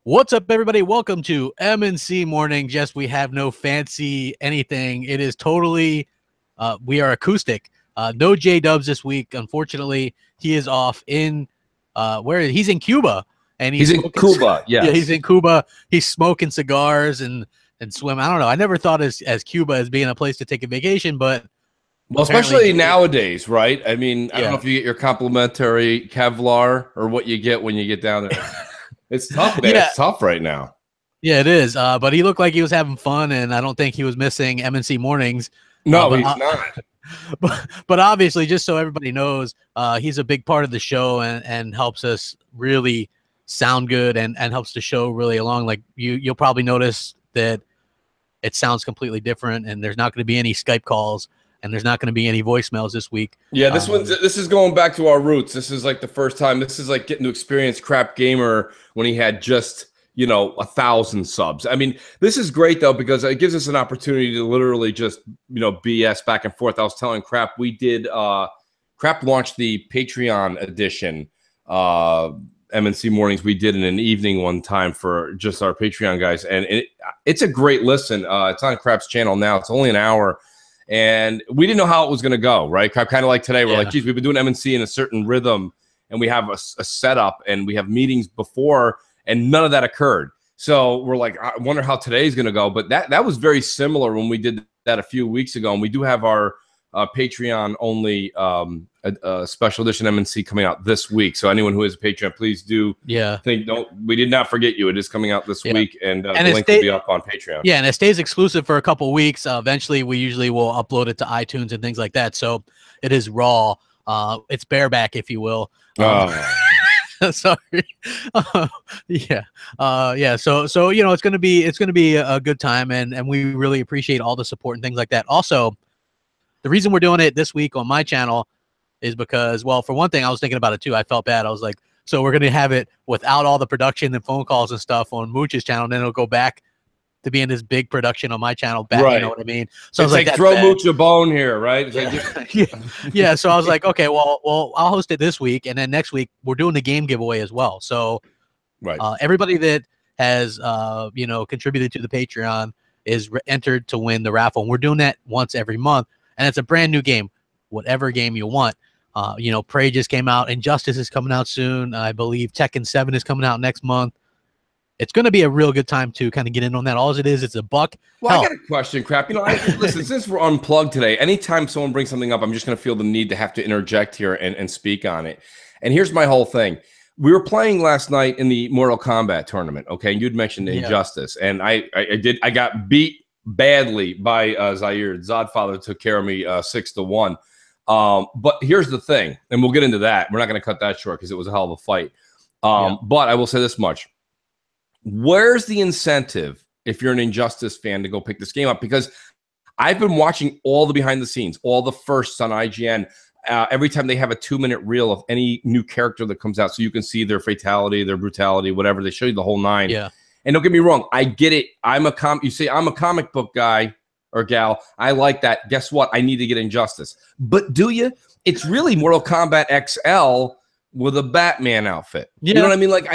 What's up, everybody? Welcome to MNC Morning. Just we have no fancy anything. It is totally, we are acoustic. No J Dubs this week. Unfortunately, he is off in, he's in Cuba, and he's in Cuba. Yeah, Yes, he's in Cuba. He's smoking cigars and swim. I don't know. I never thought as Cuba as being a place to take a vacation, but well, especially nowadays, right? I mean, I don't know yeah. if you get your complimentary Kevlar or what you get when you get down there. It's tough, man. Yeah. It's tough right now. Yeah, it is. But he looked like he was having fun, and I don't think he was missing MNC mornings. No, he's not. But obviously, just so everybody knows, he's a big part of the show and helps us really sound good and helps the show really along. Like you'll probably notice that it sounds completely different, and there's not going to be any Skype calls, and there's not going to be any voicemails this week. Yeah, this is going back to our roots. This is like the first time. This is like getting to experience Crap Gamer when he had just 1,000 subs. I mean, this is great though because it gives us an opportunity to literally just BS back and forth. I was telling Crap we did. Crap launched the Patreon edition. MNC Mornings we did in an evening one time for just our Patreon guys, and it's a great listen. It's on Crap's channel now. It's only an hour. And we didn't know how it was going to go, right? Kind of like today, we're like, geez, we've been doing MNC in a certain rhythm, and we have a setup, and we have meetings before, and none of that occurred. So we're like, I wonder how today's going to go. But that was very similar when we did that a few weeks ago, and we do have our Patreon only a special edition MNC coming out this week. So anyone who is a Patreon, please do. Yeah. We did not forget you. It is coming out this week, and the link will be up on Patreon. Yeah, and it stays exclusive for a couple weeks. Eventually, we usually will upload it to iTunes and things like that. So it is raw. It's bareback, if you will. Sorry. Yeah. So it's gonna be a good time, and we really appreciate all the support and things like that. Also, the reason we're doing it this week on my channel is because, well, for one thing, I was thinking about it too. I felt bad. I was like, so we're gonna have it without all the production and phone calls and stuff on Mooch's channel, and then it'll go back to being this big production on my channel back. Right. You know what I mean? So it's I was like throw Mooch a bone here, right? Yeah. So I was like, okay, well, I'll host it this week, and then next week we're doing the game giveaway as well. So, right, everybody that has contributed to the Patreon is entered to win the raffle. And we're doing that once every month, and it's a brand new game, whatever game you want. Prey just came out, Injustice is coming out soon. I believe Tekken 7 is coming out next month. It's going to be a real good time to kind of get in on that. All it is, it's a buck. Well, I got a question, Crap. Listen, since we're unplugged today, anytime someone brings something up, I'm just going to feel the need to have to interject here and speak on it. And here's my whole thing. We were playing last night in the Mortal Kombat tournament, okay? And you'd mentioned Injustice. And I got beat badly by Zaire. Zodfather took care of me 6-1. But here's the thing, and we'll get into that. We're not going to cut that short because it was a hell of a fight. But I will say this much. Where's the incentive if you're an Injustice fan to go pick this game up? Because I've been watching all the behind the scenes, all the firsts on IGN. Every time they have a 2-minute reel of any new character that comes out, so you can see their fatality, their brutality, whatever. They show you the whole nine. Yeah. And don't get me wrong, I get it. You say I'm a comic book guy or gal. I like that. Guess what? I need to get Injustice. But do you? It's really Mortal Kombat XL with a Batman outfit. Yeah. You know what I mean? Like,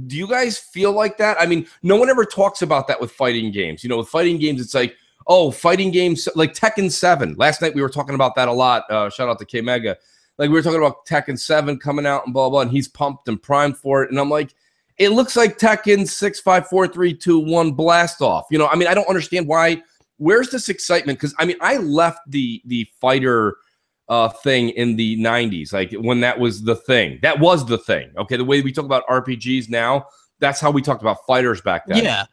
do you guys feel like that? I mean, no one ever talks about that with fighting games. With fighting games, it's like, oh, fighting games like Tekken 7. Last night we were talking about that a lot. Shout out to K Mega. Like, we were talking about Tekken 7 coming out and blah, blah, and he's pumped and primed for it. And I'm like, it looks like Tekken 6, 5, 4, 3, 2, 1 blast off. I mean, I don't understand why. Where's this excitement? Because, I mean, I left the fighter thing in the 90s, like when that was the thing. That was the thing. Okay, the way we talk about RPGs now, that's how we talked about fighters back then. Yeah,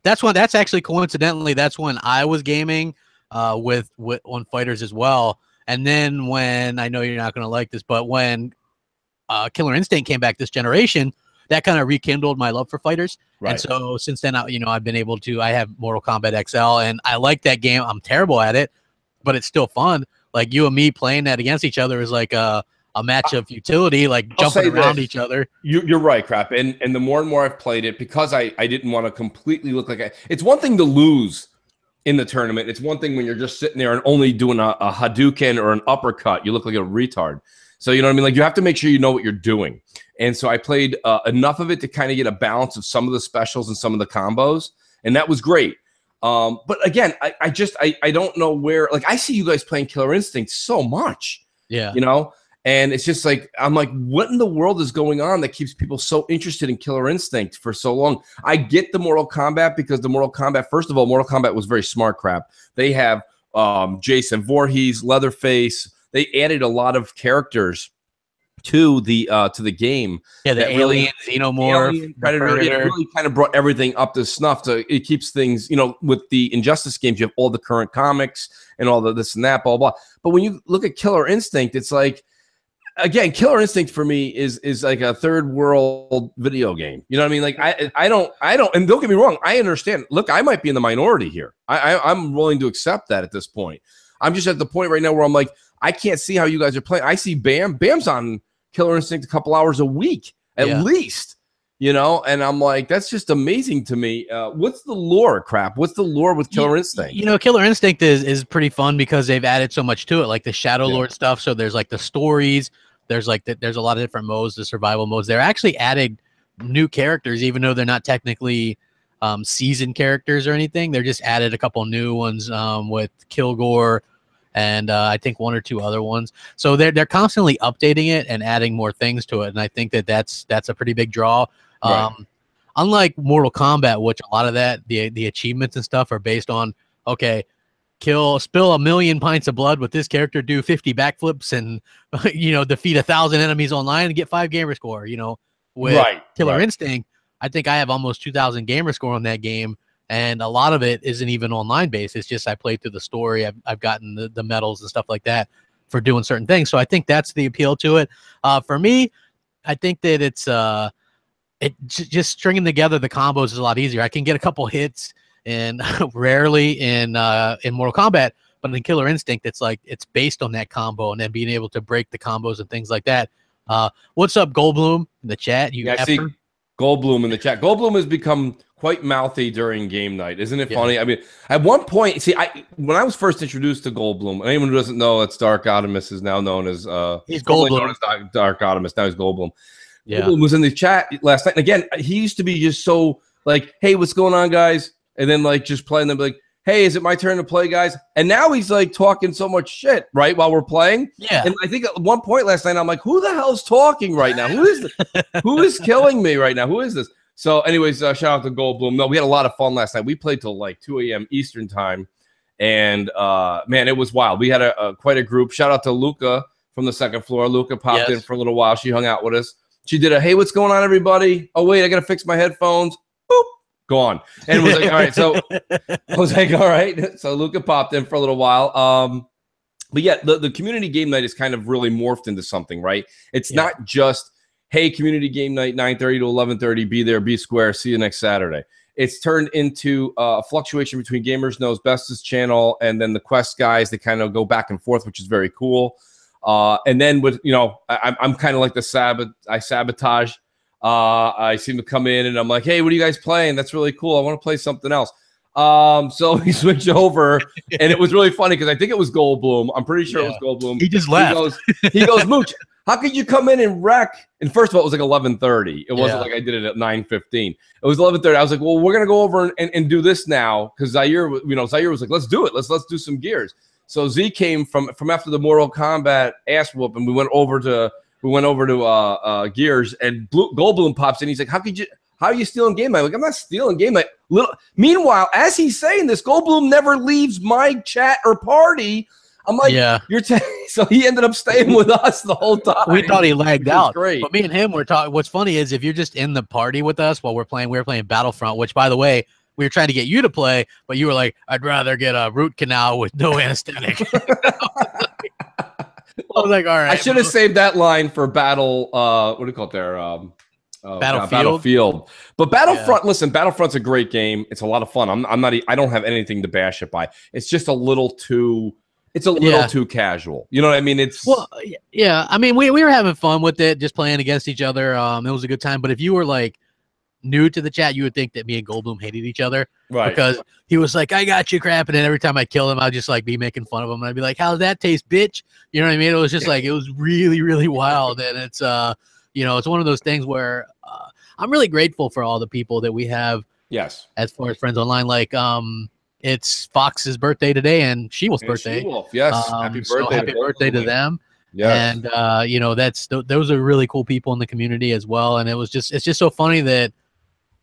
that's actually coincidentally that's when I was gaming with on fighters as well. And then when, I know you're not going to like this, but when Killer Instinct came back this generation, that kind of rekindled my love for fighters. Right. And so since then, I've been able to. I have Mortal Kombat XL, and I like that game. I'm terrible at it, but it's still fun. Like, you and me playing that against each other is like a match of futility, like jumping around each other. You're right, Crap. And the more and more I've played it, because I didn't want to completely look like it's one thing to lose in the tournament. It's one thing when you're just sitting there and only doing a Hadouken or an uppercut. You look like a retard. So, you know what I mean? Like, you have to make sure you know what you're doing. And so I played enough of it to kind of get a balance of some of the specials and some of the combos. And that was great. But again, I don't know where, like, I see you guys playing Killer Instinct so much, Yeah. you know, and it's just like, I'm like, what in the world is going on that keeps people so interested in Killer Instinct for so long? I get the Mortal Kombat because the Mortal Kombat, first of all, Mortal Kombat was very smart crap. They have Jason Voorhees, Leatherface. They added a lot of characters to the game. Yeah, the alien, xenomorph, Predator. It really kind of brought everything up to snuff. So it keeps things, you know, with the Injustice games, you have all the current comics and all the this and that, blah, blah. But when you look at Killer Instinct, it's like, again, Killer Instinct for me is like a third world video game. You know what I mean? Like I don't, and don't get me wrong, I understand. Look, I might be in the minority here. I'm willing to accept that at this point. I'm just at the point right now where I'm like, I can't see how you guys are playing. I see Bam's on Killer Instinct a couple hours a week at least, you know, and I'm like, that's just amazing to me. What's the lore crap? What's the lore with Killer Instinct? You know, Killer Instinct is pretty fun because they've added so much to it, like the Shadow Lord stuff. So there's like the stories, there's like there's a lot of different modes, the survival modes. They're actually adding new characters, even though they're not technically seasoned characters or anything. They're just added a couple new ones with Kilgore and I think one or two other ones. So they're constantly updating it and adding more things to it, and I think that's a pretty big draw. Right. Unlike Mortal Kombat, which a lot of that the achievements and stuff are based on, okay, spill 1,000,000 pints of blood with this character, do 50 backflips, and you know, defeat 1,000 enemies online and get 5 gamer score. You know, with Killer Instinct, I think I have almost 2,000 gamer score on that game. And a lot of it isn't even online based. It's just I played through the story. I've gotten the medals and stuff like that for doing certain things. So I think that's the appeal to it. For me, I think that it's just stringing together the combos is a lot easier. I can get a couple hits and rarely in Mortal Kombat, but in Killer Instinct, it's like it's based on that combo and then being able to break the combos and things like that. What's up, Goldblum in the chat? I see Goldblum in the chat. Goldblum has become quite mouthy during game night. Isn't it funny? I mean, at one point, see, when I was first introduced to Goldblum, anyone who doesn't know, that's Dark Optimus is now known as he's Goldblum. Known as Dark Optimus. Now he's Goldblum. Yeah. Goldblum was in the chat last night. And again, he used to be just so like, hey, what's going on, guys? And then like just playing them like, hey, is it my turn to play, guys? And now he's like talking so much shit, right, while we're playing. Yeah. And I think at one point last night, I'm like, who the hell's talking right now? Who is this? Who is killing me right now? Who is this? So anyways, shout out to Goldblum. No, we had a lot of fun last night. We played till like 2 a.m. Eastern time. And, man, it was wild. We had quite a group. Shout out to Luca from the second floor. Luca popped in for a little while. She hung out with us. She did a, hey, what's going on, everybody? Oh, wait, I got to fix my headphones. Boop, gone. And was like, all right. So I was like, all right. So Luca popped in for a little while. But yeah, the community game night is kind of really morphed into something, right? It's not just, hey, community game night, 9:30 to 11:30, be there, be square, see you next Saturday. It's turned into a fluctuation between Gamers Knows Best's channel and then the Quest guys. They kind of go back and forth, which is very cool. And then with, you know, I'm kind of like I sabotage. I seem to come in and I'm like, hey, what are you guys playing? That's really cool. I want to play something else. So we switched over and it was really funny because I think it was Goldblum. I'm pretty sure it was Goldblum. He just left. He goes, Mooch, how could you come in and wreck? And first of all, it was like 11:30. It wasn't like I did it at 9:15. It was 11:30. I was like, well, we're gonna go over and do this now because Zaire was like, let's do it. Let's do some gears. So Z came from after the Mortal Kombat ass whoop, and we went over to gears. And Goldblum pops in. He's like, how are you stealing game night? I'm like, I'm not stealing game night. Meanwhile, as he's saying this, Goldblum never leaves my chat or party. I'm like, so he ended up staying with us the whole time. We thought he lagged out. Great. But me and him were talking. What's funny is if you're just in the party with us while we were playing Battlefront, which by the way, we were trying to get you to play, but you were like, I'd rather get a root canal with no anesthetic. I was like, all right. I should have saved that line for battle. What do you call it there? Battlefield. But Battlefront, listen, Battlefront's a great game. It's a lot of fun. I don't have anything to bash it by. It's just a little too. It's a little too casual. You know what I mean? I mean, we were having fun with it, just playing against each other. It was a good time. But if you were like new to the chat, you would think that me and Goldblum hated each other, Right? Because he was like, "I got you, crap," and then every time I kill him, I'd just like be making fun of him, and I'd be like, "How's that taste, bitch?" You know what I mean? It was just like it was really, really wild, and it's you know, it's one of those things where I'm really grateful for all the people that we have. Yes. As far as friends online, like it's Fox's birthday today and She-Wolf's birthday. She-Wolf, yes. Happy birthday! So happy birthday to them. Yes. And you know, those are really cool people in the community as well. And it's just so funny that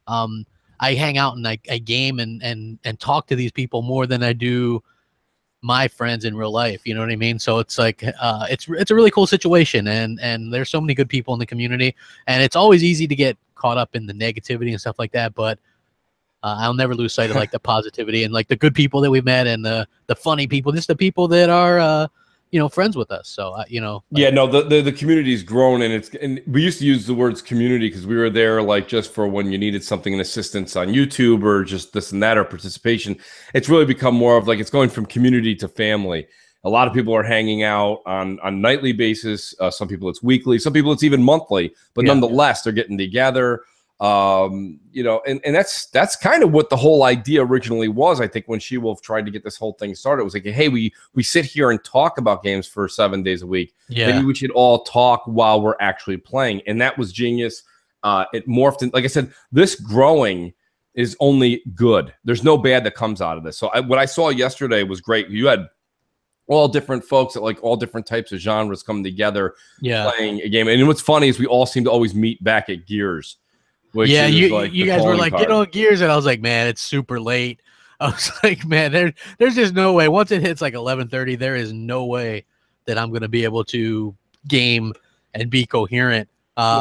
I hang out and I game and talk to these people more than I do my friends in real life. You know what I mean? So it's like it's a really cool situation, and there's so many good people in the community, and it's always easy to get caught up in the negativity and stuff like that. But I'll never lose sight of like the positivity and like the good people that we've met and the funny people, just the people that are you know, friends with us. So you know, like, yeah, no, the community's grown, and we used to use the words community because we were there like just for when you needed something in assistance on YouTube or just this and that or participation. It's really become more of like it's going from community to family. A lot of people are hanging out on nightly basis. Some people it's weekly, some people it's even monthly, but nonetheless they're getting together. You know, and that's kind of what the whole idea originally was. I think when She-Wolf tried to get this whole thing started, it was like, hey, we sit here and talk about games for 7 days a week. Yeah. Maybe we should all talk while we're actually playing. And that was genius. It morphed in, like I said, this growing is only good. There's no bad that comes out of this. So what I saw yesterday was great. You had all different folks at like all different types of genres coming together, playing a game. And what's funny is we all seem to always meet back at Gears. Yeah, you guys were like, get on Gears, and I was like, man, it's super late. I was like, man, there's just no way. Once it hits like 11:30, there is no way that I'm gonna be able to game and be coherent.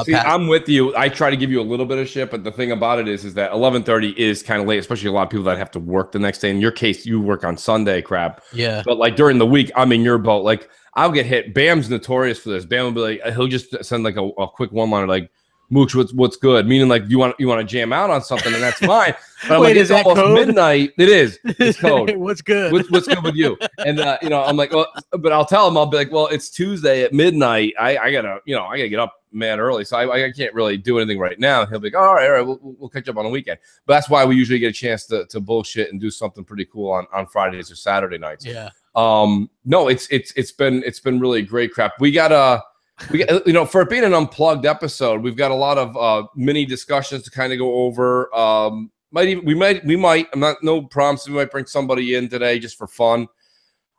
See, I'm with you. I try to give you a little bit of shit, but the thing about it is that 11:30 is kind of late, especially a lot of people that have to work the next day. In your case, you work on Sunday, crap. Yeah. But like during the week, I'm in your boat. Like I'll get hit. Bam's notorious for this. Bam will be like, he'll just send like a quick one-liner like, Mooch, what's good? Meaning like you want to jam out on something, and that's fine. But I'm Wait, like, is it's that almost code? midnight. It is. It's code. What's good? What's good with you? And you know, I'm like, well, but I'll tell him, I'll be like, well, it's Tuesday at midnight. I gotta get up mad early, so I can't really do anything right now. He'll be like, all right, we'll catch up on the weekend. But that's why we usually get a chance to bullshit and do something pretty cool on Fridays or Saturday nights. Yeah. No, it's been really great, crap. We got you know, for it being an unplugged episode, we've got a lot of mini discussions to kind of go over. We might. I'm not no promises. We might bring somebody in today just for fun.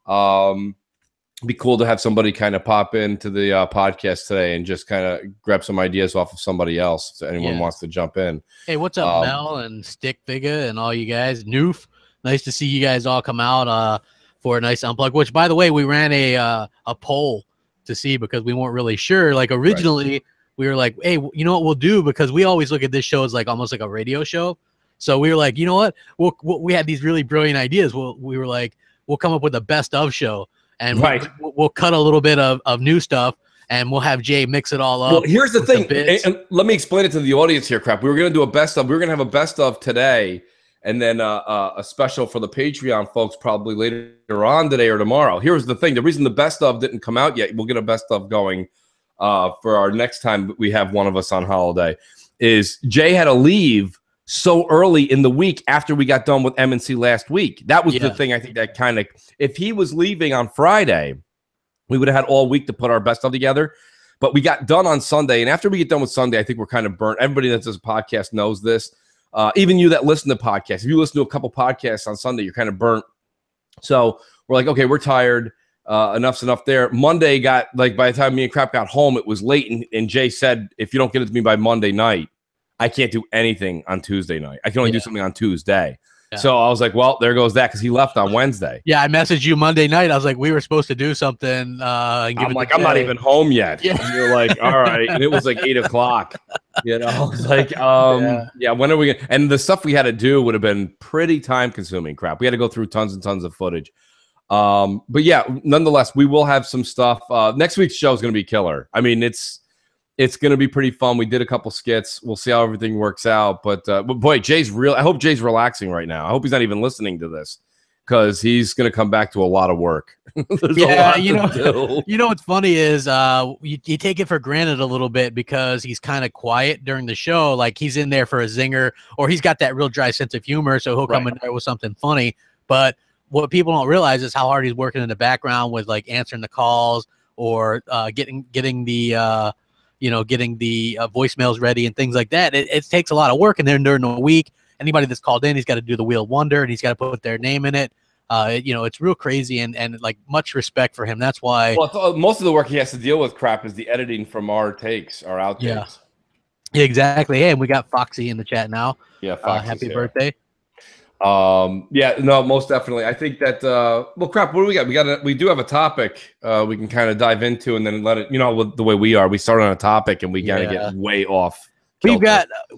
Be cool to have somebody kind of pop into the podcast today and just kind of grab some ideas off of somebody else. If anyone wants to jump in. Hey, what's up, Mel and Stick Figure and all you guys? Noof, nice to see you guys all come out for a nice unplug. Which, by the way, we ran a poll to see because we weren't really sure. Like originally we were like, hey, you know what we'll do, because we always look at this show as like almost like a radio show. So we were like, you know what, we had these really brilliant ideas. We were like, we'll come up with a best of show, and we'll cut a little bit of new stuff, and we'll have Jay mix it all up. Well, here's the thing, and let me explain it to the audience here, crap. We were going to do a best of. We were going to have a best of today, and then a special for the Patreon folks probably later on today or tomorrow. Here's the thing. The reason the best of didn't come out yet, we'll get a best of going for our next time we have one of us on holiday, is Jay had to leave so early in the week after we got done with MNC last week. That was the thing I think that kind of, if he was leaving on Friday, we would have had all week to put our best of together. But we got done on Sunday. And after we get done with Sunday, I think we're kind of burnt. Everybody that does a podcast knows this. Even you that listen to podcasts, if you listen to a couple podcasts on Sunday, you're kind of burnt. So we're like, okay, we're tired. Enough's enough there. Monday got, like, by the time me and Crap got home, it was late. And Jay said, if you don't get it to me by Monday night, I can't do anything on Tuesday night. I can only do something on Tuesday. Yeah. So I was like, well, there goes that, because he left on Wednesday. Yeah, I messaged you Monday night. I was like, we were supposed to do something. I'm like, I'm not even home yet. Yeah. And you're like, all right. And it was like 8 o'clock. You know, I was like, when are we gonna? And the stuff we had to do would have been pretty time consuming, crap. We had to go through tons and tons of footage. But yeah, nonetheless, we will have some stuff. Next week's show is going to be killer. I mean, it's going to be pretty fun. We did a couple skits. We'll see how everything works out. But boy, Jay's real. I hope Jay's relaxing right now. I hope he's not even listening to this, because he's going to come back to a lot of work. There's a lot to do. You know what's funny is you take it for granted a little bit because he's kind of quiet during the show. Like he's in there for a zinger, or he's got that real dry sense of humor, so he'll come in there with something funny. But what people don't realize is how hard he's working in the background with like answering the calls or getting the getting the voicemails ready and things like that. It takes a lot of work, and then during the week, anybody that's called in, he's got to do the wheel of wonder, and he's got to put their name in it. It's real crazy, and like much respect for him. That's why. Well, most of the work he has to deal with, Crap, is the editing from our takes, our outtakes. Yeah, exactly. Hey, and we got Foxy in the chat now. Yeah, Foxy. Happy birthday. Most definitely. I think that Crap, what do we got? We do have a topic we can kind of dive into and then let it, with the way we are. We start on a topic and we gotta get way off. We've got a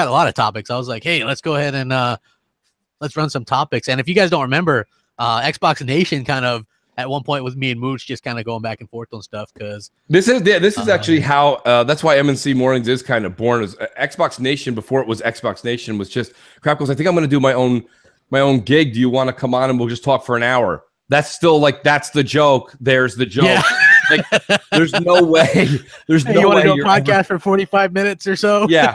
lot of topics. I was like, hey, let's go ahead and let's run some topics. And if you guys don't remember, Xbox Nation kind of at one point with me and Mooch just kind of going back and forth on stuff because this is actually how that's why MNC Mornings is kind of born. As Xbox Nation, before it was Xbox Nation, was just Crap goes, I think I'm going to do my own gig. Do you want to come on and we'll just talk for an hour? That's still like, that's the joke. There's the joke. Yeah. Like, there's no way. There's no way. You want to do a podcast for 45 minutes or so? Yeah,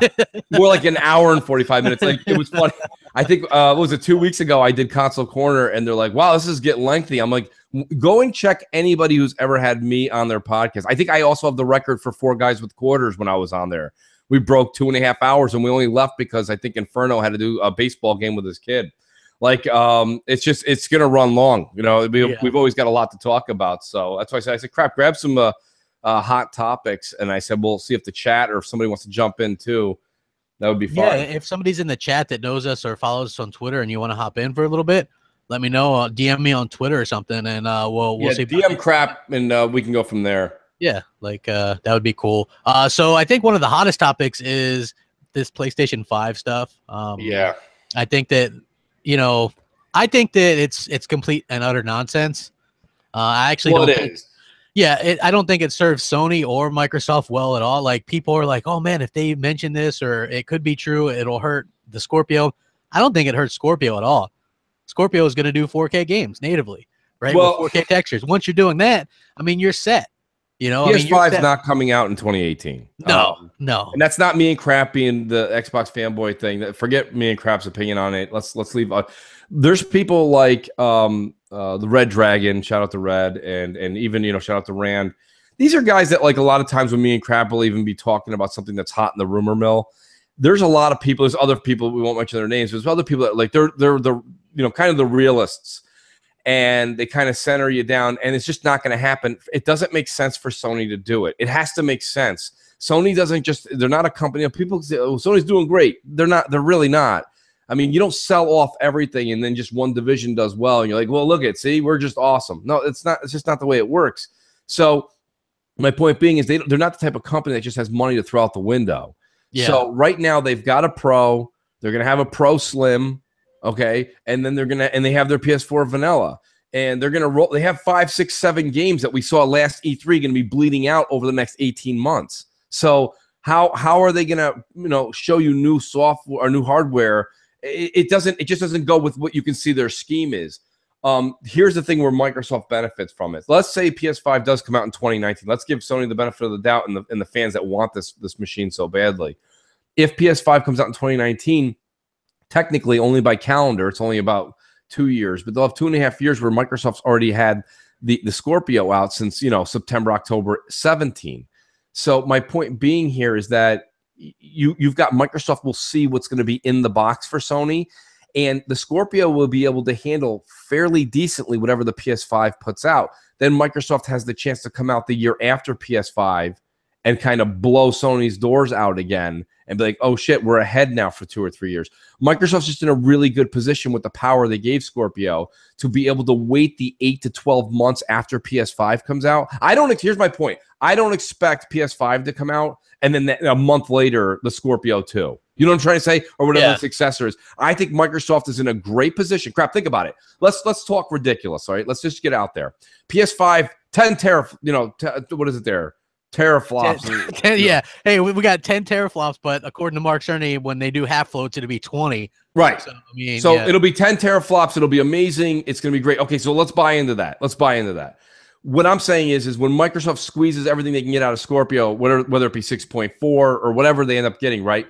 more like an hour and 45 minutes. Like it was funny. I think what was it, 2 weeks ago? I did Console Corner, and they're like, "Wow, this is getting lengthy." I'm like, "Go and check anybody who's ever had me on their podcast." I think I also have the record for 4 Guys with Quarters when I was on there. We broke 2.5 hours, and we only left because I think Inferno had to do a baseball game with his kid. Like, it's gonna run long. We've always got a lot to talk about. So that's why I said, Crap, grab some hot topics. And I said, we'll see if the chat or if somebody wants to jump in too. That would be fun. Yeah, if somebody's in the chat that knows us or follows us on Twitter and you want to hop in for a little bit, let me know. DM me on Twitter or something, and we'll see. DM Crap, and we can go from there. Yeah, like that would be cool. So I think one of the hottest topics is this PlayStation 5 stuff. I think that. I think that it's complete and utter nonsense. I actually don't think. Yeah, I don't think it serves Sony or Microsoft well at all. Like people are like, "Oh man, if they mention this or it could be true, it'll hurt the Scorpio." I don't think it hurts Scorpio at all. Scorpio is going to do 4K games natively, right? Well, with 4K textures. Once you're doing that, I mean, you're set. PS5 is not coming out in 2018. No. And that's not me and Crap being the Xbox fanboy thing. Forget me and Crap's opinion on it. Let's leave. There's people like the Red Dragon. Shout out to Red, and even shout out to Rand. These are guys that like a lot of times when me and Crap will even be talking about something that's hot in the rumor mill. There's a lot of people. There's other people, we won't mention their names. There's other people that like they're the kind of the realists. And they kind of center you down, and it's just not going to happen. It doesn't make sense for Sony to do it. It has to make sense. Sony doesn't they're not a company. People say, oh, Sony's doing great. They're not. They're really not. I mean, you don't sell off everything and then just one division does well. And you're like, well, look at, see, we're just awesome. No, it's not. It's just not the way it works. So my point being is they're not the type of company that just has money to throw out the window. Yeah. So right now they've got a Pro. They're going to have a Pro Slim. Okay, and then they have their PS4 vanilla, and they're gonna roll. They have 5, 6, 7 games that we saw last E3 gonna be bleeding out over the next 18 months. So how are they gonna show you new software or new hardware? It just doesn't go with what you can see their scheme is. Here's the thing where Microsoft benefits from it. Let's say PS5 does come out in 2019. Let's give Sony the benefit of the doubt and the fans that want this machine so badly. If PS5 comes out in 2019. Technically, only by calendar, it's only about 2 years, but they'll have 2.5 years where Microsoft's already had the Scorpio out since September, October 17. So my point being here is that you've got Microsoft will see what's going to be in the box for Sony, and the Scorpio will be able to handle fairly decently whatever the PS5 puts out. Then Microsoft has the chance to come out the year after PS5 and kind of blow Sony's doors out again and be like, oh shit, we're ahead now for 2 or 3 years. Microsoft's just in a really good position with the power they gave Scorpio to be able to wait the 8 to 12 months after PS5 comes out. Here's my point. I don't expect PS5 to come out and then a month later, the Scorpio 2. You know what I'm trying to say? Or whatever the successor is. I think Microsoft is in a great position. Crap, think about it. Let's talk ridiculous, all right? Let's just get out there. PS5, 10 teraflops, what is it there? teraflops. Yeah. Hey, we got 10 teraflops, but according to Mark Cerny, when they do half floats, it'll be 20. Right. So, I mean, so it'll be 10 teraflops. It'll be amazing. It's going to be great. Okay, so let's buy into that. What I'm saying is when Microsoft squeezes everything they can get out of Scorpio, whether it be 6.4 or whatever they end up getting, right?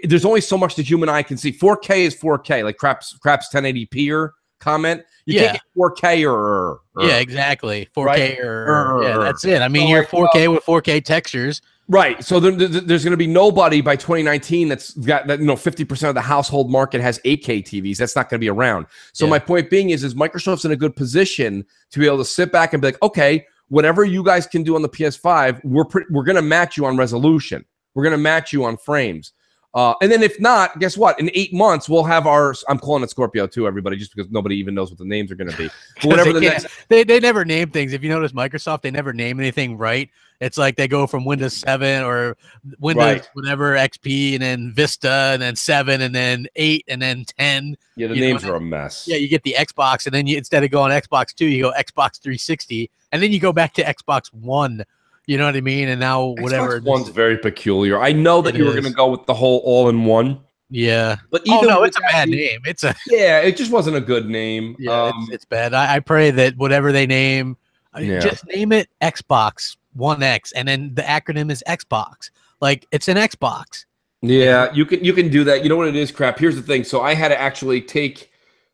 There's only so much the human eye can see. 4K is 4K, like Craps 1080p comment. You can't get 4K or yeah, exactly. 4K right? yeah, that's it. I mean, you're 4K with 4K textures. Right. So there's going to be nobody by 2019 that's got that, 50% of the household market has 8K TVs. That's not going to be around. So my point being is Microsoft's in a good position to be able to sit back and be like, okay, whatever you guys can do on the PS5, we're going to match you on resolution. We're going to match you on frames. And then if not, guess what? In 8 months, we'll have I'm calling it Scorpio 2, everybody, just because nobody even knows what the names are going to be. But whatever they never name things. If you notice Microsoft, they never name anything right. It's like they go from Windows 7 or Windows whatever, XP, and then Vista, and then 7, and then 8, and then 10. Yeah, the names are a mess. Yeah, you get the Xbox, and then instead of going Xbox 2, you go Xbox 360, and then you go back to Xbox One. You know what I mean? And now whatever. Xbox One's very peculiar. I know that you were going to go with the whole all-in-one. Yeah. But it's a bad name. It just wasn't a good name. Yeah, it's bad. I pray that whatever they name, just name it Xbox One X, and then the acronym is Xbox. Like, it's an Xbox. Yeah, you can do that. You know what it is, Crap? Here's the thing. So I had to actually take,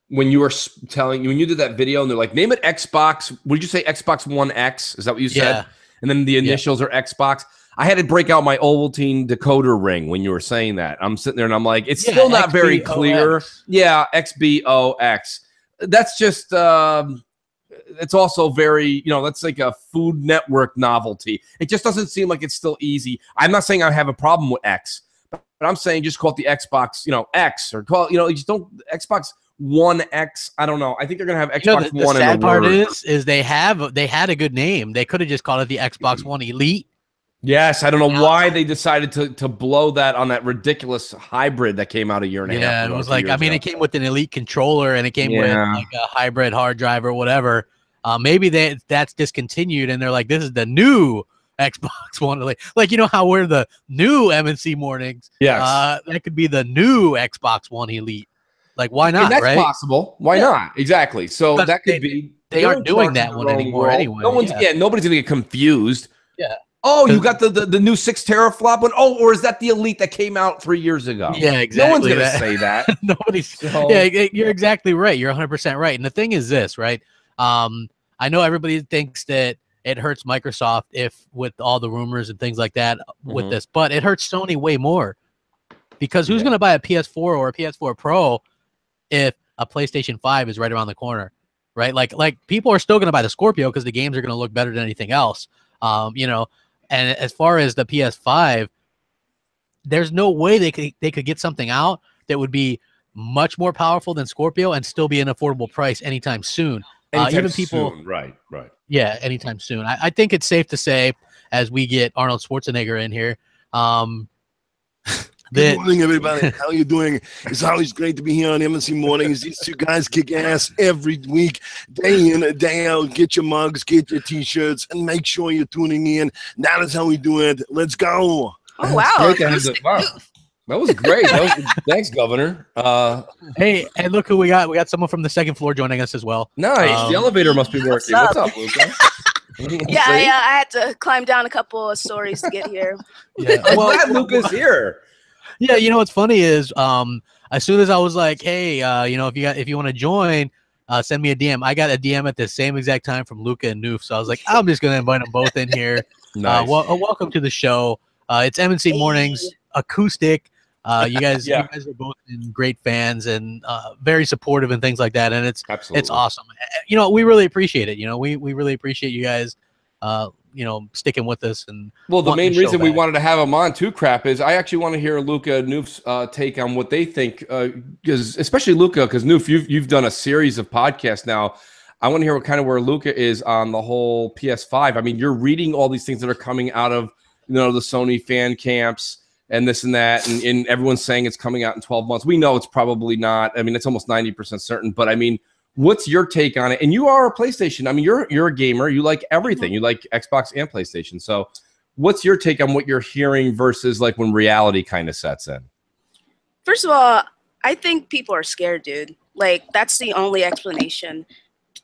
when you did that video, and they're like, name it Xbox. Would you say Xbox One X? Is that what you said? Yeah. And then the initials are Xbox. I had to break out my Ovaltine decoder ring when you were saying that. I'm sitting there and I'm like, it's still not very clear. Yeah, XBOX. That's just, it's also very, that's like a Food Network novelty. It just doesn't seem like it's still easy. I'm not saying I have a problem with X, but I'm saying just call it the Xbox, X, or call it, just don't, Xbox One X. I don't know. I think they're gonna have Xbox One. The sad part is they had a good name. They could have just called it the Xbox One Elite. Yes, I don't know why they decided to blow that on that ridiculous hybrid that came out a year and a half ago. Yeah, it was like, it came with an Elite controller, and it came with like a hybrid hard drive or whatever. Maybe that's discontinued, and they're like, this is the new Xbox One Elite. Like, how we're the new MNC mornings. Yes, that could be the new Xbox One Elite. Like, why not? That's right? possible. Why not? Exactly. So that could be. They aren't doing that one anymore anyway. Nobody's gonna get confused. Yeah. Oh, you got the new 6 teraflop one. Oh, or is that the Elite that came out 3 years ago? Yeah, exactly. No one's gonna say that. Nobody's. Yeah, you're exactly right. You're 100% right. And the thing is this, right? I know everybody thinks that it hurts Microsoft with all the rumors and things like that with this, but it hurts Sony way more, because who's going to buy a PS4 or a PS4 Pro if a PlayStation 5 is right around the corner, right? Like people are still going to buy the Scorpio because the games are going to look better than anything else, And as far as the PS5, there's no way they could get something out that would be much more powerful than Scorpio and still be an affordable price anytime soon. Even people, soon. Right. Yeah, anytime soon. I think it's safe to say, as we get Arnold Schwarzenegger in here, Good morning, everybody. How are you doing? It's always great to be here on MNC Mornings. These two guys kick ass every week, day in and day out. Get your mugs, get your T-shirts, and make sure you're tuning in. That is how we do it. Let's go. Oh, wow. That was great. Thanks, Governor. Hey, and look who we got. We got someone from the second floor joining us as well. Nice. The elevator must be working. What's up, Luca? Yeah, I had to climb down a couple of stories to get here. Yeah. Well, glad Luca's here. Yeah, what's funny is as soon as I was like, hey, if you want to join, send me a DM. I got a DM at the same exact time from Luca and Noof. So I was like, I'm just gonna invite them both in here. Nice. Welcome to the show. It's MNC Mornings Acoustic. You guys are both been great fans and very supportive and things like that. And it's awesome. We really appreciate it. We really appreciate you guys sticking with us. And the main reason we wanted to have them on too, Crap, is I actually want to hear Luca and Noof's take on what they think, because especially Luca, because Noof, you've done a series of podcasts now. I want to hear where Luca is on the whole PS5. I mean, you're reading all these things that are coming out of the Sony fan camps and this and that, and everyone's saying it's coming out in 12 months. We know it's probably not. I mean, it's almost 90% certain. But I mean, what's your take on it? And you are a PlayStation. I mean, you're a gamer. You like everything. You like Xbox and PlayStation. So What's your take on what you're hearing versus like when reality kind of sets in? First of all, I think people are scared, dude. Like, that's the only explanation.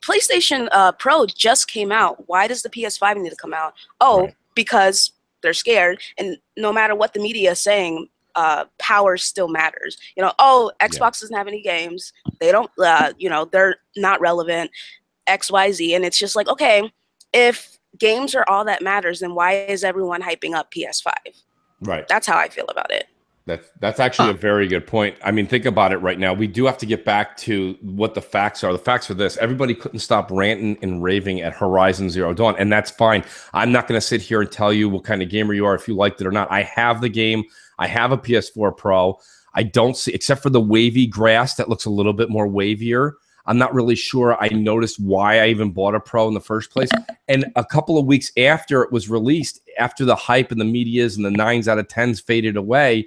PlayStation Pro just came out. Why does the PS5 need to come out? Oh, right. Because they're scared. And no matter what the media is saying, power still matters. You know, oh, Xbox doesn't have any games. They don't, you know, they're not relevant, X, Y, Z. And it's just like, okay, if games are all that matters, then why is everyone hyping up PS5? Right. That's how I feel about it. That's actually a very good point. I mean, think about it right now. We do have to get back to what the facts are. The facts are this. Everybody couldn't stop ranting and raving at Horizon Zero Dawn, and that's fine. I'm not going to sit here and tell you what kind of gamer you are, if you liked it or not. I have the game. I have a PS4 Pro. I don't see, except for the wavy grass that looks a little bit more wavier. I'm not really sure I noticed why I even bought a Pro in the first place. And a couple of weeks after it was released, after the hype and the medias and the 9s out of 10s faded away,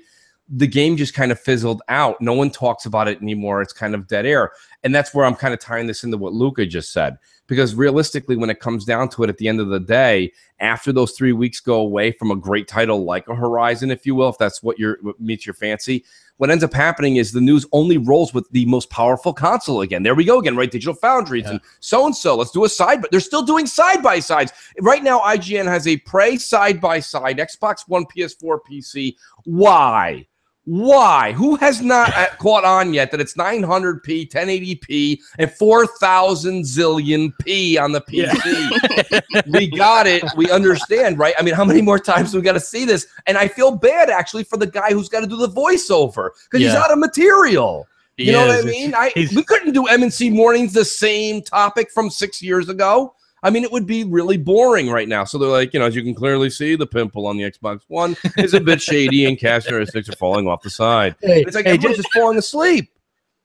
the game just kind of fizzled out. No one talks about it anymore. It's kind of dead air. And that's where I'm kind of tying this into what Luca just said. Because realistically, when it comes down to it, at the end of the day, after those 3 weeks go away from a great title like a Horizon, if you will, if that's what meets your fancy, what ends up happening is the news only rolls with the most powerful console again. There we go again, right? Digital Foundries and so-and-so. Let's do a side, but they're still doing side-by-sides. Right now, IGN has a Prey side-by-side, Xbox One, PS4, PC. Why? Why? Who has not caught on yet that it's 900p, 1080p, and 4,000 zillion p on the PC? Yeah. We got it. We understand, right? I mean, how many more times do we got to see this? And I feel bad, actually, for the guy who's got to do the voiceover because he's out of material. You know what I mean? We couldn't do M&C Mornings the same topic from 6 years ago. I mean, it would be really boring right now. So they're like, you know, as you can clearly see, the pimple on the Xbox One is a bit shady and cast characteristics are falling off the side. It's like everyone's just falling asleep.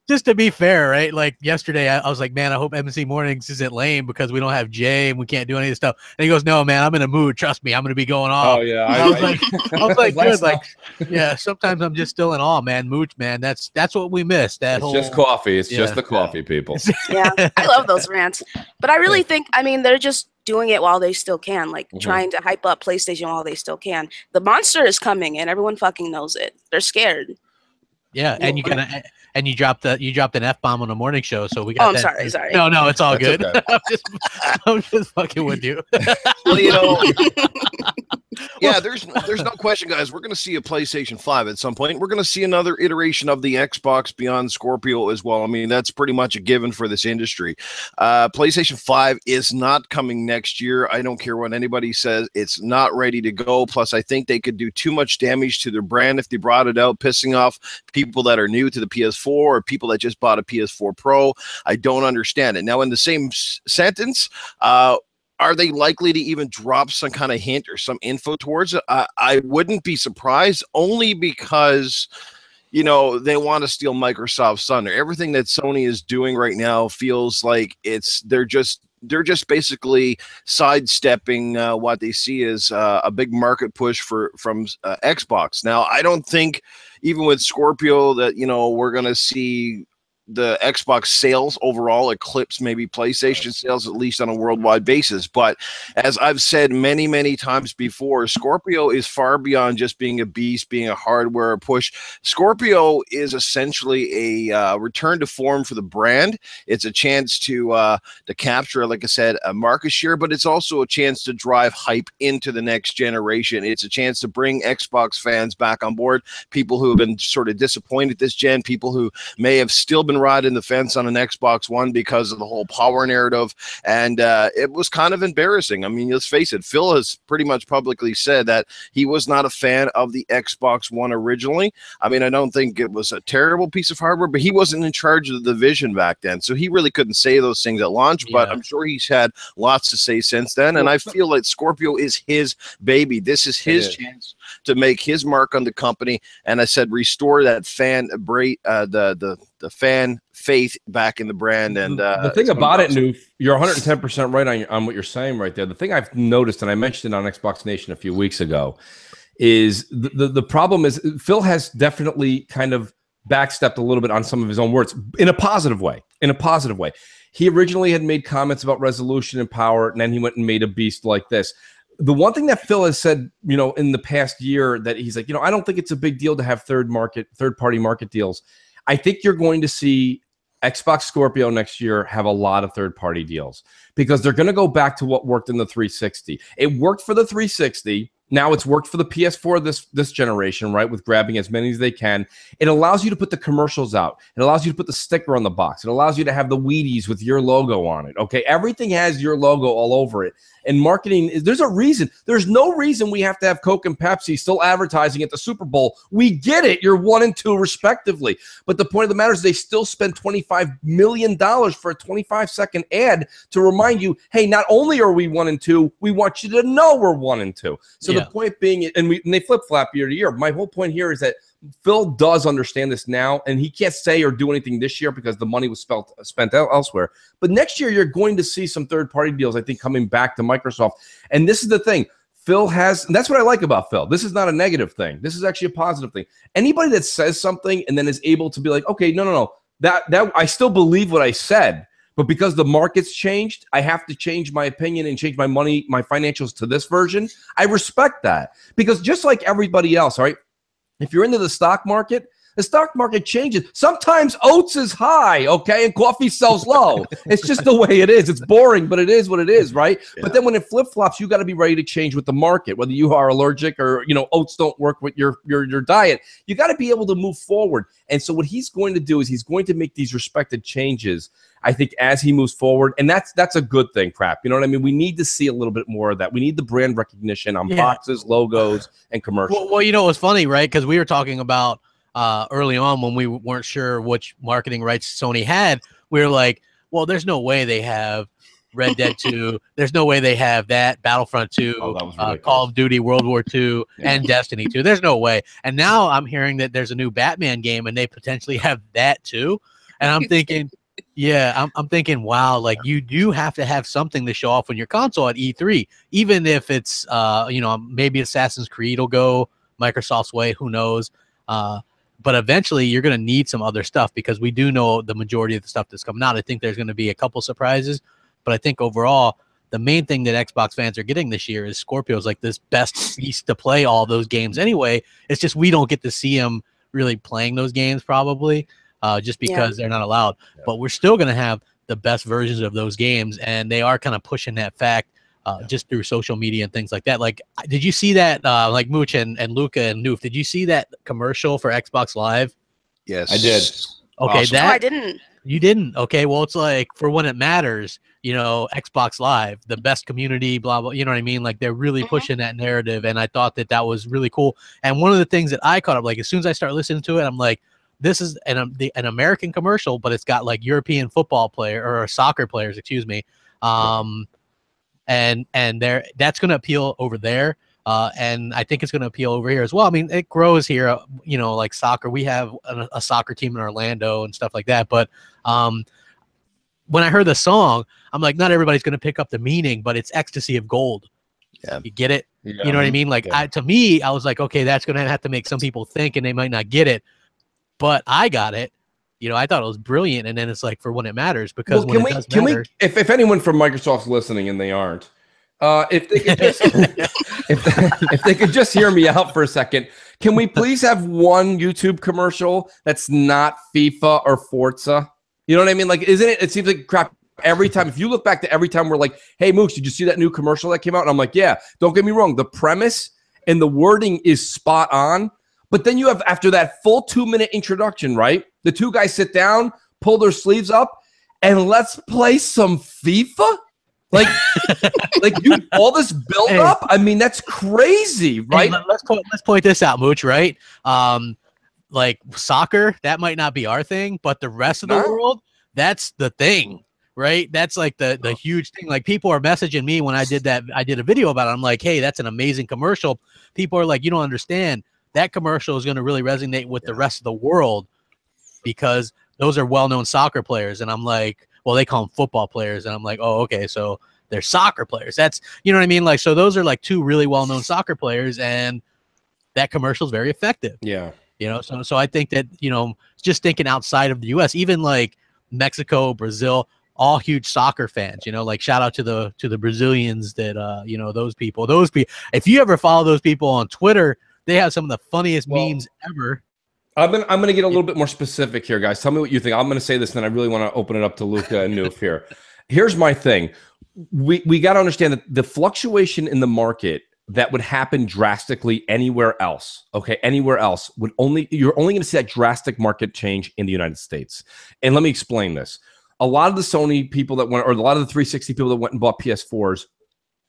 Just to be fair, right? Like yesterday, I was like, man, I hope M&C Mornings isn't lame because we don't have Jay and we can't do any of this stuff. And he goes, no, man, I'm in a mood. Trust me, I'm going to be going off. Oh, yeah. I was like, good. Like, yeah, sometimes I'm just still in awe, man. Mooch, man. That's what we missed. It's just coffee. It's just the coffee, people. Yeah, I love those rants. But I really think, I mean, they're just doing it while they still can, like trying to hype up PlayStation while they still can. The monster is coming and everyone fucking knows it. They're scared. Yeah, and you dropped an F-bomb on the morning show, so we got. Oh, I'm sorry. No, it's all good. Okay. I'm just fucking with you. Well, you know, yeah, there's no question, guys. We're going to see a PlayStation 5 at some point. We're going to see another iteration of the Xbox beyond Scorpio as well. I mean, that's pretty much a given for this industry. PlayStation 5 is not coming next year. I don't care what anybody says. It's not ready to go. Plus, I think they could do too much damage to their brand if they brought it out, pissing off people that are new to the PS4 or people that just bought a PS4 Pro. I don't understand it. Now, in the same sentence, are they likely to even drop some kind of hint or some info towards it? I wouldn't be surprised, only because, you know, they want to steal Microsoft's thunder. Everything that Sony is doing right now feels like they're just basically sidestepping what they see as a big market push from Xbox. Now, I don't think even with Scorpio that, you know, we're going to see the Xbox sales overall eclipse maybe PlayStation sales, at least on a worldwide basis. But as I've said many, many times before, Scorpio is far beyond just being a beast, being a hardware push. Scorpio is essentially a return to form for the brand. It's a chance to capture, like I said, a market share, but it's also a chance to drive hype into the next generation. It's a chance to bring Xbox fans back on board, people who have been sort of disappointed this gen, people who may have still been riding the fence on an Xbox One because of the whole power narrative. And it was kind of embarrassing. I mean, let's face it, Phil has pretty much publicly said that he was not a fan of the Xbox One originally. I mean, I don't think it was a terrible piece of hardware, but he wasn't in charge of the division back then. So he really couldn't say those things at launch, but I'm sure he's had lots to say since then. And I feel like Scorpio is his baby. This is his chance to make his mark on the company. And I said, restore that fan, the fan faith back in the brand. And the thing about it, Noof, you're 110% right on what you're saying right there. The thing I've noticed, and I mentioned it on Xbox Nation a few weeks ago, is the problem is Phil has definitely kind of backstepped a little bit on some of his own words in a positive way. He originally had made comments about resolution and power, and then he went and made a beast like this. the one thing that Phil has said, in the past year, that he's like, I don't think it's a big deal to have third-party market deals. I think you're going to see Xbox Scorpio next year have a lot of third-party deals because they're going to go back to what worked in the 360. It worked for the 360. Now it's worked for the PS4 this generation, right, with grabbing as many as they can. It allows you to put the commercials out. It allows you to put the sticker on the box. It allows you to have the Wheaties with your logo on it, okay? Everything has your logo all over it. And marketing, there's a reason. There's no reason we have to have Coke and Pepsi still advertising at the Super Bowl. We get it. You're 1 and 2 respectively. But the point of the matter is they still spend $25 million for a 25-second ad to remind you, hey, not only are we 1 and 2, we want you to know we're 1 and 2. So the point being, and they flip-flop year to year. My whole point here is that Phil does understand this now, and he can't say or do anything this year because the money was spent elsewhere. But next year, you're going to see some third-party deals, I think, coming back to Microsoft. And this is the thing. Phil has, and that's what I like about Phil. This is not a negative thing. This is actually a positive thing. Anybody that says something and then is able to be like, okay, no, that I still believe what I said, but because the market's changed, I have to change my opinion and change my money, my financials to this version. I respect that because just like everybody else, all right, if you're into the stock market changes. Sometimes oats is high, okay, and coffee sells low. It's just the way it is. It's boring, but it is what it is, right? Yeah. But then when it flip-flops, you got to be ready to change with the market, whether you are allergic or, oats don't work with your diet. You got to be able to move forward. And so what he's going to do is he's going to make these respected changes, I think, as he moves forward. And that's a good thing, Crap. You know what I mean? We need to see a little bit more of that. We need the brand recognition on boxes, logos, and commercials. Well, it was funny, right? Because we were talking about early on when we weren't sure which marketing rights Sony had. We were like, well, there's no way they have Red Dead 2. There's no way they have that Battlefront 2, Call of Duty World War 2, and Destiny 2. There's no way. And now I'm hearing that there's a new Batman game and they potentially have that too. And I'm thinking, I'm thinking, wow, like you do have to have something to show off on your console at E3, even if it's, maybe Assassin's Creed will go Microsoft's way. Who knows? But eventually you're going to need some other stuff because we do know the majority of the stuff that's coming out. I think there's going to be a couple surprises, but I think overall the main thing that Xbox fans are getting this year is Scorpio's like this best piece to play all those games anyway. It's just we don't get to see them really playing those games probably just because they're not allowed. Yeah. But we're still going to have the best versions of those games, and they are kind of pushing that fact just through social media and things like that. Like, did you see that, like Mooch and Luca and Noof, did you see that commercial for Xbox Live? Yes. I did. Okay, awesome. I didn't. You didn't? Okay, well, it's like, for when it matters, Xbox Live, the best community, blah, blah, you know what I mean? Like, they're really pushing that narrative, and I thought that was really cool. And one of the things that I caught up, like, as soon as I start listening to it, I'm like, this is an American commercial, but it's got, like, European football player, or soccer players, excuse me, and that's going to appeal over there, and I think it's going to appeal over here as well. I mean, it grows here, like soccer. We have a soccer team in Orlando and stuff like that. But when I heard the song, I'm like, not everybody's going to pick up the meaning, but it's ecstasy of gold. Yeah, you get it. Yeah. You know what I mean? Like, to me, I was like, okay, that's going to have to make some people think, and they might not get it, but I got it. I thought it was brilliant, and then it's like, for when it matters, because if anyone from Microsoft's listening and they aren't, if they could just, if they could just hear me out for a second, can we please have one YouTube commercial that's not FIFA or Forza? You know what I mean? Like, isn't it? It seems like crap every time. If you look back to every time we're like, "Hey, Mooks, did you see that new commercial that came out?" And I'm like, "Yeah." Don't get me wrong, the premise and the wording is spot on. But then you have, after that full 2-minute introduction, right? The two guys sit down, pull their sleeves up, and let's play some FIFA? Like, dude, all this build up? I mean, that's crazy, right? Hey, let's point this out, Mooch, right? Like, soccer, that might not be our thing, but the rest of the world, that's the thing, right? That's like the huge thing. Like, people are messaging me when I did a video about it. I'm like, hey, that's an amazing commercial. People are like, you don't understand. That commercial is going to really resonate with the rest of the world because those are well-known soccer players. And I'm like, well, they call them football players. And I'm like, oh, okay, so they're soccer players. That's, you know what I mean? Like, so those are like two really well-known soccer players, and that commercial is very effective. Yeah. So I think that, just thinking outside of the U.S., even like Mexico, Brazil, all huge soccer fans. You know, like shout out to the Brazilians that you know, those people. If you ever follow those people on Twitter, they have some of the funniest memes ever. I'm gonna get a little bit more specific here, guys. Tell me what you think. I'm gonna say this, and then I really want to open it up to Luca and Noof here. Here's my thing. We got to understand that the fluctuation in the market that would happen drastically anywhere else, okay, anywhere else you're only going to see that drastic market change in the United States. And let me explain this. A lot of the Sony people that went, or a lot of the 360 people that went and bought PS4s,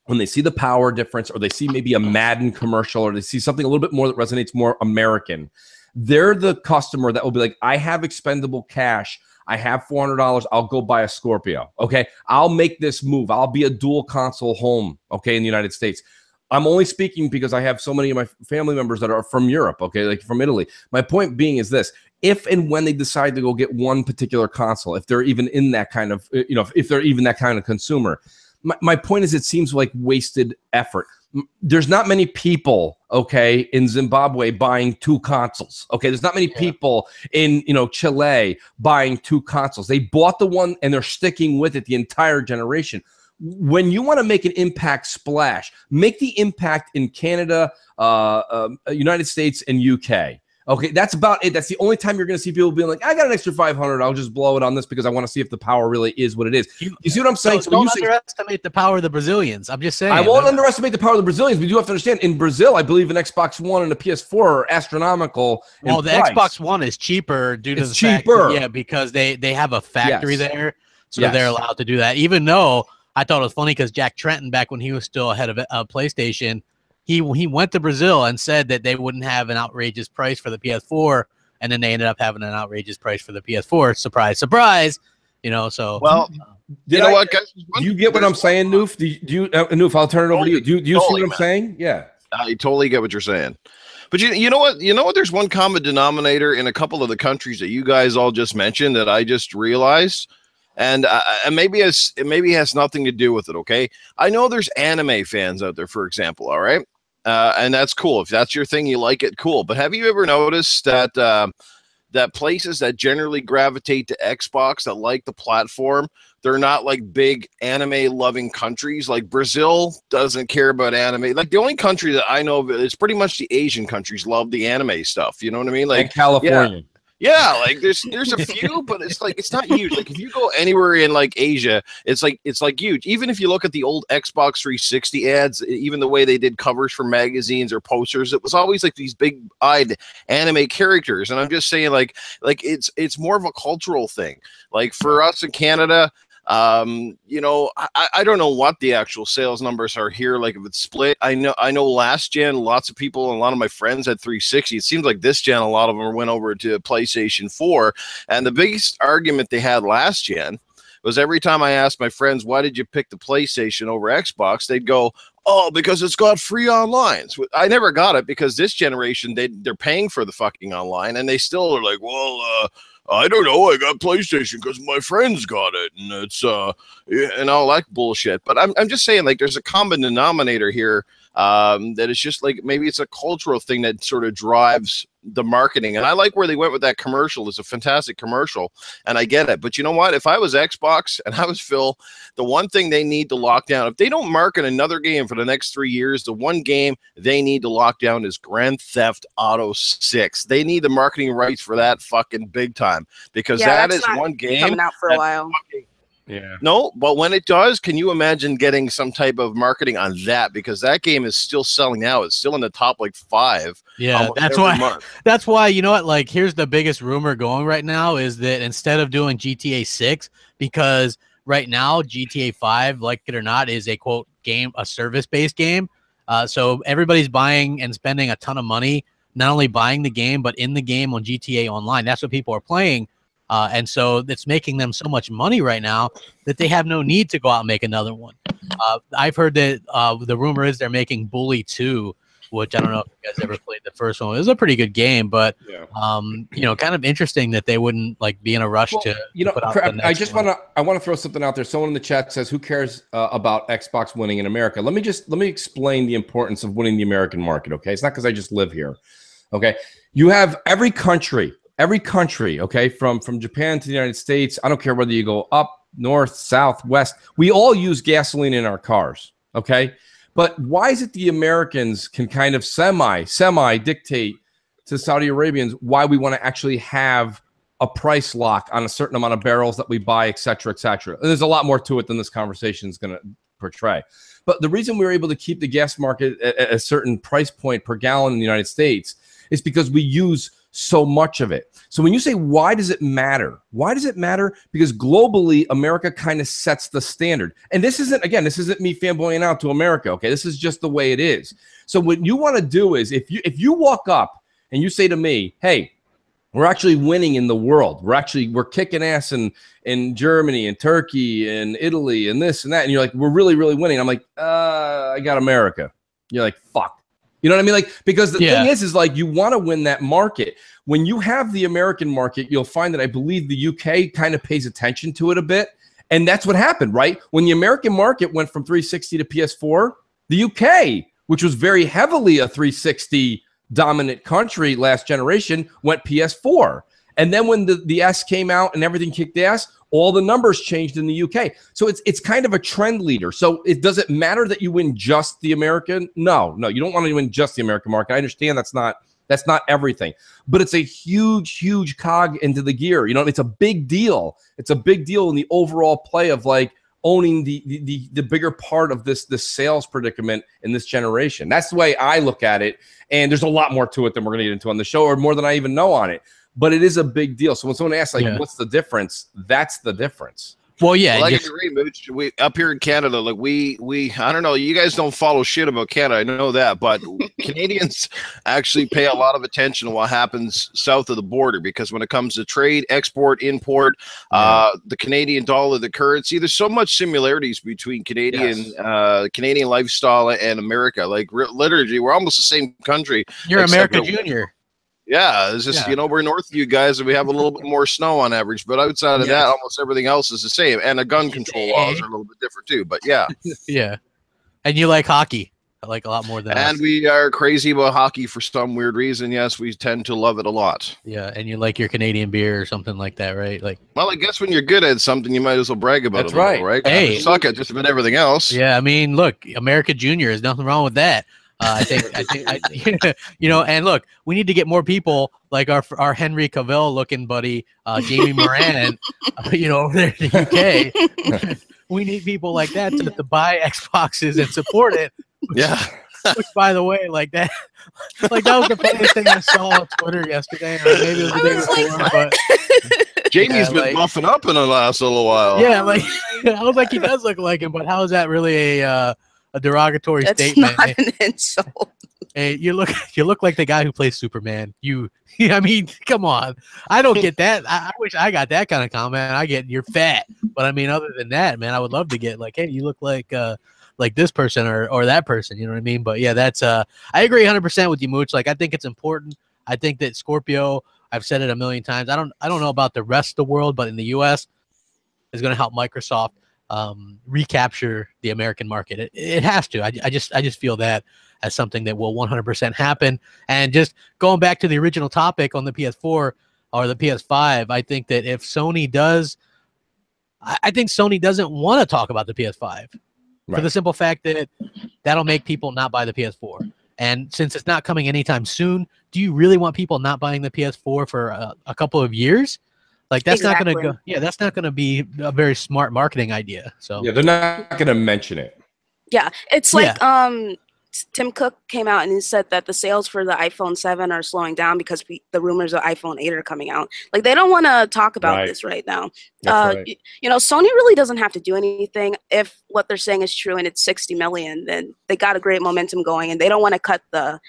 when they see the power difference, or they see maybe a Madden commercial, or they see something a little bit more that resonates more American, they're the customer that will be like, I have expendable cash. I have $400. I'll go buy a Scorpio. Okay. I'll make this move. I'll be a dual console home. Okay. In the United States. I'm only speaking because I have so many of my family members that are from Europe. Okay. Like from Italy. My point being is this: if and when they decide to go get one particular console, if they're even in that kind of, you know, if they're even that kind of consumer, my point is, it seems like wasted effort. There's not many people, okay, in Zimbabwe buying 2 consoles. Okay, there's not many people in, you know, Chile buying 2 consoles. They bought the one and they're sticking with it the entire generation. When you want to make an impact splash, make the impact in Canada, United States, and UK. Okay, that's about it. That's the only time you're going to see people being like, I got an extra 500. I'll just blow it on this because I want to see if the power really is what it is. You see what I'm saying? So don't underestimate the power of the Brazilians. I'm just saying. I won't underestimate the power of the Brazilians, but you have to understand, in Brazil, I believe an Xbox One and a PS4 are astronomical. Well, the price. Xbox One is cheaper due to the fact that, because they have a factory there, so they're allowed to do that. Even though I thought it was funny because Jack Tretton, back when he was still ahead of PlayStation, he went to Brazil and said that they wouldn't have an outrageous price for the PS4, and then they ended up having an outrageous price for the PS4. Surprise, surprise! You know, so well, you know what, guys? Do you get what I'm saying, Noof? Do you, Noof? I'll turn it over to you. Do you see what I'm saying? Yeah, I totally get what you're saying. But you know what? You know what? There's one common denominator in a couple of the countries that you guys all just mentioned that I just realized. And maybe it has nothing to do with it. Okay, I know there's anime fans out there, for example. All right, and that's cool. If that's your thing, you like it, cool. But have you ever noticed that that places that generally gravitate to Xbox, that like the platform, they're not like big anime loving countries? Like Brazil doesn't care about anime. Like the only country that I know of, it's pretty much the Asian countries love the anime stuff. You know what I mean? Like and California. Yeah. Yeah, like there's a few, but it's like it's not huge. Like if you go anywhere in like Asia, it's like huge. Even if you look at the old Xbox 360 ads, even the way they did covers for magazines or posters, it was always like these big-eyed anime characters. And I'm just saying, like it's more of a cultural thing. Like for us in Canada, you know, I don't know what the actual sales numbers are here, like if it's split. I know last gen lots of people and a lot of my friends had 360. It seems like this gen a lot of them went over to PlayStation 4, and the biggest argument they had last gen was every time I asked my friends, why did you pick the PlayStation over Xbox, they'd go, oh, because it's got free online. So I never got it because this generation they're paying for the fucking online, and they still are like, well, I don't know. I got PlayStation because my friends got it, and it's and all that bullshit. But I'm just saying, like, there's a common denominator here that is just like maybe it's a cultural thing that sort of drives the marketing. And I like where they went with that commercial. It's a fantastic commercial, and I get it. But you know what? If I was Xbox and I was Phil, the one thing they need to lock down, if they don't market another game for the next 3 years, the one game they need to lock down is Grand Theft Auto 6. They need the marketing rights for that fucking big time, because that is one game coming out for a while. Yeah. No, but when it does, can you imagine getting some type of marketing on that? Because that game is still selling now. It's still in the top like 5. Yeah, that's why. That's why, you know what? Like, here's the biggest rumor going right now is that instead of doing GTA 6, because right now GTA 5, like it or not, is a quote game, a service-based game. So everybody's buying and spending a ton of money, not only buying the game, but in the game on GTA Online. That's what people are playing. And so it's making them so much money right now that they have no need to go out and make another one. I've heard that the rumor is they're making Bully 2, which I don't know if you guys ever played the first one. It was a pretty good game, but you know, kind of interesting that they wouldn't like be in a rush to put out the next one. I want to throw something out there. Someone in the chat says, "Who cares about Xbox winning in America?" Let me explain the importance of winning the American market. Okay, it's not because I just live here. Okay, you have every country, okay, from Japan to the United States. I don't care whether you go up, north, south, west, we all use gasoline in our cars, okay? But why is it the Americans can kind of semi dictate to Saudi Arabians why we want to actually have a price lock on a certain amount of barrels that we buy, et cetera, et cetera? And there's a lot more to it than this conversation is going to portray. But the reason we were able to keep the gas market at a certain price point per gallon in the United States is because we use so much of it. So when you say, why does it matter? Why does it matter? Because globally, America kind of sets the standard. And this isn't me fanboying out to America, okay? This is just the way it is. So what you want to do is, if you walk up and you say to me, hey, we're actually winning in the world. We're kicking ass in Germany and Turkey and Italy and this and that. And you're like, we're really, really winning. I'm like, I got America. You're like, fuck. You know what I mean? Like, because the thing is like, you want to win that market. When you have the American market, you'll find that I believe the UK kind of pays attention to it a bit. And that's what happened, right? When the American market went from 360 to PS4, the UK, which was very heavily a 360 dominant country last generation, went PS4. And then when the S came out and everything kicked ass, all the numbers changed in the UK. So it's kind of a trend leader. So does it matter that you win just the American? No, you don't want to win just the American market. I understand that's not everything, but it's a huge cog into the gear. You know, it's a big deal. It's a big deal in the overall play of like owning the bigger part of this sales predicament in this generation. That's the way I look at it. And there's a lot more to it than we're going to get into on the show, or more than I even know on it. But it is a big deal. So when someone asks, like, what's the difference? That's the difference. Well, yeah. Well, I agree, Mooch. We up here in Canada, like we I don't know, you guys don't follow shit about Canada, I know that, but Canadians actually pay a lot of attention to what happens south of the border, because when it comes to trade, export, import, the Canadian dollar, the currency, there's so much similarities between Canadian lifestyle and America. Like literally, we're almost the same country. You're America Junior. Yeah, it's just, we're north of you guys and we have a little bit more snow on average, but outside of that, almost everything else is the same. And the gun control laws are a little bit different too, but yeah. Yeah. And you like hockey, I like a lot more than And us. we are crazy about hockey for some weird reason. Yes, we tend to love it a lot. Yeah, and you like your Canadian beer or something like that, right? Like, well, I guess when you're good at something, you might as well brag about it. Right. Right? Hey. You suck at just about everything else. Yeah, I mean, look, America Junior, there's nothing wrong with that. I think, you know, and look, we need to get more people like our Henry Cavill looking buddy, Jamie Moran, over there in the UK. We need people like that to buy Xboxes and support it. Yeah. Which, by the way, like that was the funniest thing I saw on Twitter yesterday, or maybe it was the day before. But Jamie's been buffing up in the last little while. Yeah, like I was like, he does look like him, but how is that really a derogatory statement? That's not an insult. Hey, you look like the guy who plays Superman. I mean, come on. I don't get that. I wish I got that kind of comment. I get you're fat, but I mean, other than that, man, I would love to get like, hey, you look like this person or that person. You know what I mean? But yeah, that's I agree 100% with you, Mooch. Like, I think it's important. I think that Scorpio, I've said it a million times. I don't know about the rest of the world, but in the U.S. is going to help Microsoft recapture the American market. It has to. I just feel that as something that will 100% happen. And just going back to the original topic on the PS4 or the PS5, I think that if Sony does, I think Sony doesn't want to talk about the PS5 for the simple fact that that'll make people not buy the PS4. And since it's not coming anytime soon, do you really want people not buying the PS4 for a couple of years? Like, that's not going to go. Yeah, that's not going to be a very smart marketing idea. So yeah, they're not going to mention it. Yeah, it's like Tim Cook came out and he said that the sales for the iPhone 7 are slowing down because the rumors of iPhone 8 are coming out. Like, they don't want to talk about this right now. Sony really doesn't have to do anything. If what they're saying is true and it's 60 million, then they got a great momentum going, and they don't want to cut the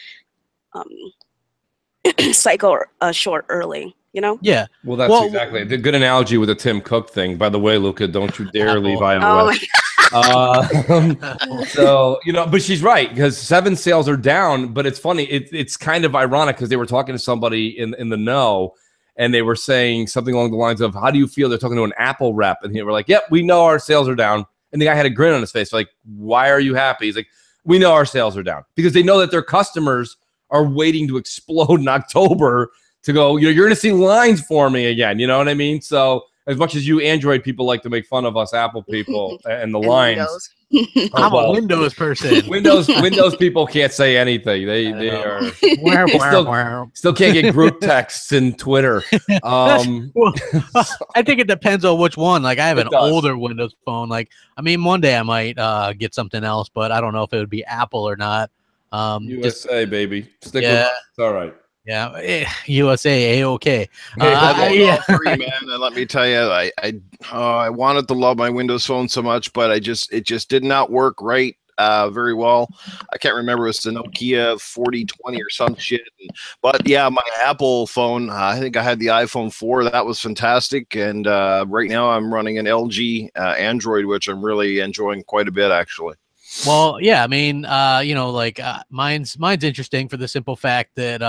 cycle short early. Yeah. Well, that's exactly the good analogy with the Tim Cook thing. By the way, Luca, don't you dare leave iOS. So, but she's right, because 7 sales are down. But it's funny. It's kind of ironic because they were talking to somebody in the know, and they were saying something along the lines of, how do you feel? They're talking to an Apple rep, and they were like, yep, we know our sales are down. And the guy had a grin on his face. Like, why are you happy? He's like, we know our sales are down, because they know that their customers are waiting to explode in October to go, you're going to see lines forming again. You know what I mean? So as much as you Android people like to make fun of us Apple people and the And lines. Windows. I'm a Windows person. Windows people can't say anything. They are still can't get group texts in Twitter. Well, I think it depends on which one. Like I have an does. older Windows phone. Like I mean, one day I might get something else, but I don't know if it would be Apple or not. USA baby, stick with us. It's all right. Yeah, USA, A-OK. Free, man. And let me tell you, I wanted to love my Windows phone so much, but it just did not work right very well. I can't remember. It was the Nokia 4020 or some shit. But yeah, my Apple phone, I think I had the iPhone 4. That was fantastic. And right now I'm running an LG Android, which I'm really enjoying quite a bit, actually. Well, yeah, I mean, like mine's interesting for the simple fact that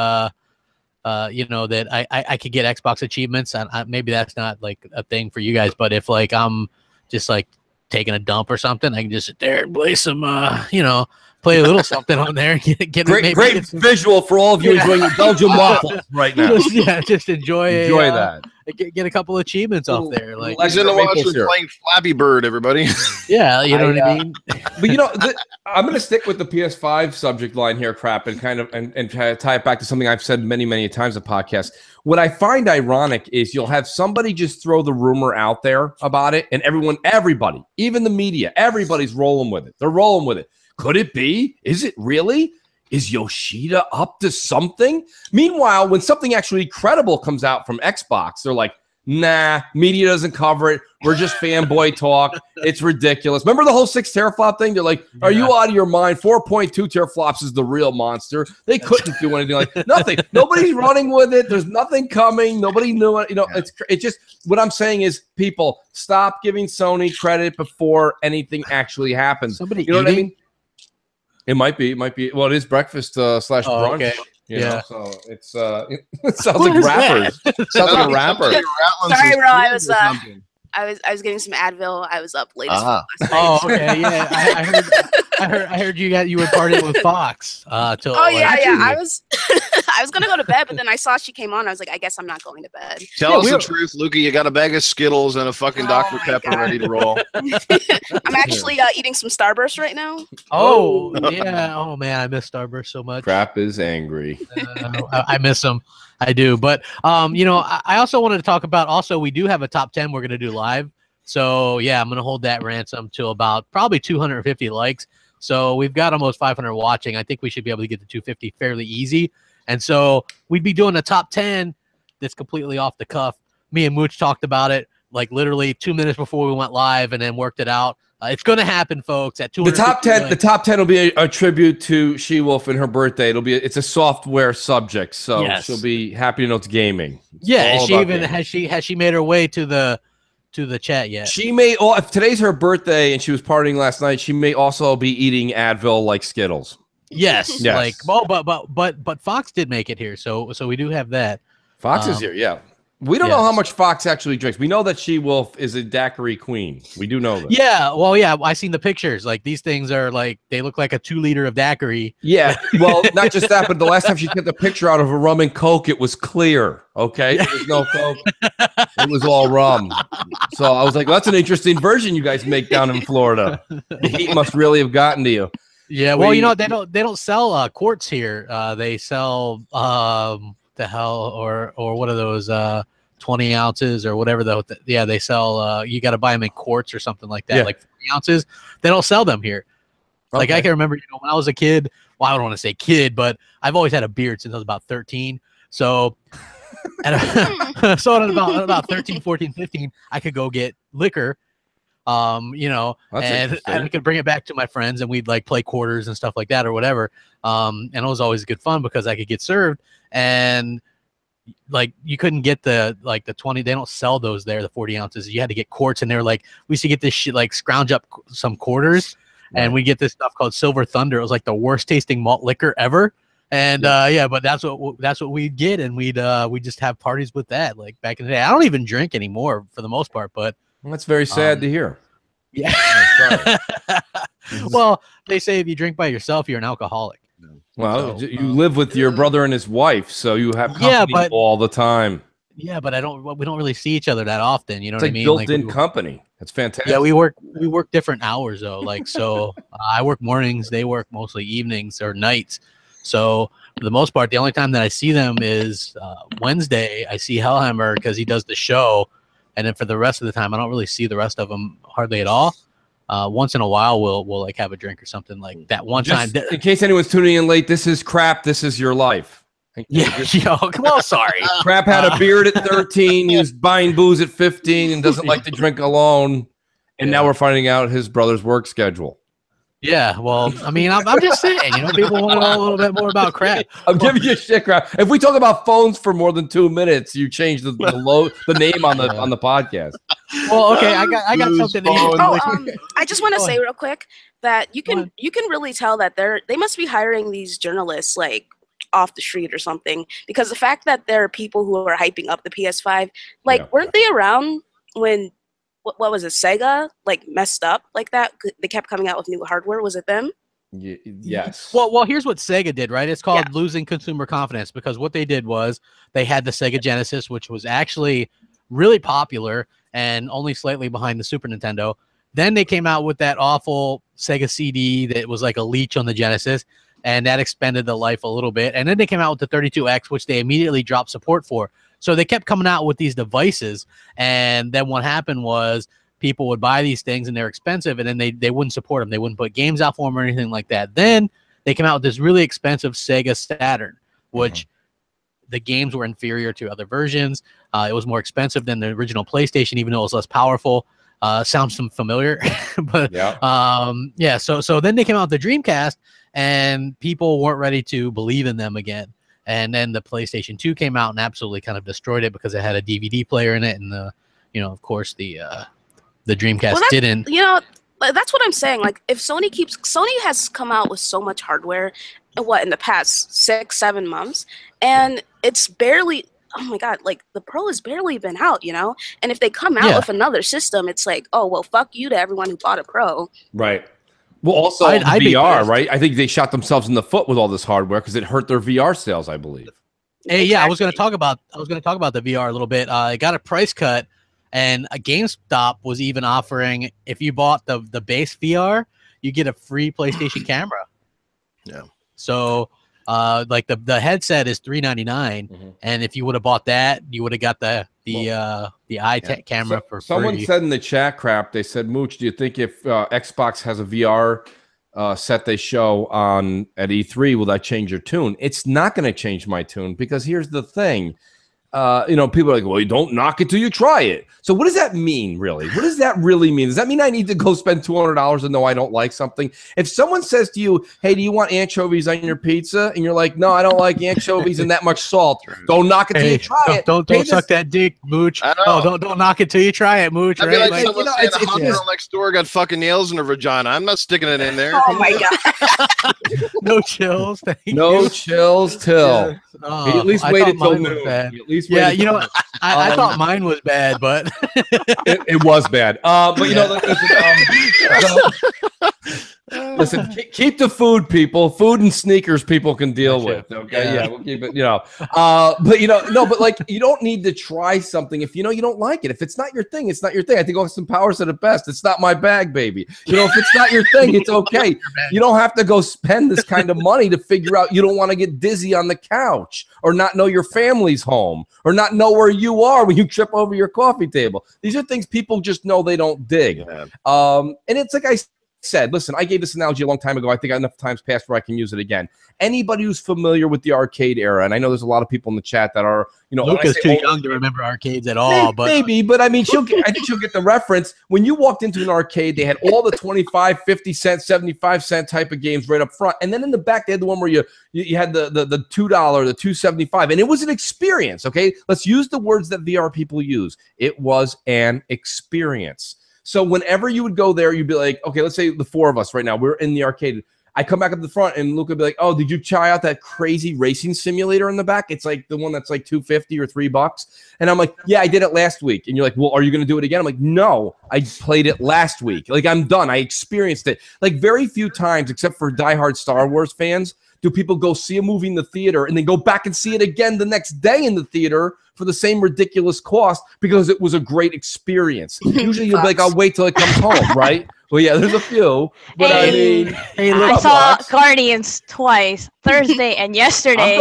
that I could get Xbox achievements, and maybe that's not like a thing for you guys, but if like I'm just like taking a dump or something, I can just sit there and play some, play a little something on there. Get great visual for all of you enjoying your Belgian waffles right now. Just enjoy that. Get a couple achievements off there. Like he's in the washroom playing Flappy Bird, everybody. Yeah, you know what I mean. But I'm going to stick with the PS5 subject line here, crap, and kind of and try to tie it back to something I've said many times on the podcast. What I find ironic is you'll have somebody just throw the rumor out there about it, and everybody, even the media, everybody's rolling with it. They're rolling with it. Could it be? Is it really? Is Yoshida up to something? Meanwhile, when something actually credible comes out from Xbox, they're like, nah, media doesn't cover it. We're just fanboy talk. It's ridiculous. Remember the whole 6 teraflop thing? They're like, are you out of your mind? 4.2 teraflops is the real monster. They couldn't do anything like nothing. Nobody's running with it. There's nothing coming. Nobody knew it. It's just what I'm saying is people stop giving Sony credit before anything actually happens. Somebody know what I mean? It might be. Well, it is breakfast / brunch. Okay. You know, so it's it sounds like rappers. Sounds like a rapper. Sorry, bro. I was getting some Advil. I was up late as fuck last night. Oh, okay, yeah. I heard you were partying with Fox. I was gonna go to bed, but then I saw she came on. I was like, I guess I'm not going to bed. Tell us the truth, Luca. You got a bag of Skittles and a fucking Dr. Pepper ready to roll. I'm actually eating some Starburst right now. Oh yeah. Oh man, I miss Starburst so much. Crap is angry. I miss them. I do. But I also wanted to talk about. Also, we do have a top 10 we're gonna do live. So yeah, I'm gonna hold that ransom to about probably 250 likes. So we've got almost 500 watching. I think we should be able to get to 250 fairly easy. And so we'd be doing a top 10 that's completely off the cuff. Me and Mooch talked about it like literally 2 minutes before we went live, and then worked it out. It's going to happen, folks. At 250 the top 10 will be a tribute to She-Wolf and her birthday. It's a software subject, so yes. She'll be happy to know it's gaming. Yeah, has she made her way to the chat yet? She may. Oh, if today's her birthday and she was partying last night, she may also be eating Advil like Skittles. Yes. Like but Fox did make it here, so we do have that. Fox is here, yeah. We don't know how much Fox actually drinks. We know that She-Wolf is a daiquiri queen. We do know that. Yeah, well, yeah, I seen the pictures. Like these things are like they look like a 2-liter of daiquiri. Yeah, well, not just that, but the last time she took the picture out of a rum and Coke, it was clear. Okay, there was no Coke. It was all rum. So I was like, well, that's an interesting version you guys make down in Florida. The heat must really have gotten to you. Yeah, well, they don't sell quarts here. They sell the hell or what are those 20 ounces or whatever they sell. You got to buy them in quarts or something like that, like 40 ounces. They don't sell them here. Like I can remember, when I was a kid. Well, I don't want to say kid, but I've always had a beard since I was about 13. So, at about 13, 14, 15, I could go get liquor. And I could bring it back to my friends, and we'd like play quarters and stuff like that or whatever. And it was always good fun because I could get served, and like you couldn't get the 20. They don't sell those there, the 40 ounces. You had to get quarts, and they're like, we used to get this shit, like scrounge up some quarters, and we get this stuff called Silver Thunder. It was like the worst tasting malt liquor ever. And but that's what we'd get, and we'd just have parties with that. Like back in the day, I don't even drink anymore for the most part, but. That's very sad to hear. Yeah. Well, they say if you drink by yourself, you're an alcoholic. Well, you live with your brother and his wife, so you have company all the time. Yeah, but we don't really see each other that often. You know It's what like I mean? built-in company. That's fantastic. Yeah, we work different hours though. Like, so I work mornings, they work mostly evenings or nights. So for the most part, the only time that I see them is Wednesday. I see Hellhammer because he does the show, and then for the rest of the time, I don't really see the rest of them hardly at all. Once in a while, we'll like have a drink or something like that. One time, in case anyone's tuning in late, this is Crap. This is your life. Yeah, yo, well, sorry. Crap had a beard at 13. He was buying booze at 15 and doesn't like to drink alone. And now we're finding out his brother's work schedule. Yeah, well, I mean, I'm just saying, you know, people want to know a little bit more about Crap. I'm giving you shit, Crap. If we talk about phones for more than 2 minutes, you change the name on the podcast. Well, okay, I got something. I just want to say real quick that you can really tell that they must be hiring these journalists like off the street or something, because the fact that there are people who are hyping up the PS5, like, weren't they around when what was it, Sega like messed up like that? They kept coming out with new hardware. Was it them? Yes. Well, here's what Sega did, right? It's called losing consumer confidence, because what they did was they had the Sega Genesis, which was actually really popular and only slightly behind the Super Nintendo. Then they came out with that awful Sega CD that was like a leech on the Genesis, and that expanded the life a little bit. And then they came out with the 32X, which they immediately dropped support for. So they kept coming out with these devices, and then what happened was people would buy these things, and they're expensive, and then they wouldn't support them. They wouldn't put games out for them or anything like that. Then they came out with this really expensive Sega Saturn, which the games were inferior to other versions. It was more expensive than the original PlayStation, even though it was less powerful. Sounds familiar, but yeah. So then they came out with the Dreamcast, and people weren't ready to believe in them again. And then the PlayStation 2 came out and absolutely kind of destroyed it because it had a DVD player in it, and of course the Dreamcast didn't. You know, that's what I'm saying. Like, if Sony has come out with so much hardware, in the past 6-7 months, and it's barely. Oh my God, like the Pro has barely been out, you know? And if they come out with another system, it's like, oh, well, fuck you to everyone who bought a Pro. Right. Well, also VR, right? I think they shot themselves in the foot with all this hardware because it hurt their VR sales, I believe. Hey, yeah, I was going to talk about the VR a little bit. It got a price cut, and GameStop was even offering, if you bought the base VR, you get a free PlayStation camera. Yeah. So like the headset is $399, and if you would have bought that, you would have got the eye camera for someone free. said in the chat, Crap, they said, Mooch, do you think if Xbox has a VR set they show at E3, will that change your tune? It's not going to change my tune, because here's the thing. People are like, well, you don't knock it till you try it. So what does that mean, really? What does that really mean? Does that mean I need to go spend $200 and know I don't like something? If someone says to you, hey, do you want anchovies on your pizza? And you're like, no, I don't like anchovies and that much salt. Don't knock it till you try it. Don't suck that dick, Mooch. Oh, don't knock it till you try it, Mooch. I'd be like someone saying a hot girl next door got fucking nails in her vagina. I'm not sticking it in there. Oh my God. No chills. No chills till. He at least waited till noon. Yeah, I thought mine was bad, but it was bad. But listen, keep the food, people. Food and sneakers, people can deal with. Okay, yeah, we'll keep it. But like, you don't need to try something if you don't like it. If it's not your thing, it's not your thing. I think Austin Powers said it best. It's not my bag, baby. If it's not your thing, it's okay. You don't have to go spend this kind of money to figure out you don't want to get dizzy on the couch, or not know your family's home, or not know where you are when you trip over your coffee table. These are things people just know they don't dig. Yeah. And it's like I said, listen, I gave this analogy a long time ago. I think enough times passed where I can use it again. Anybody who's familiar with the arcade era, and I know there's a lot of people in the chat that are, Luca's too young to remember arcades at all. But I mean, I think she'll get the reference. When you walked into an arcade, they had all the 25, 50 cent, 75 cent type of games right up front. And then in the back, they had the one where you had the $2, the $2.75. And it was an experience, okay? Let's use the words that VR people use. It was an experience. So whenever you would go there, you'd be like, okay, let's say the four of us right now, we're in the arcade. I come back up the front and Luke would be like, "Oh, did you try out that crazy racing simulator in the back? It's like the one that's like $250 or $3." And I'm like, "Yeah, I did it last week." And you're like, "Well, are you going to do it again?" I'm like, "No, I played it last week. Like, I'm done. I experienced it." Like, very few times, except for diehard Star Wars fans, do people go see a movie in the theater and then go back and see it again the next day in the theater for the same ridiculous cost because it was a great experience. Usually you'll be like, "I'll wait till it comes home," right? Well, yeah, there's a few, but I mean, I saw Guardians twice, Thursday and yesterday.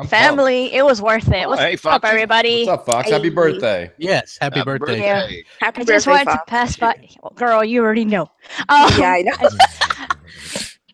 Family, it was worth it. What's up, everybody? What's up, Fox? Happy birthday! Yes, happy birthday. Yeah. Happy I just birthday, wanted to Fox. pass by. Girl, you already know. Yeah, I know.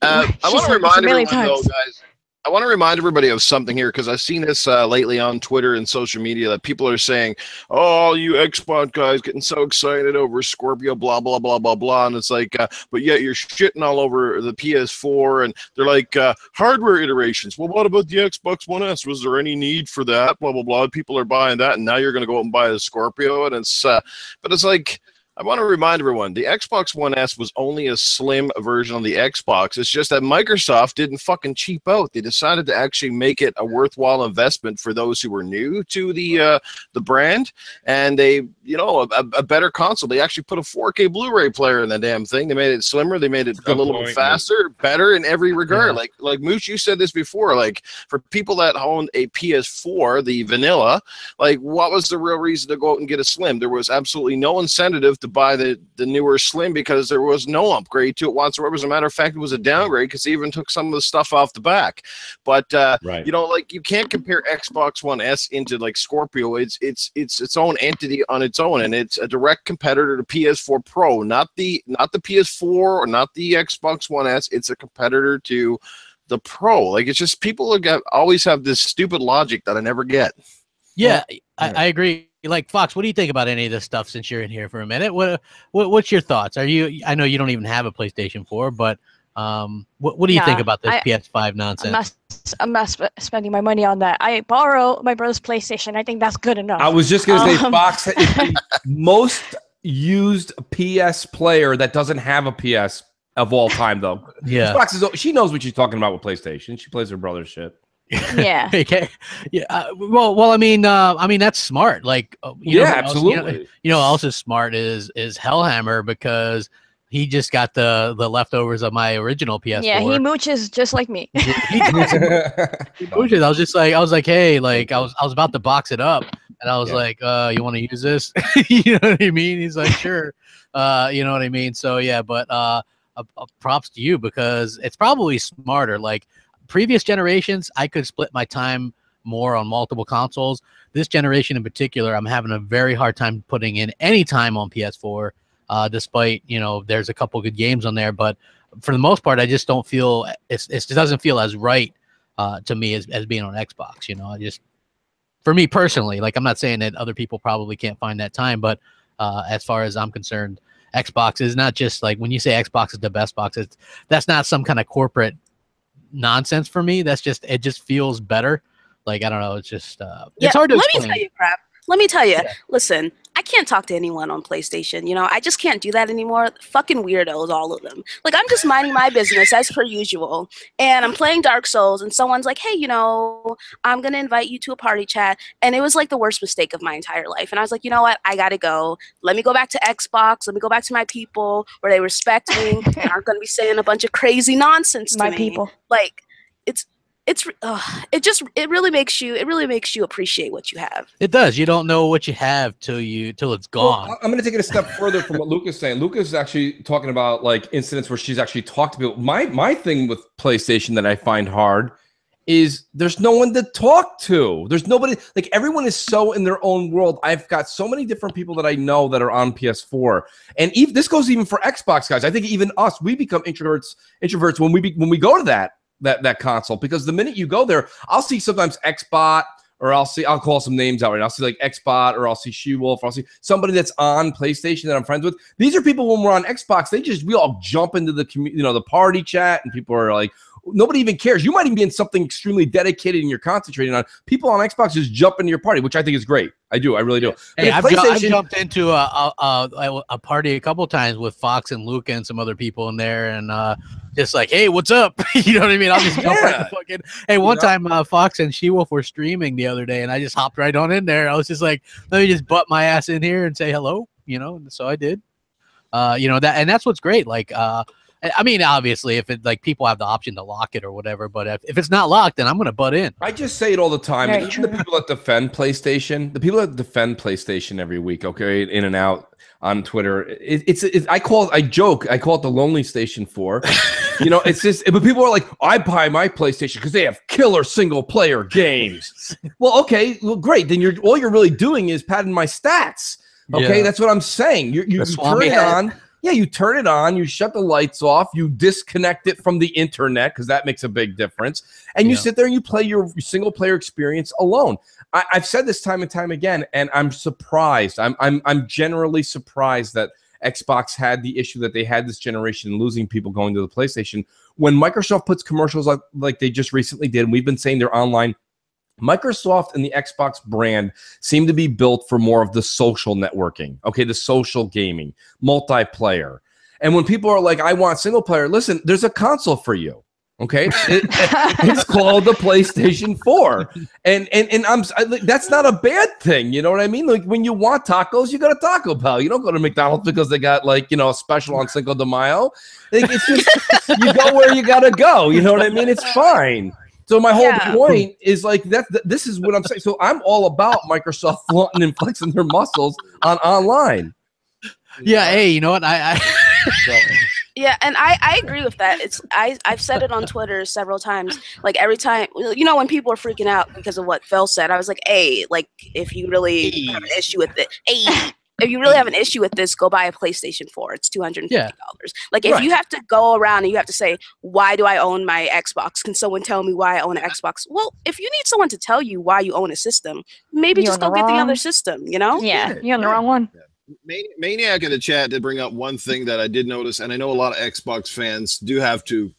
I want She's to remind a million everyone, though, times. guys. I want to remind everybody of something here because I've seen this lately on Twitter and social media that people are saying, "Oh, you Xbox guys getting so excited over Scorpio, blah blah blah blah blah," and it's like, but yet you're shitting all over the PS4, and they're like hardware iterations. Well, what about the Xbox One S? Was there any need for that? Blah blah blah. People are buying that, and now you're going to go out and buy the Scorpio, and it's, but it's like. I want to remind everyone, the Xbox One S was only a slim version of the Xbox. It's just that Microsoft didn't fucking cheap out. They decided to actually make it a worthwhile investment for those who were new to the brand, and they, you know, a better console. They actually put a 4K Blu-ray player in the damn thing. They made it slimmer. They made it a little bit faster, better in every regard. Yeah. Like Mooch, you said this before. Like for people that owned a PS4, the vanilla, like what was the real reason to go out and get a slim? There was absolutely no incentive to buy the newer slim because there was no upgrade to it whatsoever. As a matter of fact, it was a downgrade because they even took some of the stuff off the back. But you know, like you can't compare Xbox One S into like Scorpio. It's its own entity on its own, and it's a direct competitor to PS4 Pro, not the PS4 or not the Xbox One S. It's a competitor to the Pro. Like it's just people always have this stupid logic that I never get. Yeah, I agree. Like Fox, what do you think about any of this stuff since you're in here for a minute? What's your thoughts? I know you don't even have a PlayStation 4, but what do you think about this PS5 nonsense? I'm not spending my money on that. I borrow my brother's PlayStation. I think that's good enough. I was just gonna say Fox is the most used PS player that doesn't have a PS of all time, though. Yeah, Fox she knows what she's talking about with PlayStation. She plays her brother's shit. Yeah. Okay. Yeah. Well. I mean, that's smart. Like, absolutely. You know, also smart is Hellhammer because he just got the leftovers of my original PS4. Yeah, he mooches just like me. He mooches. I was like, hey, like I was about to box it up, and I was like, you want to use this? You know what I mean? He's like, sure. You know what I mean? So yeah, but props to you because it's probably smarter. Like. Previous generations, I could split my time more on multiple consoles. This generation in particular, I'm having a very hard time putting in any time on PS4, despite, you know, there's a couple good games on there. But for the most part, I just don't feel it doesn't feel as right to me as being on Xbox. You know, for me personally, like I'm not saying that other people probably can't find that time, but as far as I'm concerned, Xbox is not just like when you say Xbox is the best box, that's not some kind of corporate nonsense for me. It just feels better. Like I don't know, it's just it's hard to explain. Let me tell you, crap. Let me tell you. Listen, I can't talk to anyone on PlayStation. You know, I just can't do that anymore. Fucking weirdos, all of them. Like I'm just minding my business as per usual, and I'm playing Dark Souls, and someone's like, "Hey, you know, I'm gonna invite you to a party chat," and it was like the worst mistake of my entire life. And I was like, you know what? I gotta go. Let me go back to Xbox. Let me go back to my people where they respect me and aren't gonna be saying a bunch of crazy nonsense to me. My people. Like it really makes you appreciate what you have. It does. You don't know what you have till it's gone. Well, I'm going to take it a step further from what Luke is saying. Luke is actually talking about like incidents where she's actually talked to people. My thing with PlayStation that I find hard is there's no one to talk to. There's nobody, like everyone is so in their own world. I've got so many different people that I know that are on PS4, and this goes even for Xbox guys. I think even us, we become introverts when we go to that console, because the minute you go there, I'll see sometimes Xbot, or I'll call some names out right now. I'll see like Xbot, or I'll see She-Wolf, or I'll see somebody that's on PlayStation that I'm friends with. These are people when we're on Xbox, we all jump into the the party chat, and people are like, nobody even cares. You might even be in something extremely dedicated and you're concentrating on. People on Xbox just jump into your party, which I think is great. I really do. Hey, I've jumped into a party a couple times with Fox and Luca and some other people in there, and just like, hey, what's up? You know what I mean? I'll just jump right the fucking. Hey, one time Fox and She-Wolf were streaming the other day, and I just hopped right on in there. I was just like, let me just butt my ass in here and say hello, and so I did. That's what's great. Like, I mean, obviously, if it like people have the option to lock it or whatever, but if it's not locked, then I'm gonna butt in. I just say it all the time. Even the people that defend PlayStation, every week, okay, in and out on Twitter. I call it the lonely station 4. It's just, but people are like, I buy my PlayStation because they have killer single player games. Well, okay, well, great. Then all you're really doing is padding my stats. Okay, that's what I'm saying. You turn it on. Yeah, you turn it on, you shut the lights off, you disconnect it from the internet because that makes a big difference, and you sit there and you play your single-player experience alone. I've said this time and time again, and I'm surprised. I'm generally surprised that Xbox had the issue that they had this generation, losing people going to the PlayStation. When Microsoft puts commercials like they just recently did, and we've been saying they're online, Microsoft and the Xbox brand seem to be built for more of the social networking, okay, the social gaming, multiplayer. And when people are like, I want single player, listen, there's a console for you, okay? It's called the PlayStation 4. And that's not a bad thing, you know what I mean? Like, when you want tacos, you go to Taco Bell. You don't go to McDonald's because they got, like, a special on Cinco de Mayo. Like, it's just, you go where you got to go, you know what I mean? It's fine. So my whole point is like this is what I'm saying. So I'm all about Microsoft flaunting and flexing their muscles online. Yeah, hey, you know what? Yeah, and I agree with that. I've said it on Twitter several times. Like, every time, when people are freaking out because of what Phil said, I was like, hey, like, if you really have an issue with it, if you really have an issue with this, go buy a PlayStation 4. It's $250. Like, if you have to go around and you have to say, why do I own my Xbox? Can someone tell me why I own an Xbox? Well, if you need someone to tell you why you own a system, maybe just go get the other system, Yeah, you're on the wrong one. Maniac in the chat did bring up one thing that I did notice, and I know a lot of Xbox fans do have to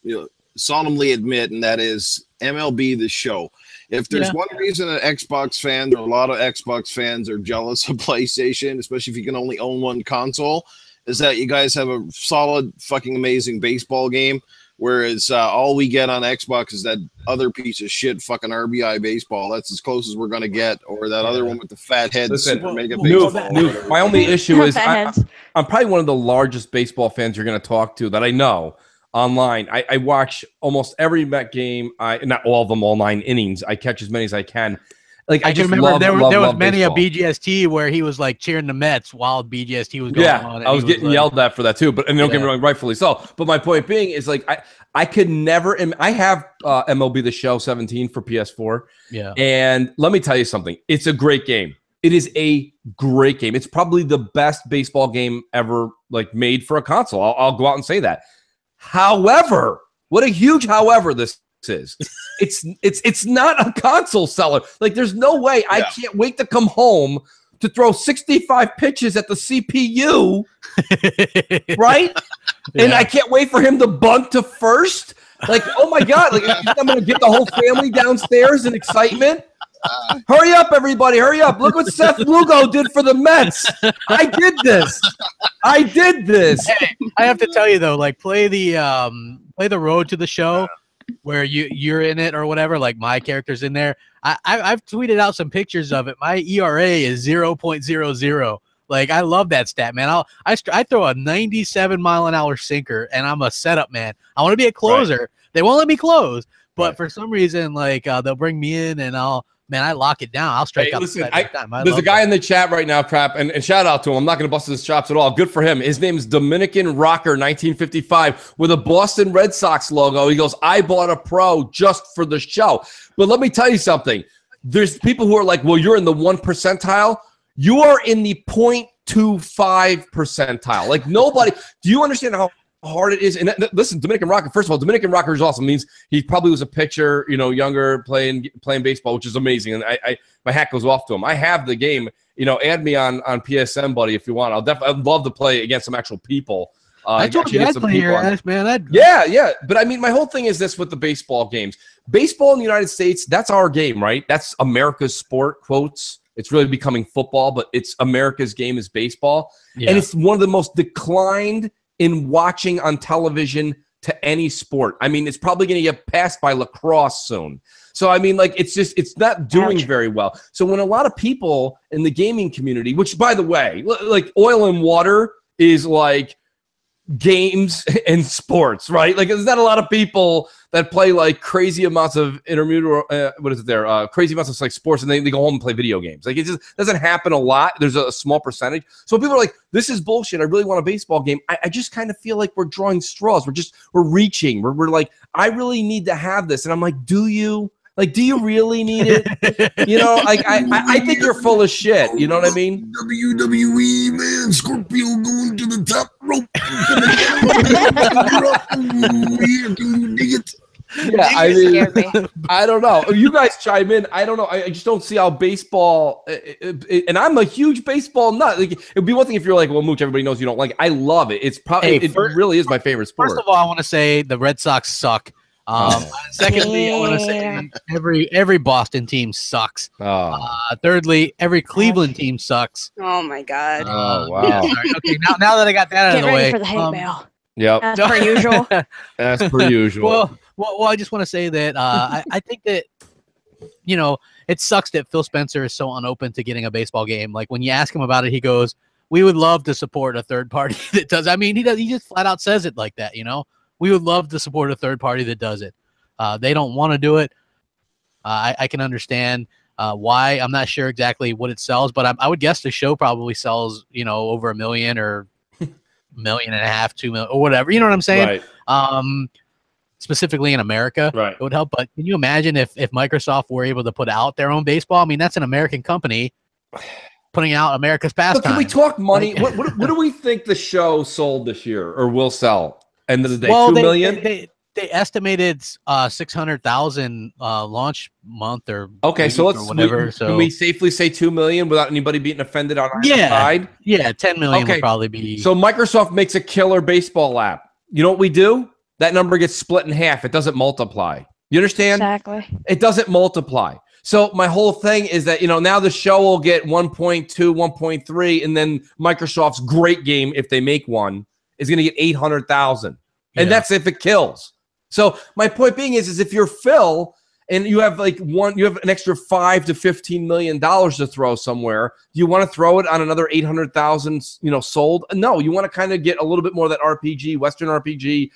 solemnly admit, and that is MLB The Show. If there's one reason that Xbox fans, or a lot of Xbox fans, are jealous of PlayStation, especially if you can only own one console, is that you guys have a solid, fucking amazing baseball game, whereas all we get on Xbox is that other piece of shit fucking RBI baseball. That's as close as we're going to get, or that other one with the fat head. Listen, my only issue is I'm probably one of the largest baseball fans you're going to talk to that I know. Online, I watch almost every Met game. Not all of them, all 9 innings. I catch as many as I can. Like, I just remember there was many baseball. A BGST where he was like cheering the Mets while BGST was going on. Yeah, I was getting yelled at for that too. But don't get me wrong, rightfully so. But my point being is, like, I could never. I have MLB The Show 17 for PS4. Yeah, and let me tell you something. It's a great game. It is a great game. It's probably the best baseball game ever, like, made for a console. I'll go out and say that. However, what a huge however this is. It's not a console seller. Like, there's no way I can't wait to come home to throw 65 pitches at the CPU, right? And I can't wait for him to bunt to first. Like, oh my God, like, I'm going to get the whole family downstairs in excitement. Hurry up, everybody. Hurry up. Look what Seth Lugo did for the Mets. I did this. Hey, I have to tell you, though, like, play the road to the show where you're in it or whatever. Like, my character's in there. I've tweeted out some pictures of it. My ERA is 0.00. Like, I love that stat, man. I throw a 97-mile-an-hour sinker, and I'm a setup man. I want to be a closer. Right. They won't let me close, but for some reason, like, they'll bring me in, and I lock it down. I'll strike out. Listen, there's a guy in the chat right now, Crap, and shout out to him. I'm not going to bust his chops at all. Good for him. His name is Dominican Rocker 1955 with a Boston Red Sox logo. He goes, I bought a Pro just for the show. But let me tell you something. There's people who are like, well, you're in the 1 percentile. You are in the 0.25 percentile. Like, nobody. Do you understand how hard it is? And listen, Dominican Rocker, first of all, Dominican Rocker is awesome. Means he probably was a pitcher, younger, playing baseball, which is amazing. And my hat goes off to him. I have the game. Add me on PSN, buddy, if you want. I'd love to play against some actual people. I told you I'd play your ass, man. Yeah. But I mean, my whole thing is this with the baseball games. Baseball in the United States, that's our game, right? That's America's sport, quotes. It's really becoming football, but it's America's game is baseball. Yeah. And it's one of the most declined in watching on television to any sport. I mean, it's probably going to get passed by lacrosse soon. So, I mean, like, it's not doing very well. So when a lot of people in the gaming community, which, by the way, like oil and water is like games and sports, right? Like, there's not a lot of people that play like crazy amounts of crazy amounts of like sports, and they go home and play video games. Like, it just doesn't happen a lot. There's a small percentage. So people are like, this is bullshit. I really want a baseball game. I just kind of feel like we're drawing straws. We're reaching. We're like, I really need to have this. And I'm like, do you? Like, do you really need it? You know, like, I think you're full of shit. You know what I mean? WWE, man. Scorpio going to the top rope. Yeah, I mean, I don't know. You guys chime in. I don't know. I just don't see how baseball, and I'm a huge baseball nut. Like, it'd be one thing if you're like, well, Mooch, everybody knows you don't like it. I love it. It's probably, it really is my favorite sport. First of all, I want to say the Red Sox suck. Secondly, I want to say every Boston team sucks. Thirdly, every Cleveland team sucks. Oh my God. Oh wow. Yeah, okay, now that I got that out of the way, for the hate mail. Yep. As per usual. As per usual. Well, I just want to say that I think that, you know, it sucks that Phil Spencer is so unopen to getting a baseball game. Like, when you ask him about it, he goes, "We would love to support a third party that does." I mean, he just flat out says it like that. You know, we would love to support a third party that does it. They don't want to do it. I can understand why. I'm not sure exactly what it sells, but I would guess the show probably sells, you know, over 1 million or 1.5 million, 2 million, or whatever. You know what I'm saying? Right. Specifically in America, right, it would help. But can you imagine if Microsoft were able to put out their own baseball? I mean, that's an American company putting out America's pastime. Can we talk money? Like, what do we think the show sold this year or will sell? End of the day, well, 2 million. They estimated 600,000 launch month or okay. So let's whatever. Can we safely say 2 million without anybody being offended on our side? Yeah, 10 million would probably be. So Microsoft makes a killer baseball app. You know what we do? That number gets split in half. It doesn't multiply. You understand? Exactly. It doesn't multiply. So my whole thing is that, you know, now the show will get 1.2, 1.3, and then Microsoft's great game, if they make one, is going to get 800,000. And that's if it kills. So my point being is if you're Phil and you have you have an extra $5 to $15 million to throw somewhere, do you want to throw it on another 800,000, you know, sold? No, you want to kind of get a little bit more of that RPG, Western RPG,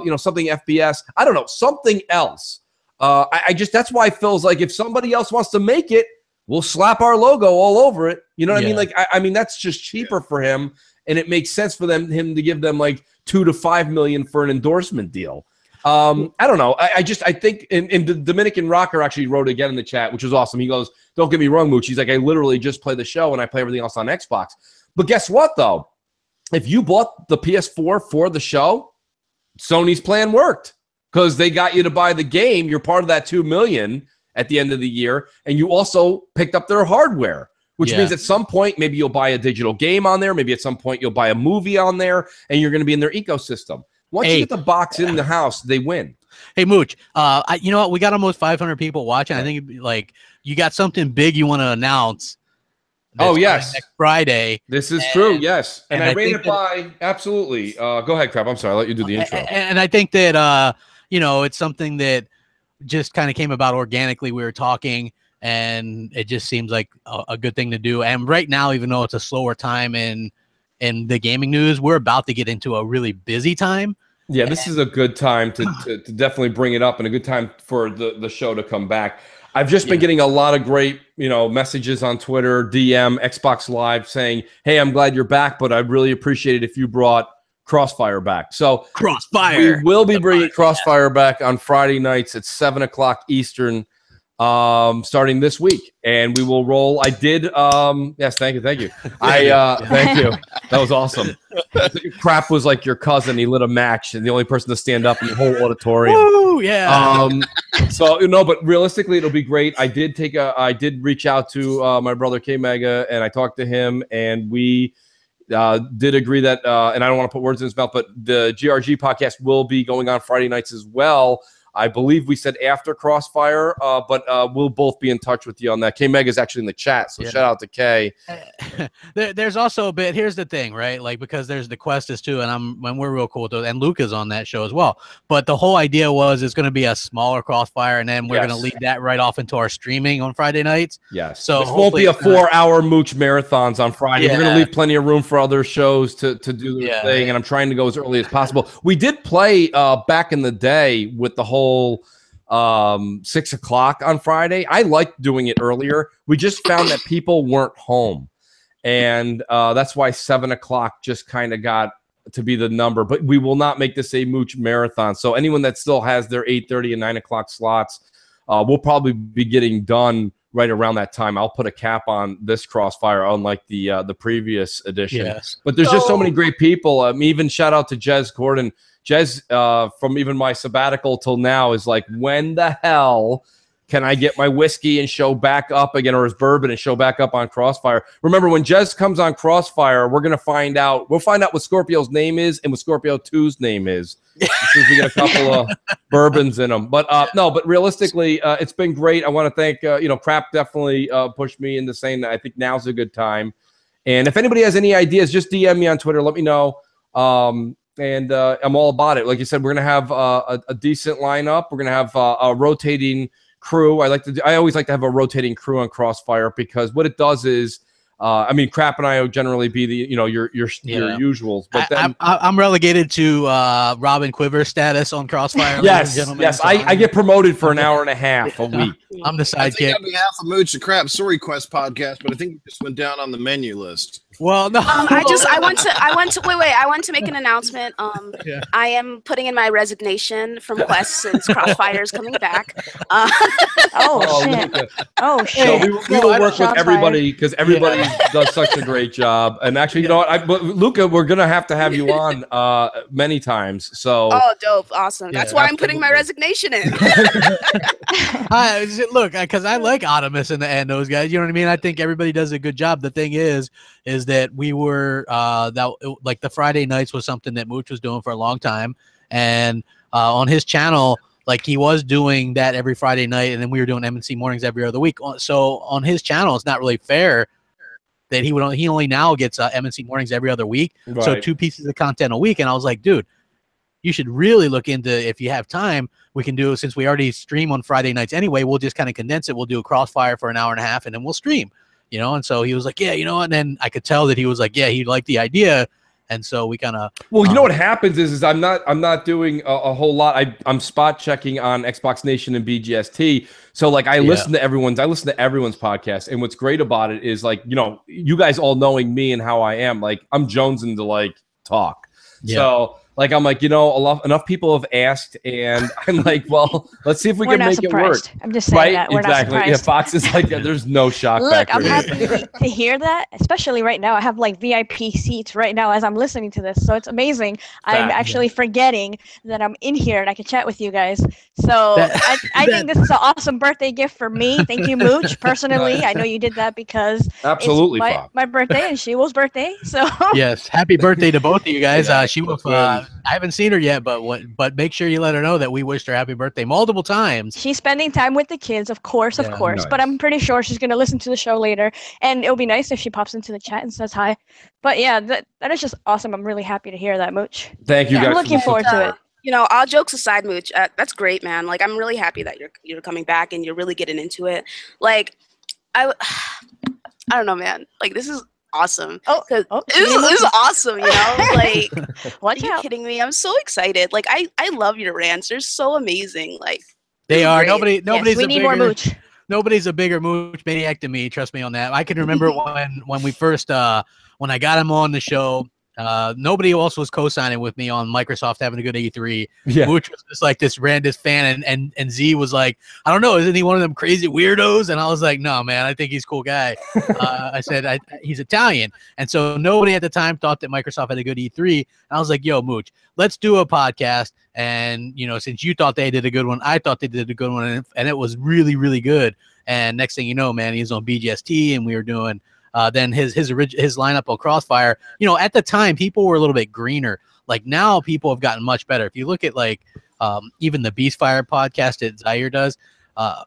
you know, something FPS. I don't know, something else. That's why Phil's like, if somebody else wants to make it, we'll slap our logo all over it. You know what I mean? Like, I mean, that's just cheaper for him, and it makes sense for him to give them like $2 to $5 million for an endorsement deal. I don't know. I think in the Dominican Rocker actually wrote again in the chat, which was awesome. He goes, "Don't get me wrong, Mooch." He's like, "I literally just play the show and I play everything else on Xbox." But guess what, though? If you bought the PS4 for the show, Sony's plan worked because they got you to buy the game. You're part of that 2 million at the end of the year, and you also picked up their hardware, which means at some point maybe you'll buy a digital game on there. Maybe at some point you'll buy a movie on there, and you're going to be in their ecosystem. Once you get the box in the house, they win. Hey, Mooch, you know what? We got almost 500 people watching. I think like you got something big you want to announce. Oh, yes. Next Friday. This is true, yes. And I ran it by, absolutely. Go ahead, Crap. I'm sorry. I'll let you do the intro. And I think that, you know, it's something that just kind of came about organically. We were talking, and it just seems like a good thing to do. And right now, even though it's a slower time in the gaming news, we're about to get into a really busy time. Yeah, this is a good time to definitely bring it up, and a good time for the show to come back. I've just been getting a lot of great, you know, messages on Twitter, DM, Xbox Live saying, "Hey, I'm glad you're back, but I'd really appreciate it if you brought Crossfire back." So Crossfire, we will be bringing Crossfire back on Friday nights at 7:00 Eastern, starting this week, and we will roll. I did, yes, thank you. Thank you. That was awesome. Crap was like your cousin. He lit a match, and the only person to stand up in the whole auditorium. Woo, yeah. So, you know, but realistically, it'll be great. I did reach out to my brother K Mega, and I talked to him, and we did agree that, and I don't want to put words in his mouth, but the GRG podcast will be going on Friday nights as well. I believe we said after Crossfire, but we'll both be in touch with you on that. K-Meg is actually in the chat, so shout out to Kay. There's also a bit, here's the thing, right? Like, because there's the Questus too, and we're real cool with those, and Luca's on that show as well. But the whole idea was it's going to be a smaller Crossfire, and then we're going to lead that right off into our streaming on Friday nights. Yes. So this won't be a 4-hour mooch marathons on Friday. We're going to leave plenty of room for other shows to do their thing, and I'm trying to go as early as possible. We did play back in the day with the whole 6 o'clock on Friday. I liked doing it earlier. We just found that people weren't home, and that's why 7 o'clock just kind of got to be the number. But we will not make this a mooch marathon. So anyone that still has their 8:30 and 9 o'clock slots, we'll probably be getting done right around that time. I'll put a cap on this Crossfire, unlike the previous edition. Yes. But there's just so many great people. Even shout out to Jez Gordon. Jez, from even my sabbatical till now, is like, when the hell can I get my whiskey and show back up again, or his bourbon and show back up on Crossfire? Remember, when Jez comes on Crossfire, we're gonna find out. We'll find out what Scorpio's name is and what Scorpio 2's name is. Since we get a couple of bourbons in them, but no. But realistically, it's been great. I want to thank Crap definitely pushed me into saying that I think now's a good time. And if anybody has any ideas, just DM me on Twitter. Let me know. And I'm all about it. Like you said, we're gonna have a decent lineup. We're gonna have a rotating crew. I always like to have a rotating crew on Crossfire, because what it does is, Crap and I will generally be the your usuals. But then, I'm relegated to Robin Quiver status on Crossfire. Yes, yes. So I get promoted for an hour and a half a week. I'm the sidekick. On behalf of Mooch, the Crap Story Quest podcast, but I think we just went down on the menu list. Well, no. I want to make an announcement. I am putting in my resignation from Quest since Crossfire is coming back. Shit. Oh shit. So we will work with everybody, because everybody does such a great job. And actually, you know what, Luca, we're gonna have to have you on many times. So dope, awesome. That's why I'm putting my resignation in. Look, because I like Optimus and those guys. You know what I mean? I think everybody does a good job. The thing is that we were like the Friday nights was something that Mooch was doing for a long time, and on his channel, like, he was doing that every Friday night, and then we were doing MNC mornings every other week. So on his channel, it's not really fair that he only now gets MNC mornings every other week. Right. So 2 pieces of content a week. And I was like, dude, you should really look into, if you have time, we can do, since we already stream on Friday nights anyway, we'll just kind of condense it. We'll do a Crossfire for an hour and a half, and then we'll stream, And so he was like, yeah, and then I could tell that he was like, yeah, he liked the idea. And so we kind of you know what happens is I'm not doing a whole lot. I'm spot checking on Xbox Nation and BGST. So like I listen to everyone's podcast, and what's great about it is, like, you guys all knowing me and how I am, like, I'm jonesing to like talk. Yeah. So like, I'm like, enough people have asked, and I'm like, well, let's see if we can make it work. I'm just saying that. We're exactly. Not Yeah, Fox is like, there's no shock factor. Look, I'm happy to hear that, especially right now. I have like VIP seats right now as I'm listening to this, so it's amazing. I'm actually forgetting that I'm in here and I can chat with you guys. So I think this is an awesome birthday gift for me. Thank you, Mooch. Personally, I know you did that because absolutely it's my birthday and Shiwo's birthday. So yes, happy birthday to both of you guys. Shiwo, I haven't seen her yet, but make sure you let her know that we wished her happy birthday multiple times. She's spending time with the kids, of course. Nice. But I'm pretty sure she's going to listen to the show later, and it'll be nice if she pops into the chat and says hi. But yeah, that is just awesome. I'm really happy to hear that, Mooch. Thank you, guys. I'm looking forward to it. All jokes aside, Mooch, that's great, man. Like, I'm really happy that you're coming back and you're really getting into it. Like, I don't know, man. Like, this is awesome. This is awesome, Like, are you kidding me? I'm so excited. Like, I love your rants. They're so amazing. Like, they are. Nobody's we need more Mooch. Nobody's a bigger Mooch maniac than me. Trust me on that. I can remember when we first when I got him on the show. Nobody else was co-signing with me on Microsoft having a good E3. Yeah. Mooch was just like this random fan, and Z was like, I don't know, isn't he one of them crazy weirdos? And I was like, no, man, I think he's a cool guy. I said, he's Italian. And so nobody at the time thought that Microsoft had a good E3. And I was like, yo, Mooch, let's do a podcast. And, since you thought they did a good one, I thought they did a good one. And it was really, really good. And next thing you know, man, he's on BGST, and we were doing than his lineup of Crossfire. You know, at the time, people were a little bit greener. Like now, people have gotten much better. If you look at like even the Beastfire podcast that Zaire does,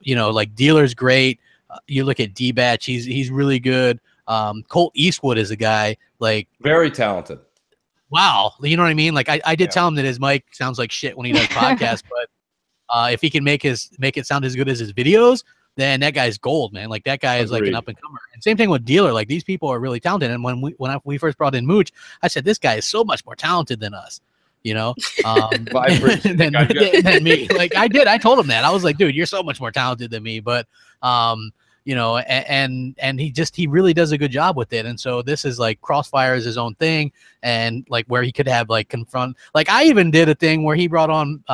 you know, like Dealer's great. You look at D-Batch, he's really good. Colt Eastwood is a guy like very talented. Wow, you know what I mean? Like I did tell him that his mic sounds like shit when he does podcasts, but if he can make it sound as good as his videos, then that guy's gold, man. Like that guy is like an up and comer. And same thing with Dealer. Like these people are really talented. And when we first brought in Mooch, I said this guy is so much more talented than us. You know, than me. Like I told him that. I was like, dude, you're so much more talented than me. But you know, and he really does a good job with it. And so this is like Crossfire is his own thing, and like where he could have like confront. Like I even did a thing where he brought on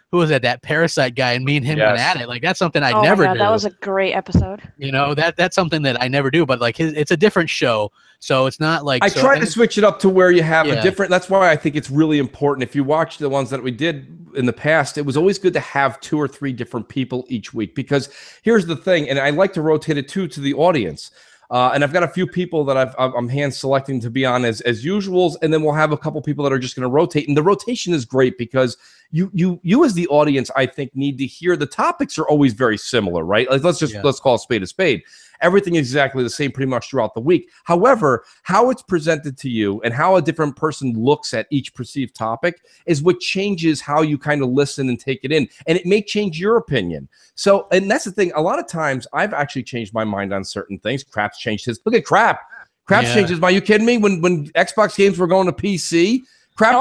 who was that Parasite guy, and me and him went at it. Like that's something I never do. That was a great episode. You know, that's something that I never do. But like it's a different show, so it's not like I try to switch it up to where you have a different. That's why I think it's really important. If you watch the ones that we did in the past, it was always good to have 2 or 3 different people each week, because here's the thing, and I like to rotate it too to the audience. And I've got a few people that I'm hand selecting to be on as usuals, and then we'll have a couple people that are just going to rotate. And the rotation is great because you as the audience, I think, need to hear the topics are always very similar, right? Like let's call a spade a spade. Everything is exactly the same pretty much throughout the week. However, how it's presented to you and how a different person looks at each perceived topic is what changes how you kind of listen and take it in. And it may change your opinion. So, and that's the thing. A lot of times I've actually changed my mind on certain things. Crap's changed his. Look at Crap. Crap's changed his mind. Are you kidding me? When Xbox games were going to PC, Crap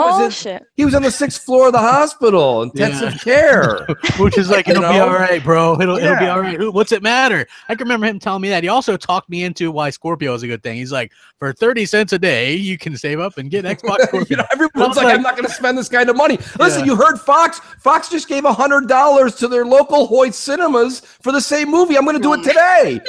he was on the 6th floor of the hospital, intensive care. Which is like, it'll be all right, bro. It'll be all right. What's it matter? I can remember him telling me that. He also talked me into why Scorpio is a good thing. He's like, for 30 cents a day, you can save up and get Xbox Scorpio. You know, everyone's like, I'm not going to spend this kind of money. Listen, you heard Fox. Fox just gave $100 to their local Hoyt cinemas for the same movie. I'm going to do it today.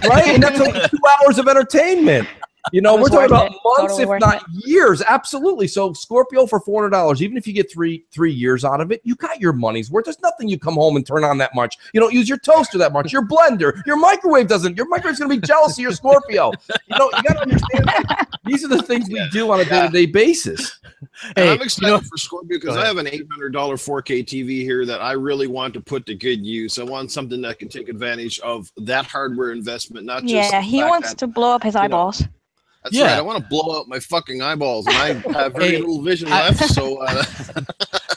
Right? And that's only 2 hours of entertainment. You know, we're talking about months, if not years. Absolutely. So Scorpio for $400, even if you get three years out of it, you got your money's worth. There's nothing you come home and turn on that much. You don't use your toaster that much. Your blender, your microwave doesn't. Your microwave's going to be jealous of your Scorpio. You know, you got to understand that these are the things we do on a day-to-day basis. Hey, I'm excited for Scorpio because I have an $800 4K TV here that I really want to put to good use. I want something that can take advantage of that hardware investment, not just he wants to blow up his eyeballs. That's right. I want to blow out my fucking eyeballs, and I have very little vision left. So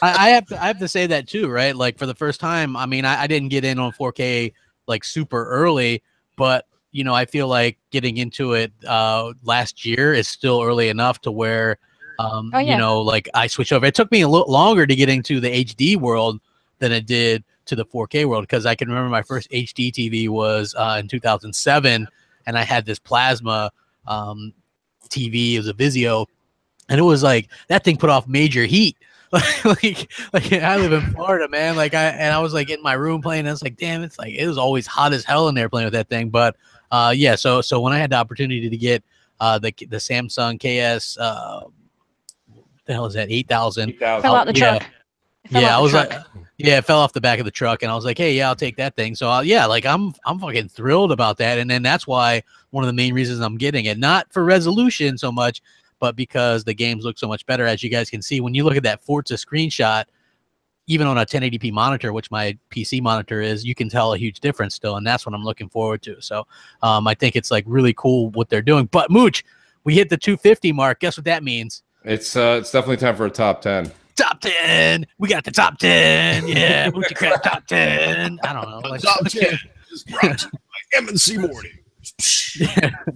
I have to say that too, right? Like for the first time, I mean, I didn't get in on 4K like super early, but you know, I feel like getting into it last year is still early enough to where, you know, like I switched over. It took me a little longer to get into the HD world than it did to the 4K world, because I can remember my first HD TV was in 2007, and I had this plasma TV. It was a Vizio, and it was like that thing put off major heat. like I live in Florida, man. Like I was like in my room playing, and I was like, damn, it's like it was always hot as hell in there playing with that thing. But yeah, so when I had the opportunity to get the Samsung KS, what the hell is that, 8000? Fell out the truck. Yeah, I was like, it fell off the back of the truck, and I was like, hey, yeah, I'll take that thing. So yeah, like I'm fucking thrilled about that, and then that's why one of the main reasons I'm getting it, not for resolution so much, but because the games look so much better. As you guys can see, when you look at that Forza screenshot, even on a 1080p monitor, which my PC monitor is, you can tell a huge difference still, and that's what I'm looking forward to. So I think it's like really cool what they're doing. But Mooch, we hit the 250 mark. Guess what that means? It's definitely time for a top 10. Top 10. We got the top 10. Yeah, Moochie Crap top 10. I don't know. Like, top 10 is brought to you by M&C Morning.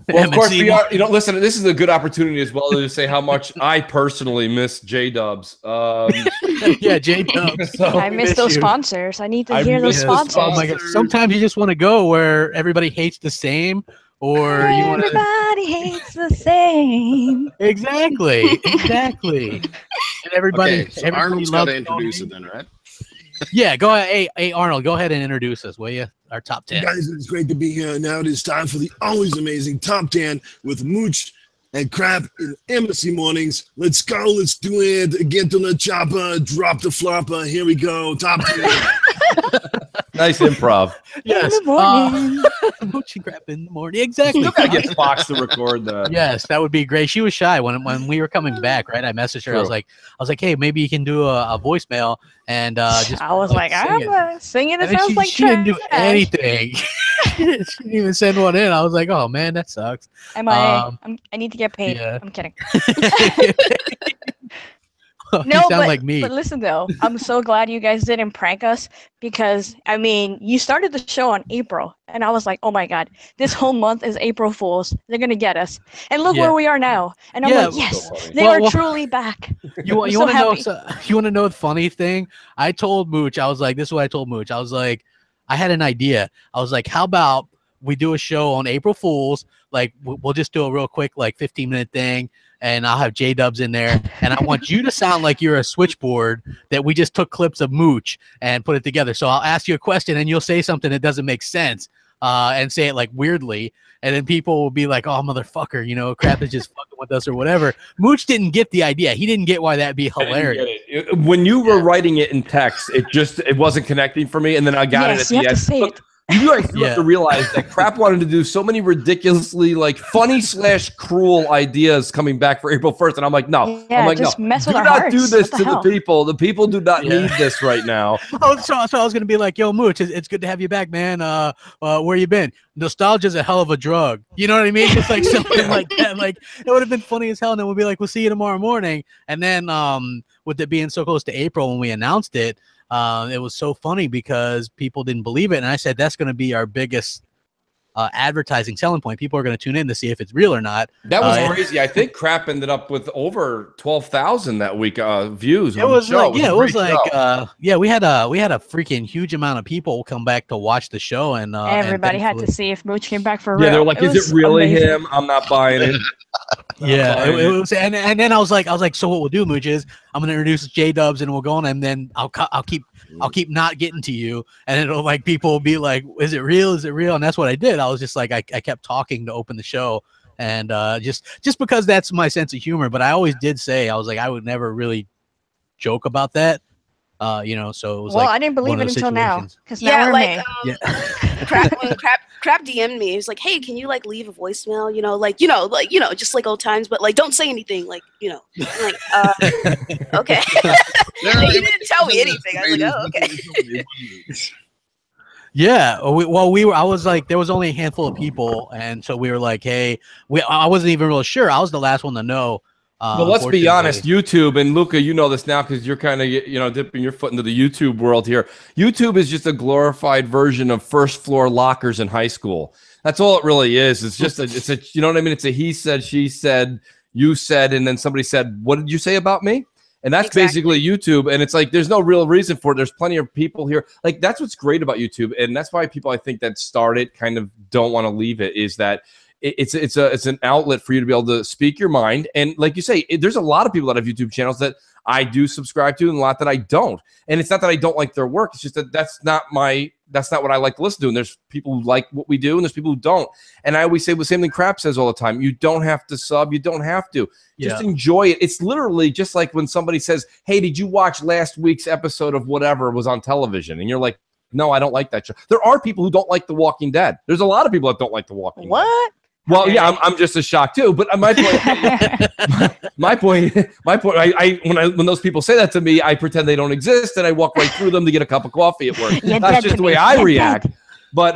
Well, of course, we are. You know, listen, this is a good opportunity as well to say how much I personally miss J-Dubs. Yeah, J-Dubs. So I miss those sponsors. I need to hear those sponsors. Oh my God. Sometimes you just want to go where everybody hates the same, or you want to. Everybody hates the same. Exactly. And everybody. Okay, so Arnold's got to introduce it then, right? Yeah, go ahead. Hey, Arnold, go ahead and introduce us, will you? Our top 10. Guys, it's great to be here. Now it is time for the always amazing top 10 with Mooch and Crap in Embassy Mornings. Let's go. Let's do it. Get to the chopper. Drop the flopper. Here we go. Top 10. Nice improv. Yes. In the morning. Moochie crap in the morning. Exactly. Still gotta get Fox to record that. Yes, that would be great. She was shy when we were coming back, right? I messaged her. True. I was like, hey, maybe you can do a voicemail and just. I was like, sing it. I'm singing. It And then sounds like she didn't do trash. anything. She didn't even send one in. I was like, oh man, that sucks. I need to get paid. yeah. I'm kidding. You No, sound like me. but listen though, I'm so glad you guys didn't prank us because I mean, you started the show on April, and I was like, oh my god, this whole month is April Fools. They're gonna get us, and look Yeah. where we are now. And I'm Yeah, like, yes, so funny. they Well, are truly back. You want so to know? happy. You want to know the funny thing? I told Mooch. I was like, this is what I told Mooch. I was like, I had an idea. I was like, how about we do a show on April Fools? Like, we'll just do a real quick, like, 15-minute thing, and I'll have J-Dubs in there, and I want you to sound like you're a switchboard that we just took clips of Mooch and put it together. So I'll ask you a question, and you'll say something that doesn't make sense, and say it like weirdly, and then people will be like, "Oh, motherfucker, you know, Crap is just fucking with us or whatever." Mooch didn't get the idea. He didn't get why that'd be I didn't hilarious. get it. When you were writing it in text, it wasn't connecting for me, and then I got Yes, it you at the have end. to say Look, it. you guys do Yeah. have to realize that Crap wanted to do so many ridiculously like funny / cruel ideas coming back for April 1st, and I'm like, no, Yeah, I'm like, just no, mess do with our not do hearts. this What the to the hell? people. The people do not Yeah. need this right now. Oh, so I was gonna be like, "Yo, Mooch, it's good to have you back, man. Where you been? Nostalgia's a hell of a drug. You know what I mean? Just like something like that. Like it would have been funny as hell. And then we'll be like, we'll see you tomorrow morning. And then with it being so close to April when we announced it, it was so funny because people didn't believe it. And I said that's gonna be our biggest advertising selling point. People are gonna tune in to see if it's real or not. That was Uh, crazy. I think Crap ended up with over 12,000 that week views. It on the was show. like, yeah, a it was great like, show. yeah, we had a freaking huge amount of people come back to watch the show, and Everybody had thankfully- to see if Mooch came back for real. Yeah, they're like, is was it really amazing. him? I'm not buying it. Yeah, Fine. it was, and then I was like, so what we'll do, Mooch, is I'm gonna introduce J-Dubs, and we'll go on, and then I'll keep not getting to you, and it'll like people will be like, is it real? Is it real? And that's what I did. I was just like, I kept talking to open the show, and just because that's my sense of humor. But I always did say, I was like, I would never really joke about that, you know. So it was Well, like I didn't believe one it of those until now, situations. because now Yeah, we're like May. Yeah. when Crap DM'd me. He was like, "Hey, can you like leave a voicemail? You know, just like old times, but like don't say anything. Like, you know." I'm like, okay. He didn't tell me anything. I was like, "Oh, okay." Yeah, I was like, there was only a handful of people, and so we were like, hey, I wasn't even real sure. I was the last one to know. Well, let's be honest. YouTube, and Luca, you know this now because you're kind of dipping your foot into the YouTube world here. YouTube is just a glorified version of first floor lockers in high school. That's all it really is. It's just it's a you know what I mean. It's a he said, she said, you said, and then somebody said, what did you say about me? And that's basically YouTube. And it's like, there's no real reason for it. There's plenty of people here. Like, that's what's great about YouTube. And that's why people, I think, that start it kind of don't want to leave it, is that it's an outlet for you to be able to speak your mind. And like you say, there's a lot of people that have YouTube channels that I do subscribe to and a lot that I don't. And it's not that I don't like their work. It's just that that's not what I like to listen to. And there's people who like what we do and there's people who don't. And I always say the same thing Crap says all the time. You don't have to sub. You don't have to. Just enjoy it. It's literally just like when somebody says, hey, did you watch last week's episode of whatever was on television? And you're like, no, I don't like that show. There are people who don't like The Walking Dead. There's a lot of people that don't like The Walking Dead. What? Well, yeah, I'm just as shocked too. But my point, when those people say that to me, I pretend they don't exist and I walk right through them to get a cup of coffee at work. That's just the way I react. But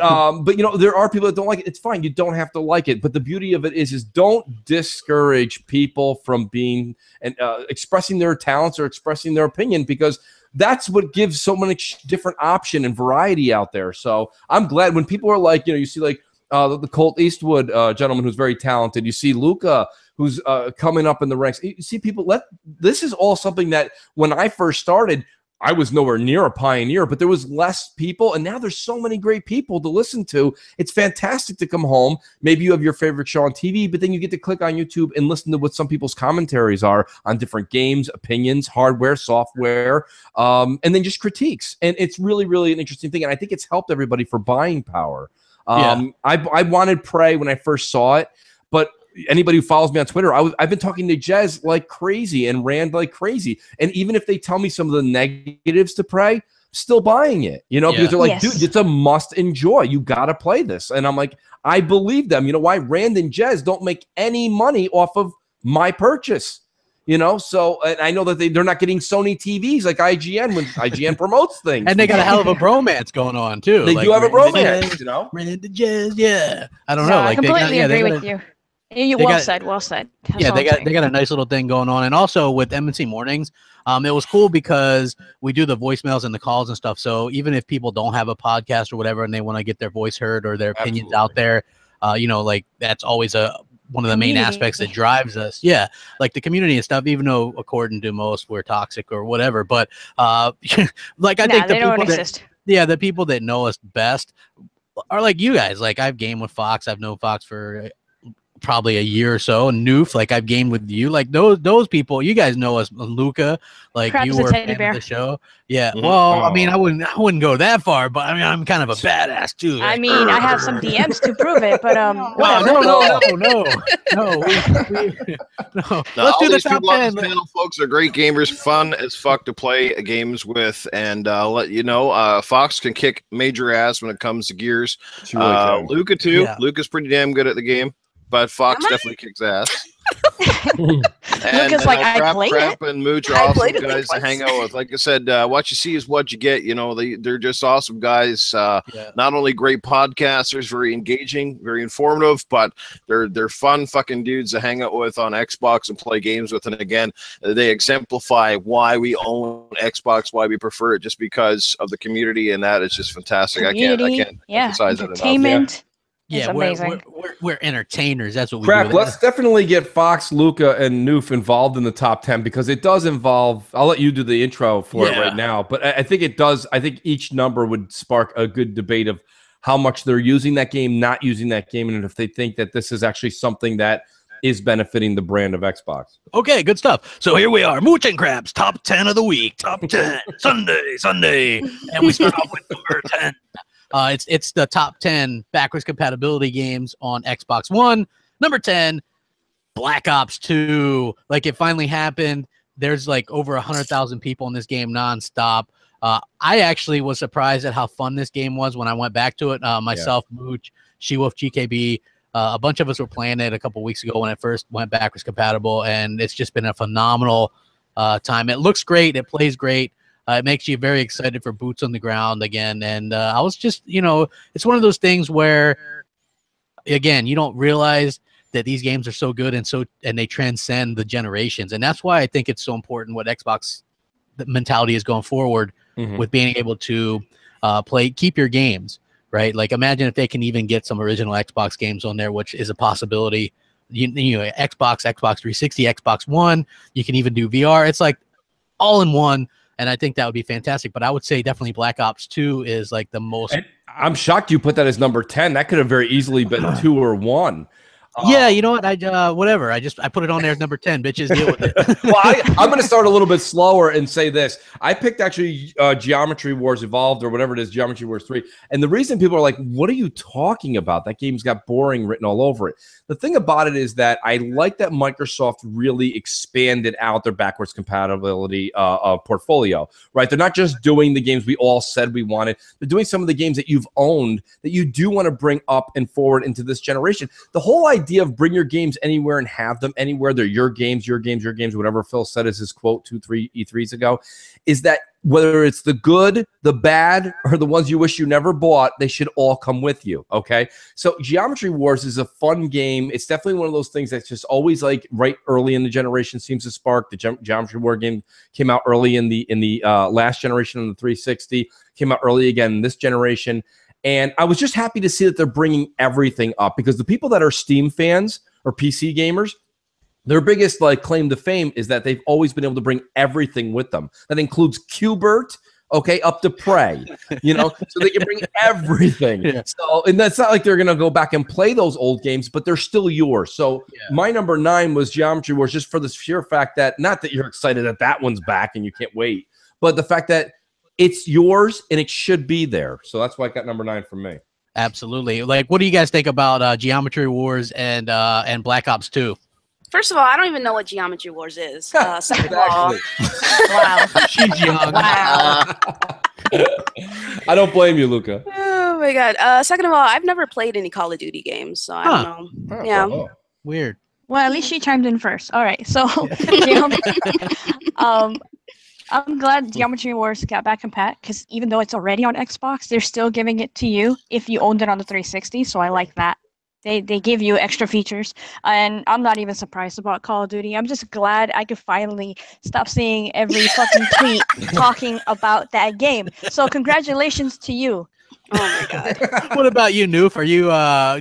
there are people that don't like it. It's fine. You don't have to like it. But the beauty of it is don't discourage people from being and expressing their talents or expressing their opinion, because that's what gives so much different option and variety out there. So I'm glad when people are like, you see like the Colt Eastwood gentleman who's very talented. You see Luca, who's coming up in the ranks. You see people. This is all something that when I first started, I was nowhere near a pioneer, but there was less people, and now there's so many great people to listen to. It's fantastic to come home. Maybe you have your favorite show on TV, but then you get to click on YouTube and listen to what some people's commentaries are on different games, opinions, hardware, software, and then just critiques. And it's really, really an interesting thing, and I think it's helped everybody for buying power. I wanted Prey when I first saw it, but anybody who follows me on Twitter, I've been talking to Jez like crazy and Rand like crazy. And even if they tell me some of the negatives to Prey, still buying it, because they're like, Yes. dude, it's a must enjoy. You got to play this. And I'm like, I believe them. You know why? Rand and Jez don't make any money off of my purchase. So and I know that they're not getting Sony TVs like IGN when IGN promotes things. And they got a hell of a bromance going on too. They do have a bromance, Rand and Jez, yeah. I don't No, know. I Like completely agree with you. Well said. That's Yeah, all they I'm got saying. they got a nice little thing going on, and also with M&C Mornings, it was cool because we do the voicemails and the calls and stuff. So even if people don't have a podcast or whatever, and they want to get their voice heard or their opinions out there, like that's always one of the main aspects that drives us. Yeah, like the community and stuff. Even though according to most we're toxic or whatever, but like I think the people that know us best are like you guys. Like I've gamed with Fox. I've known Fox for probably a year or so, and Noof, like I've gamed with you, like those people. You guys know us, Luca, like Crab's you were a a teddy fan bear. of the show. Yeah, well, I mean, I wouldn't go that far, but I mean, I'm kind of a badass too. I Like, mean, I have some DMs to prove it, but whatever. no. Let's do the top 10. Panel, folks are great gamers, fun as fuck to play games with, and let you know, Fox can kick major ass when it comes to Gears. Luca too. Yeah. Luca's pretty damn good at the game, but Fox definitely kicks ass. Luca's like, I played Crap it. and Mooch are awesome guys to hang out with. Like I said, what you see is what you get. They're just awesome guys. Not only great podcasters, very engaging, very informative, but they're fun fucking dudes to hang out with on Xbox and play games with. And again, they exemplify why we own Xbox, why we prefer it, just because of the community, and that is just fantastic. I can't emphasize that enough. Entertainment. Yeah, we're entertainers. That's what we Crack, do. let's definitely get Fox, Luca, and Noof involved in the top 10 because it does involve. I'll let you do the intro for it right now, but I think it does. I think each number would spark a good debate of how much they're using that game, not using that game, and if they think that this is actually something that is benefiting the brand of Xbox. Okay, good stuff. So here we are, Mooch and Crab's top 10 of the week. Top 10, Sunday. And we start off with number 10. It's the top 10 backwards compatibility games on Xbox One. Number 10, Black Ops 2. Like, it finally happened. There's like over 100,000 people in this game nonstop. I actually was surprised at how fun this game was when I went back to it. Myself, Mooch, She-Wolf, GKB, a bunch of us were playing it a couple weeks ago when it first went backwards compatible, and it's just been a phenomenal time. It looks great. It plays great. It makes you very excited for boots on the ground again. And I was just, it's one of those things where, again, you don't realize that these games are so good and they transcend the generations. And that's why I think it's so important what Xbox mentality is going forward with being able to keep your games, right? Like, imagine if they can even get some original Xbox games on there, which is a possibility. Xbox 360, Xbox One, you can even do VR. It's like all in one. And I think that would be fantastic. But I would say definitely Black Ops 2 is like the most. And I'm shocked you put that as number 10. That could have very easily been 2 or 1. Yeah, you know what? Whatever. I put it on there as number 10. Bitches, deal with it. Well, I'm going to start a little bit slower and say this. I picked actually Geometry Wars Evolved or whatever it is, Geometry Wars 3. And the reason people are like, what are you talking about? That game's got boring written all over it. The thing about it is that I like that Microsoft really expanded out their backwards compatibility portfolio, right? They're not just doing the games we all said we wanted. They're doing some of the games that you've owned that you do want to bring up and forward into this generation. The whole idea of bring your games anywhere and have them anywhere, they're your games, whatever Phil said is his quote 2-3 E3s ago, is that whether it's the good, the bad, or the ones you wish you never bought, they should all come with you, okay? So Geometry Wars is a fun game. It's definitely one of those things that's just always like right early in the generation seems to spark. The Geometry War game came out early in the last generation on the 360, came out early again in this generation. And I was just happy to see that they're bringing everything up because the people that are Steam fans or PC gamers, their biggest claim to fame is that they've always been able to bring everything with them. That includes Qbert, okay, up to Prey, so they can bring everything. Yeah. So, and that's not like they're going to go back and play those old games, but they're still yours. So my number 9 was Geometry Wars, just for the sheer fact that, not that you're excited that one's back and you can't wait, but the fact that it's yours and it should be there. So that's why I got number 9 from me. Absolutely. Like, what do you guys think about Geometry Wars and Black Ops 2? First of all, I don't even know what Geometry Wars is. Second of all, wow, she's young. Wow. I don't blame you, Luca. Oh my god. Second of all, I've never played any Call of Duty games, so I don't know. Yeah. Oh. Weird. Well, at least she chimed in first. All right, so I'm glad Geometry Wars got back in Pat because even though it's already on Xbox, they're still giving it to you if you owned it on the 360. So I like that. They give you extra features, and I'm not even surprised about Call of Duty. I'm just glad I could finally stop seeing every fucking tweet talking about that game. So congratulations to you. Oh my god. What about you, Noof? Are you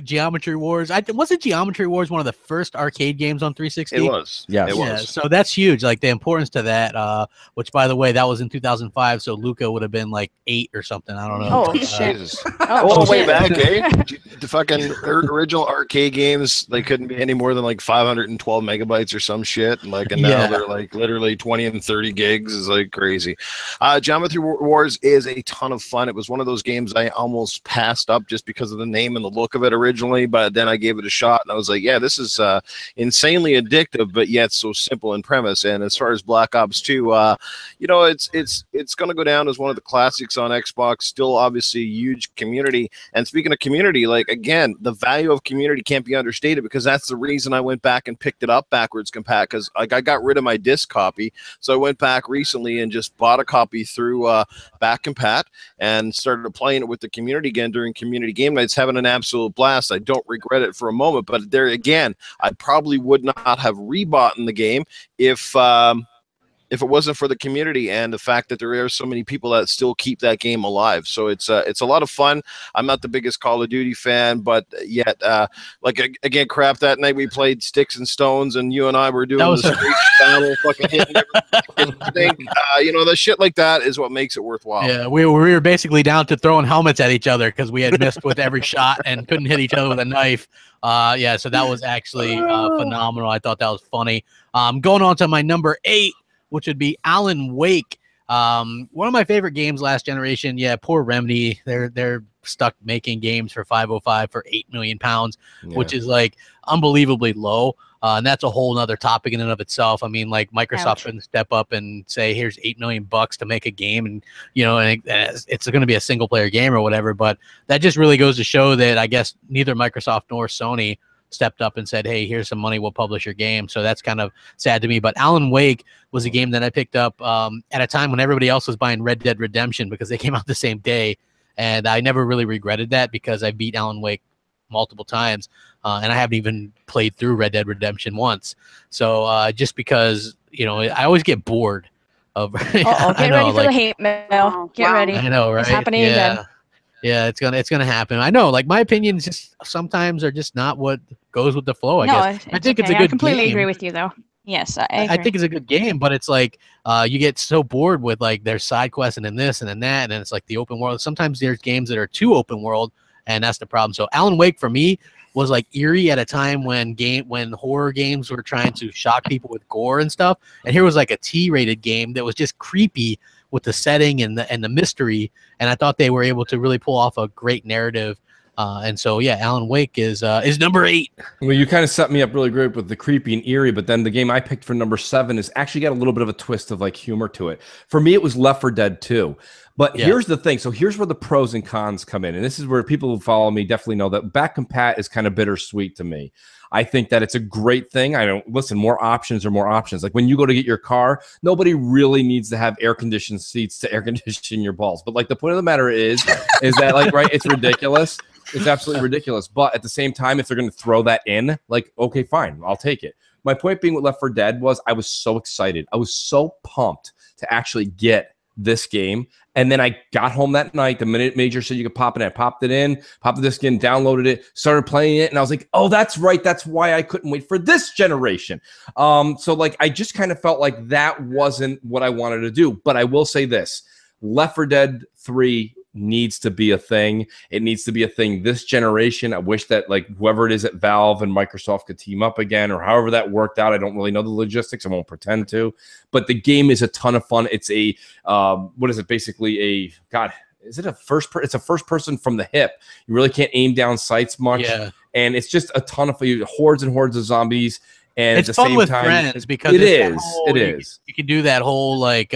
Geometry Wars? Wasn't Geometry Wars one of the first arcade games on 360? It was. Yeah, it Yeah, was. so that's huge. Like the importance to that, which by the way, that was in 2005. So Luca would have been like 8 or something. I don't know. Oh, shit. Jesus. Oh, way shit. back, eh? The fucking original arcade games, they couldn't be any more than like 512 megabytes or some shit. And like, and now Yeah. they're like literally 20 and 30 gigs is like crazy. Geometry Wars is a ton of fun. It was one of those games I almost passed up just because of the name and the look of it originally, but then I gave it a shot and I was like, yeah, this is insanely addictive, but yet so simple in premise. And as far as Black Ops 2, you know, it's going to go down as one of the classics on Xbox. Still, obviously, a huge community. And speaking of community, like again, the value of community can't be understated because that's the reason I went back and picked it up backwards compat because like I got rid of my disc copy, so I went back recently and just bought a copy through back compat and started playing it with the community again during community game nights, having an absolute blast. I don't regret it for a moment, but there again, I probably would not have rebought in the game if it wasn't for the community and the fact that there are so many people that still keep that game alive. So it's a lot of fun. I'm not the biggest Call of Duty fan, but yet, like again, crap, that night we played Sticks and Stones and you and I were doing the street battle, fucking hitting everything. You know, the shit like that is what makes it worthwhile. Yeah, we were basically down to throwing helmets at each other because we had missed with every shot and couldn't hit each other with a knife. Yeah, so that was actually phenomenal. I thought that was funny. Going on to my number 8, which would be Alan Wake. One of my favorite games last generation. Yeah, poor Remedy. They're stuck making games for 505 for £8 million, which is like unbelievably low. And that's a whole nother topic in and of itself. I mean, like Microsoft couldn't step up and say, here's $8 million to make a game. And, you know, and it's going to be a single player game or whatever. But that just really goes to show that I guess neither Microsoft nor Sony stepped up and said, hey, here's some money, we'll publish your game. So that's kind of sad to me. But Alan Wake was a game that I picked up at a time when everybody else was buying Red Dead Redemption because they came out the same day. And I never really regretted that because I beat Alan Wake multiple times. And I haven't even played through Red Dead Redemption once. So just because, you know, I always get bored of Get ready for the hate mail. Get ready. I know, right? It's happening again. Yeah, it's gonna happen. I know, like my opinions just sometimes are just not what goes with the flow. I guess I think it's a good. I completely game. agree with you, though. Yes, I think it's a good game, but it's like you get so bored with like there's side quests and then this and then that, and then it's like the open world. Sometimes there's games that are too open world, and that's the problem. So Alan Wake for me was like eerie at a time when horror games were trying to shock people with gore and stuff, and here was like a T-rated game that was just creepy with the setting and the mystery, and I thought they were able to really pull off a great narrative. And so, yeah, Alan Wake is number 8. Well, you kind of set me up really great with the creepy and eerie, but then the game I picked for number 7 is actually got a little bit of a twist of like humor to it. For me, it was Left 4 Dead 2. But here's the thing. So here's where the pros and cons come in. And this is where people who follow me definitely know that back compat is kind of bittersweet to me. I think that it's a great thing. I don't listen, more options are more options. Like when you go to get your car, nobody really needs to have air conditioned seats to air condition your balls. But like the point of the matter is that like, right, it's ridiculous. It's absolutely ridiculous. But at the same time, if they're going to throw that in, like, okay, fine, I'll take it. My point being with Left 4 Dead was I was so excited. I was so pumped to actually get this game. And then I got home that night, the minute Major said you could pop it in. I popped it in, popped the disc in, downloaded it, started playing it. And I was like, oh, that's right. That's why I couldn't wait for this generation. So like, I just kind of felt like that wasn't what I wanted to do. But I will say this, Left 4 Dead 3 needs to be a thing. It needs to be a thing this generation. I wish that like whoever it is at Valve and Microsoft could team up again or however that worked out. I don't really know the logistics. I won't pretend to, but the game is a ton of fun. It's a, what is it? Basically a, God, is it a it's a first person from the hip. You really can't aim down sights much. Yeah. And it's just a ton of hordes and hordes of zombies. And it's at the fun same with time, friends because it is. You can do that whole like,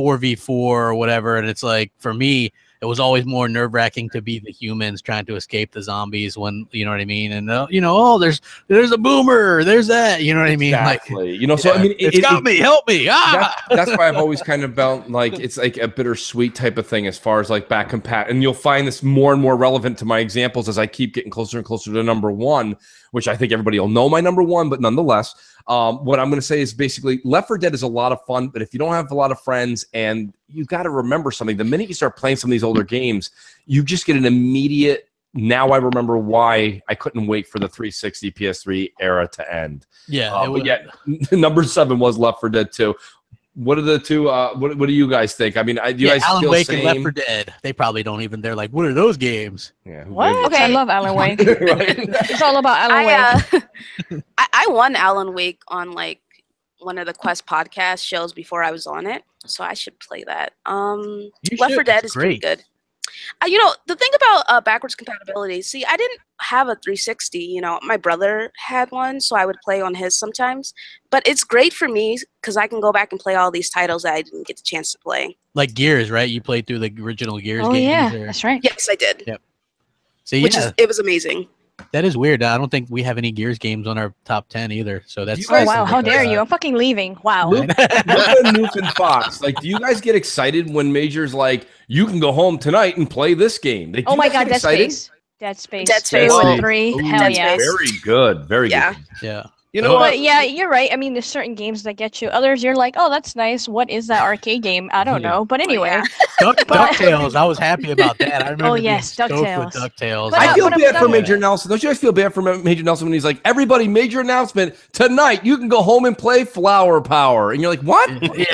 4v4 or whatever, and it's like for me it was always more nerve-wracking to be the humans trying to escape the zombies when, you know what I mean, and oh, there's a boomer, there's that, you know what I mean, exactly. like, So I mean, it's got me, help me. That's why I've always kind of felt like it's like a bittersweet type of thing as far as like back compat, and you'll find this more and more relevant to my examples as I keep getting closer and closer to number one, which I think everybody will know my number one, but nonetheless, what I'm going to say is basically Left 4 Dead is a lot of fun, but if you don't have a lot of friends, and you got to remember something, the minute you start playing some of these older games, you just get an immediate, now I remember why I couldn't wait for the 360 PS3 era to end. Yeah. But yeah, number 7 was Left 4 Dead 2. What are the two? What do you guys think? I mean, do you guys Alan feel Wake same? and Left 4 Dead. They probably don't even. They're like, what are those games? Yeah. What? Okay. I love Alan Wake. Right? It's all about Alan Wake. I won Alan Wake on like one of the Quest podcast shows before I was on it, so I should play that. Left 4 Dead is pretty good. The thing about backwards compatibility, see, I didn't have a 360. My brother had one, so I would play on his sometimes. But it's great for me because I can go back and play all these titles that I didn't get the chance to play. Like Gears, right? You played through the original Gears games. Yeah, that's right. Yes, I did. Yep. So it was amazing. That is weird. I don't think we have any Gears games on our top 10 either. So that's guys- wow, how dare you? I'm fucking leaving. Wow. Look at Noof and Fox. Like, do you guys get excited when Major's like, you can go home tonight and play this game? Oh my God, Dead Space. Dead Space. 2 and 3. Ooh, Hell yeah. Very good. Very good. Yeah. You know what? But yeah, you're right. I mean, there's certain games that get you. Others, you're like, oh, that's nice. What is that arcade game? I don't know. But anyway. DuckTales. I was happy about that. I remember yes, being stoked DuckTales. with DuckTales. But I feel bad for done with Major Nelson. Don't you guys feel bad for Major Nelson when he's like, everybody, major announcement tonight, you can go home and play Flower Power. And you're like, what? Yeah.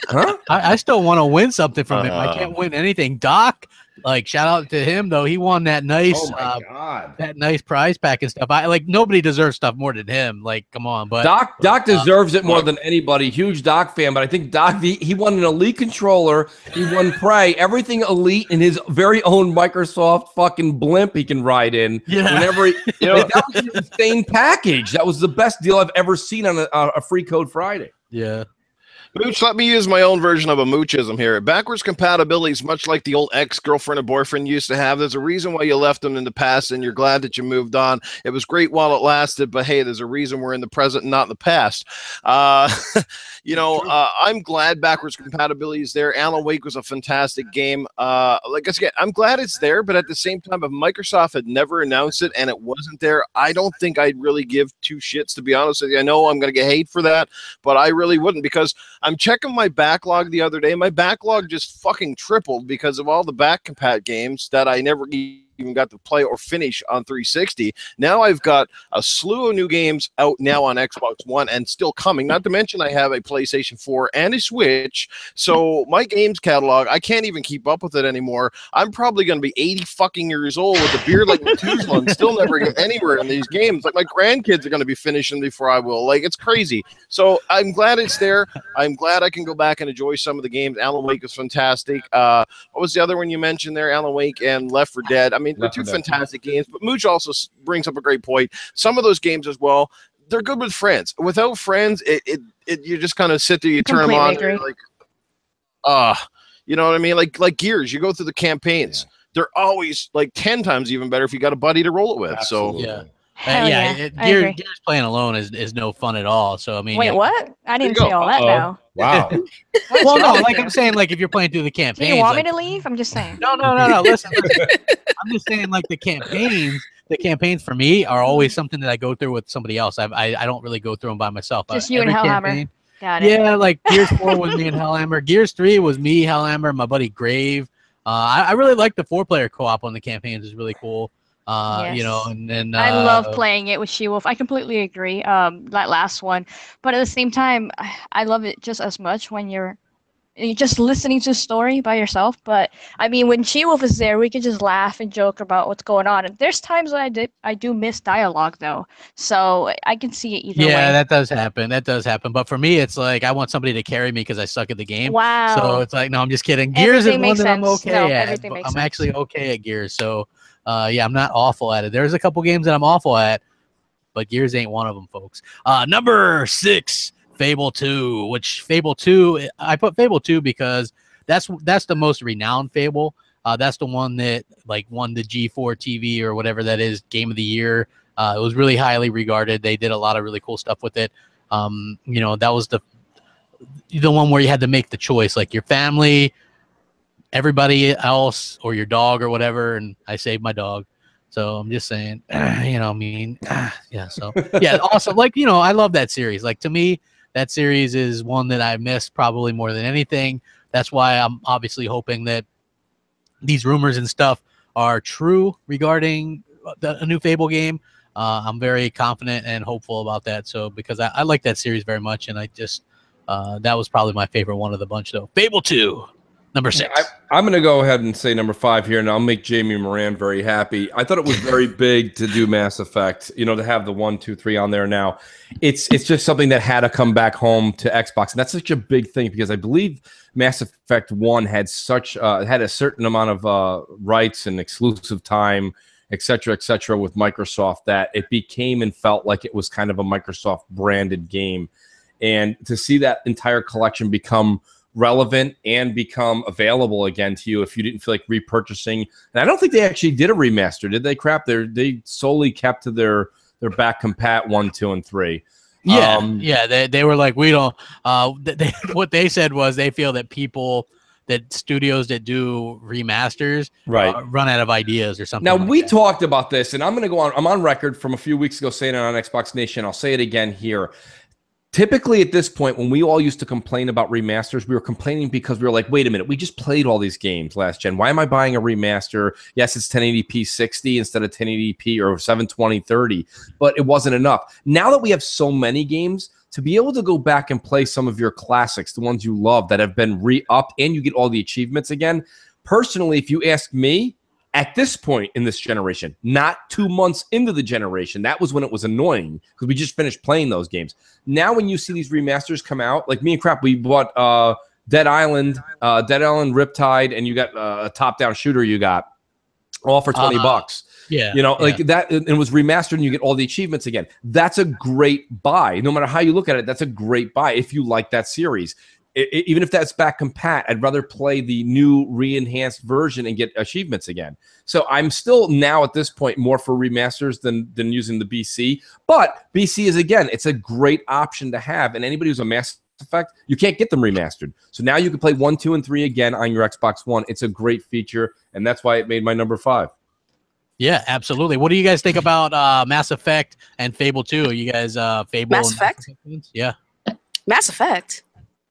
Huh? I still want to win something from him. I can't win anything. Doc, like, shout out to him though. He won that nice, God. that nice prize pack and stuff. Nobody deserves stuff more than him. Like, come on, but Doc deserves it more than anybody. Huge Doc fan, but I think Doc he won an Elite controller. He won Prey, everything Elite in his very own Microsoft fucking blimp he can ride in. Yeah. Whenever that was an insane package. That was the best deal I've ever seen on a Free Code Friday. yeah. Mooch, let me use my own version of a moochism here. Backwards compatibility is much like the old ex-girlfriend or boyfriend used to have. There's a reason why you left them in the past, and you're glad that you moved on. It was great while it lasted, but hey, there's a reason we're in the present and not in the past. I'm glad backwards compatibility is there. Alan Wake was a fantastic game. Like I said, I'm glad it's there, but at the same time, if Microsoft had never announced it and it wasn't there, I don't think I'd really give two shits, to be honest with you. I know I'm going to get hate for that, but I really wouldn't, because I'm checking my backlog the other day. My backlog just fucking tripled because of all the back compat games that I never even got to play or finish on 360. Now I've got a slew of new games out now on Xbox One and still coming. Not to mention I have a PlayStation 4 and a Switch. So my games catalog, I can't even keep up with it anymore. I'm probably going to be 80 fucking years old with a beard like Methuselah and still never get anywhere in these games. Like, my grandkids are going to be finishing before I will. Like, it's crazy. So I'm glad it's there. I'm glad I can go back and enjoy some of the games. Alan Wake is fantastic. What was the other one you mentioned there? Alan Wake and Left 4 Dead. I mean, they're two fantastic games, but Mooch also brings up a great point. Some of those games as well, they're good with friends. Without friends, you just kind of sit there, you turn them on, and you're like, you know what I mean? Like Gears, you go through the campaigns. Yeah. They're always like 10 times even better if you got a buddy to roll it with. Absolutely. So Gears playing alone is no fun at all. So I mean, wait, what? I didn't say all that now. Wow. Well, no, like I'm saying, like if you're playing through the campaigns, do you want me to leave? I'm just saying. No. Listen. I'm just saying, like the campaigns for me are always something that I go through with somebody else. I don't really go through them by myself. Just you and Hellhammer. Got it. Yeah, like Gears 4 was me and Hellhammer. Gears 3 was me, Hellhammer, my buddy Grave. I really like the 4-player co-op on the campaigns. It's really cool. Yes. And I love playing it with She-Wolf. I completely agree. That last one, but at the same time, I love it just as much when you're just listening to a story by yourself. But I mean, when She-Wolf is there, we can just laugh and joke about what's going on. And there's times when I do miss dialogue though, so I can see it either way. Yeah, that does happen. But for me, it's like I want somebody to carry me because I suck at the game. Wow. So it's like, no, I'm just kidding. Gears is one that I'm okay at. Everything makes I'm sense. actually okay at Gears. So I'm not awful at it. There's a couple games that I'm awful at, but Gears ain't one of them, folks. Number 6, Fable 2, which Fable 2, I put Fable 2 because that's the most renowned Fable. That's the one that like won the G4 TV or whatever that is Game of the Year. It was really highly regarded. They did a lot of really cool stuff with it. That was the one where you had to make the choice, like your family, everybody else, or your dog or whatever. And I saved my dog. So I'm just saying, yeah. So yeah, awesome. Like, I love that series. Like, to me, that series is one that I missed probably more than anything. That's why I'm obviously hoping that these rumors and stuff are true regarding a new Fable game. I'm very confident and hopeful about that. So because I like that series very much, and I just that was probably my favorite one of the bunch, though. Fable 2. Number 6. I'm going to go ahead and say number 5 here, and I'll make Jamie Moran very happy. I thought it was very big to do Mass Effect, to have the 1, 2, 3 on there now. It's just something that had to come back home to Xbox, and that's such a big thing because I believe Mass Effect 1 had had a certain amount of rights and exclusive time, et cetera, with Microsoft, that it became and felt like it was kind of a Microsoft branded game. And to see that entire collection become relevant and become available again to you if you didn't feel like repurchasing. And I don't think they actually did a remaster, did they? Crap, they solely kept to their back compat 1, 2, and 3. Yeah, they were like, we don't. What they said was they feel that studios that do remasters run out of ideas or something. Now, like we that. talked about this, and I'm going to go on. I'm on record from a few weeks ago saying it on Xbox Nation. I'll say it again here. Typically, at this point, when we all used to complain about remasters, we were complaining because we were like, wait a minute, we just played all these games last gen. Why am I buying a remaster? Yes, it's 1080p 60 instead of 1080p or 720 30, but it wasn't enough. Now that we have so many games, to be able to go back and play some of your classics, the ones you love that have been re-upped, and you get all the achievements again, personally, if you ask me, at this point in this generation, not 2 months into the generation, that was when it was annoying because we just finished playing those games. Now when you see these remasters come out, like me and Crap, we bought Dead Island Riptide, and you got a top-down shooter you got all for $20. Yeah. Like that, it was remastered and you get all the achievements again. That's a great buy. No matter how you look at it, that's a great buy if you like that series. Even if that's back compat, I'd rather play the new re-enhanced version and get achievements again. So I'm still now at this point more for remasters than using the BC. But BC is, again, it's a great option to have. And anybody who's a Mass Effect, you can't get them remastered. So now you can play 1, 2, and 3 again on your Xbox One. It's a great feature, and that's why it made my number 5. Yeah, absolutely. What do you guys think about Mass Effect and Fable 2? Are you guys Fable Mass Effect? Yeah. Mass Effect.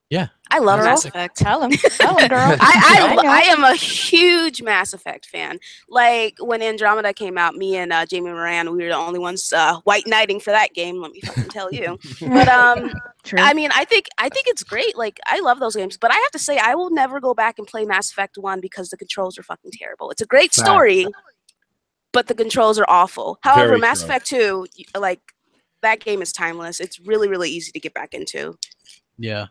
Yeah. I love Mass Effect. Tell him, girl. I am a huge Mass Effect fan. Like when Andromeda came out, me and Jamie Moran, we were the only ones white knighting for that game. Let me fucking tell you. But I mean, I think it's great. Like I love those games, but I have to say, I will never go back and play Mass Effect 1 because the controls are fucking terrible. It's a great story, but the controls are awful. However, Mass Effect 2, like that game is timeless. It's really, really easy to get back into. Yeah.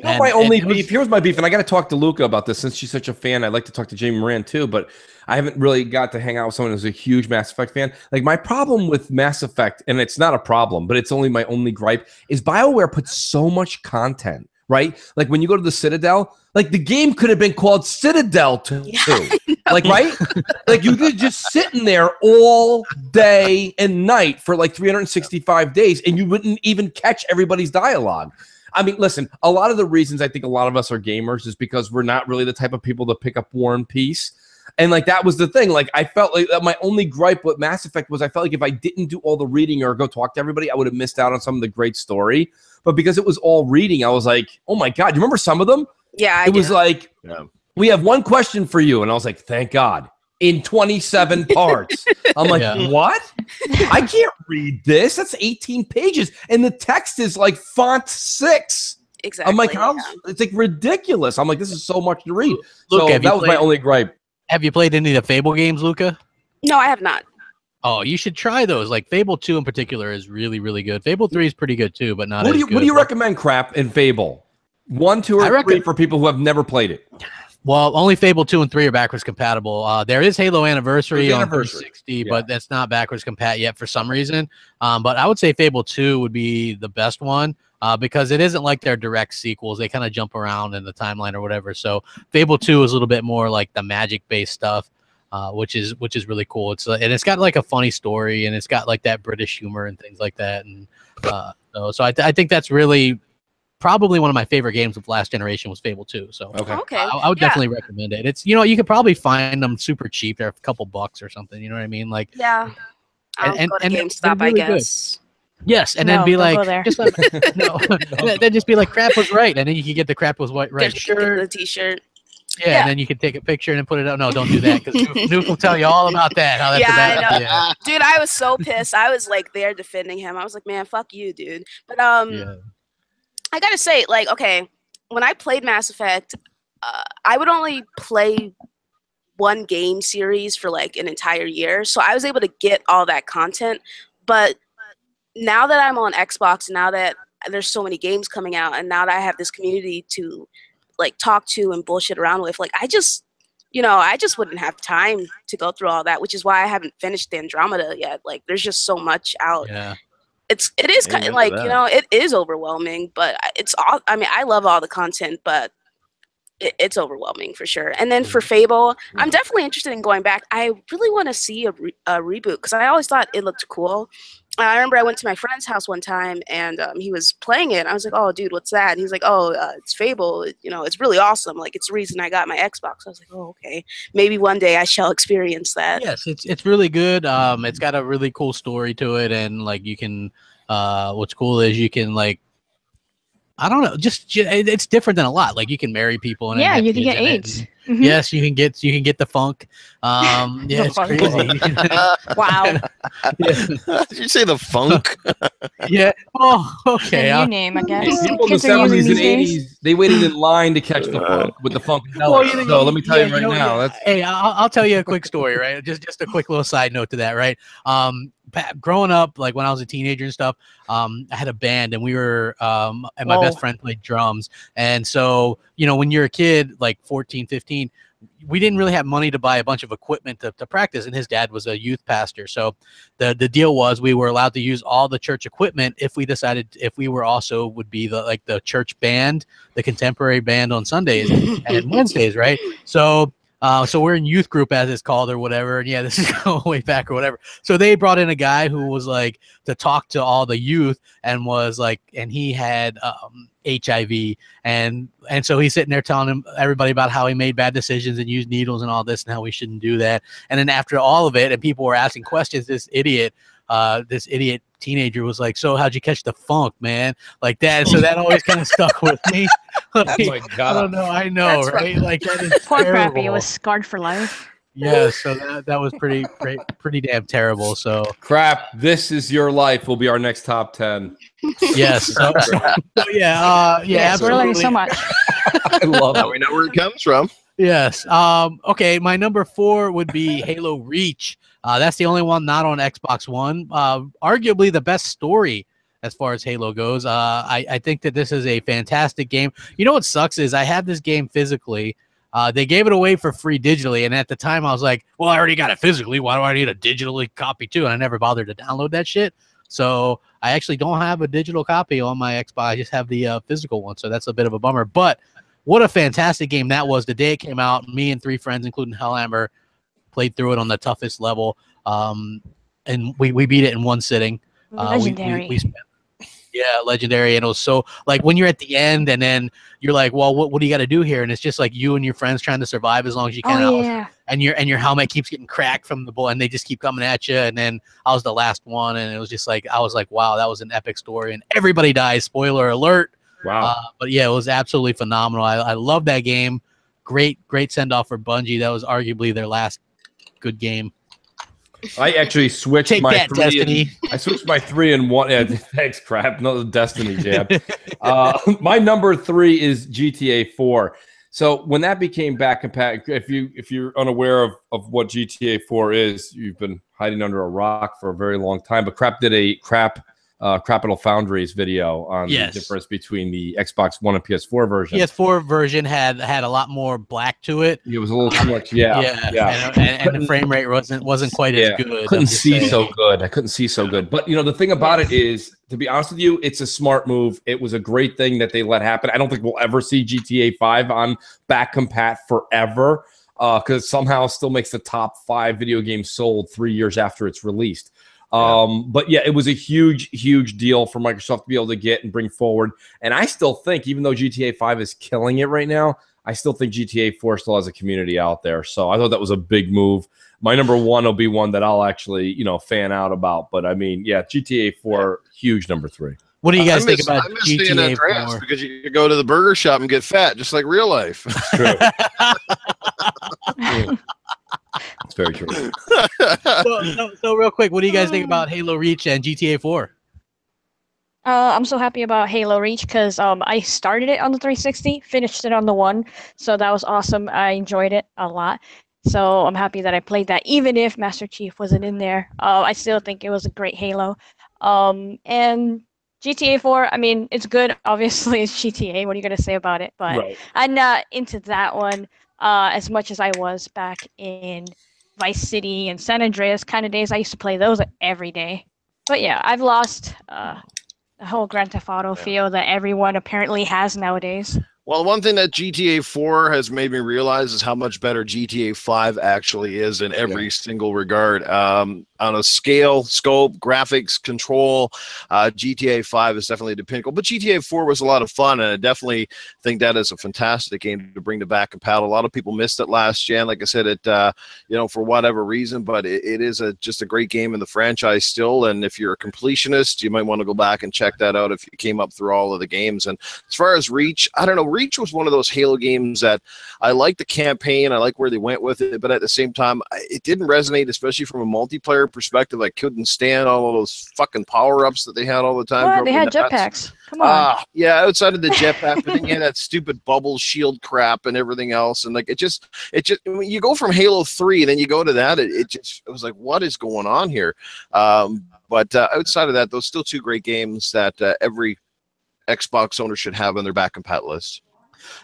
My only beef, here's my beef, and I got to talk to Luca about this since she's such a fan. I'd like to talk to Jamie Moran too, but I haven't really got to hang out with someone who's a huge Mass Effect fan. Like my problem with Mass Effect, and it's not a problem, but it's only my only gripe, is BioWare puts so much content, right? Like when you go to the Citadel, like the game could have been called Citadel too. Like, right? Like you could just sitting there all day and night for like 365 days, and you wouldn't even catch everybody's dialogue. I mean, listen, a lot of the reasons I think a lot of us are gamers is because we're not really the type of people to pick up War and Peace. And like that was the thing. Like I felt like my only gripe with Mass Effect was I felt like if I didn't do all the reading or go talk to everybody, I would have missed out on some of the great story. But because it was all reading, I was like, oh my God, you remember some of them? Yeah, it was like, we have one question for you. And I was like, thank God. In 27 parts. I'm like, what? I can't read this. That's 18 pages. And the text is like font 6. Exactly. I'm like, it's like ridiculous. I'm like, this is so much to read. Luca, so that was my only gripe. Have you played any of the Fable games, Luca? No, I have not. Oh, you should try those. Like Fable 2 in particular is really, really good. Fable 3 is pretty good too, but not as good. What do you recommend, Crap, in Fable? 1, 2, or 3 for people who have never played it? Well, only Fable 2 and 3 are backwards compatible. There is Halo Anniversary on 360, but that's not backwards compat yet for some reason. But I would say Fable 2 would be the best one because it isn't like their direct sequels. They kind of jump around in the timeline or whatever. So Fable 2 is a little bit more like the magic-based stuff, which is really cool. And it's got like a funny story, and it's got like that British humor and things like that. And so I think that's really probably one of my favorite games of last generation was Fable 2. So okay, I would definitely recommend it. It's, you could probably find them super cheap. They're a couple bucks or something. You know what I mean? Like, yeah. I'll go to GameStop, really I guess. Good. Yes, and then be like, then just be like, crap was right, and then you can get the crap was right shirt, the T-shirt. Yeah, and then you can take a picture and then put it out. No, don't do that because Nuke will tell you all about that. How that's I know. Yeah. Dude, I was so pissed. I was like there defending him. I was like, man, fuck you, dude. But I gotta say, like, okay, when I played Mass Effect, I would only play one game series for like an entire year, so I was able to get all that content. But now that I'm on Xbox, now that there's so many games coming out, and now that I have this community to like talk to and bullshit around with, like I just wouldn't have time to go through all that, which is why I haven't finished the Andromeda yet. Like, there's just so much out. Yeah. It is kind of like, it is overwhelming, but it's all, I mean, I love all the content, but it's overwhelming for sure. And then for Fable, I'm definitely interested in going back. I really want to see a reboot because I always thought it looked cool. I remember I went to my friend's house one time and he was playing it. I was like, oh, dude, what's that? And he's like, oh, it's Fable. It's really awesome. Like, it's the reason I got my Xbox. I was like, oh, okay. Maybe one day I shall experience that. Yes, it's really good. It's got a really cool story to it. And, like, you can what's cool is you can, like, I don't know, just it's different than a lot. Like, you can marry people. And you can get AIDS. Mm-hmm. Yes, you can get the funk. Yeah, it's crazy. Wow. Did you say the funk? Yeah. Oh, okay. New name, I guess. People in the 70s and 80s, they waited in line to catch the funk with the funkadelic. So let me tell you right now. Hey, I'll tell you a quick story, right? Just a quick little side note to that, right? Growing up, like when I was a teenager and stuff, I had a band, and we were, and my best friend played drums. And so, when you're a kid, like 14, 15, we didn't really have money to buy a bunch of equipment to practice, and his dad was a youth pastor. So the deal was we were allowed to use all the church equipment if we decided, if we were also would be the church band, the contemporary band on Sundays and Wednesdays, right? So we're in youth group, as it's called, or whatever. And yeah, this is going way back or whatever. So they brought in a guy who was like to talk to all the youth, and was like, and he had HIV, and so he's sitting there telling everybody about how he made bad decisions and used needles and all this, and how we shouldn't do that. And then after all of it, and people were asking questions, this idiot teenager was like, so how'd you catch the funk, man? Like that. So that always kind of stuck with me. Like, oh my God. I don't know. I know, That's right? Like, that is Poor terrible. Crappy was scarred for life. Yeah, so that was pretty damn terrible. So Crap, This Is Your Life will be our next top 10. yes. So yeah, Yes, we're learning absolutely. so much. I love Now it. we know where it comes from. Yes. Okay, my number 4 would be Halo Reach. That's the only one not on Xbox One. Arguably the best story as far as Halo goes. I think that this is a fantastic game. You know what sucks is I had this game physically. They gave it away for free digitally, and at the time I was like, well, I already got it physically. Why do I need a digitally copy too? And I never bothered to download that shit. So I actually don't have a digital copy on my Xbox. I just have the physical one. So that's a bit of a bummer. But what a fantastic game that was. The day it came out, me and 3 friends, including Hellhammer, played through it on the toughest level. And we beat it in one sitting. Legendary. We spent, yeah, legendary. And it was so, like, when you're at the end and then you're like, well, what do you got to do here? And it's just like you and your friends trying to survive as long as you can. Oh, yeah. And your helmet keeps getting cracked from the bullet, and they just keep coming at you. And then I was the last one, and it was just like, I was like, wow, that was an epic story. And everybody dies. Spoiler alert. Wow. But yeah, it was absolutely phenomenal. I love that game. Great send off for Bungie. That was arguably their last good game. I actually switched Take my that, 3 Destiny. I switched my 3 and 1. Yeah, thanks, crap. Another Destiny jab. My number 3 is GTA 4. So when that became back compatible, if you're unaware of what GTA 4 is, you've been hiding under a rock for a very long time. But Crap did a Capital Foundry's video on the difference between the Xbox One and PS4 version. PS4 version had a lot more black to it. It was a little too much, and the frame rate wasn't quite as good. Couldn't see so good. I couldn't see so good. But the thing about it is, to be honest with you, it's a smart move. It was a great thing that they let happen. I don't think we'll ever see GTA 5 on back compat forever, because somehow it still makes the top 5 video games sold 3 years after it's released. But yeah, it was a huge deal for Microsoft to be able to get and bring forward. And I still think, even though GTA 5 is killing it right now, I still think GTA 4 still has a community out there. So I thought that was a big move. My number 1 will be one that I'll actually, fan out about. But I mean, yeah, GTA 4, huge number 3. What do you guys think about GTA 4? Because you go to the burger shop and get fat, just like real life. True. It's very true. So real quick, what do you guys think about Halo Reach and GTA 4? I'm so happy about Halo Reach because I started it on the 360, finished it on the One, so that was awesome. I enjoyed it a lot. So I'm happy that I played that, even if Master Chief wasn't in there. I still think it was a great Halo. And GTA 4, I mean, it's good. Obviously, it's GTA. What are you going to say about it? But I'm not into that one as much as I was back in Vice City and San Andreas kind of days. I used to play those every day. But yeah, I've lost the whole Grand Theft Auto feel that everyone apparently has nowadays. Well, one thing that GTA 4 has made me realize is how much better GTA 5 actually is in every single regard. On a scale, scope, graphics, control, GTA 5 is definitely the pinnacle. But GTA 4 was a lot of fun, and I definitely think that is a fantastic game to bring to back and paddle. A lot of people missed it last gen, like I said, it for whatever reason, but it is just a great game in the franchise still. And if you're a completionist, you might want to go back and check that out if you came up through all of the games. And as far as Reach, I don't know. Reach was one of those Halo games that I like the campaign. I like where they went with it, but at the same time, it didn't resonate, especially from a multiplayer perspective. I couldn't stand all of those fucking power-ups that they had all the time. Well, they had jetpacks. Come on. Yeah, outside of the jetpack, but then you had that stupid bubble shield crap and everything else. And like it just when you go from Halo 3, then you go to that, it was like, what is going on here? But outside of that, those still 2 great games that every Xbox owner should have on their back compat list.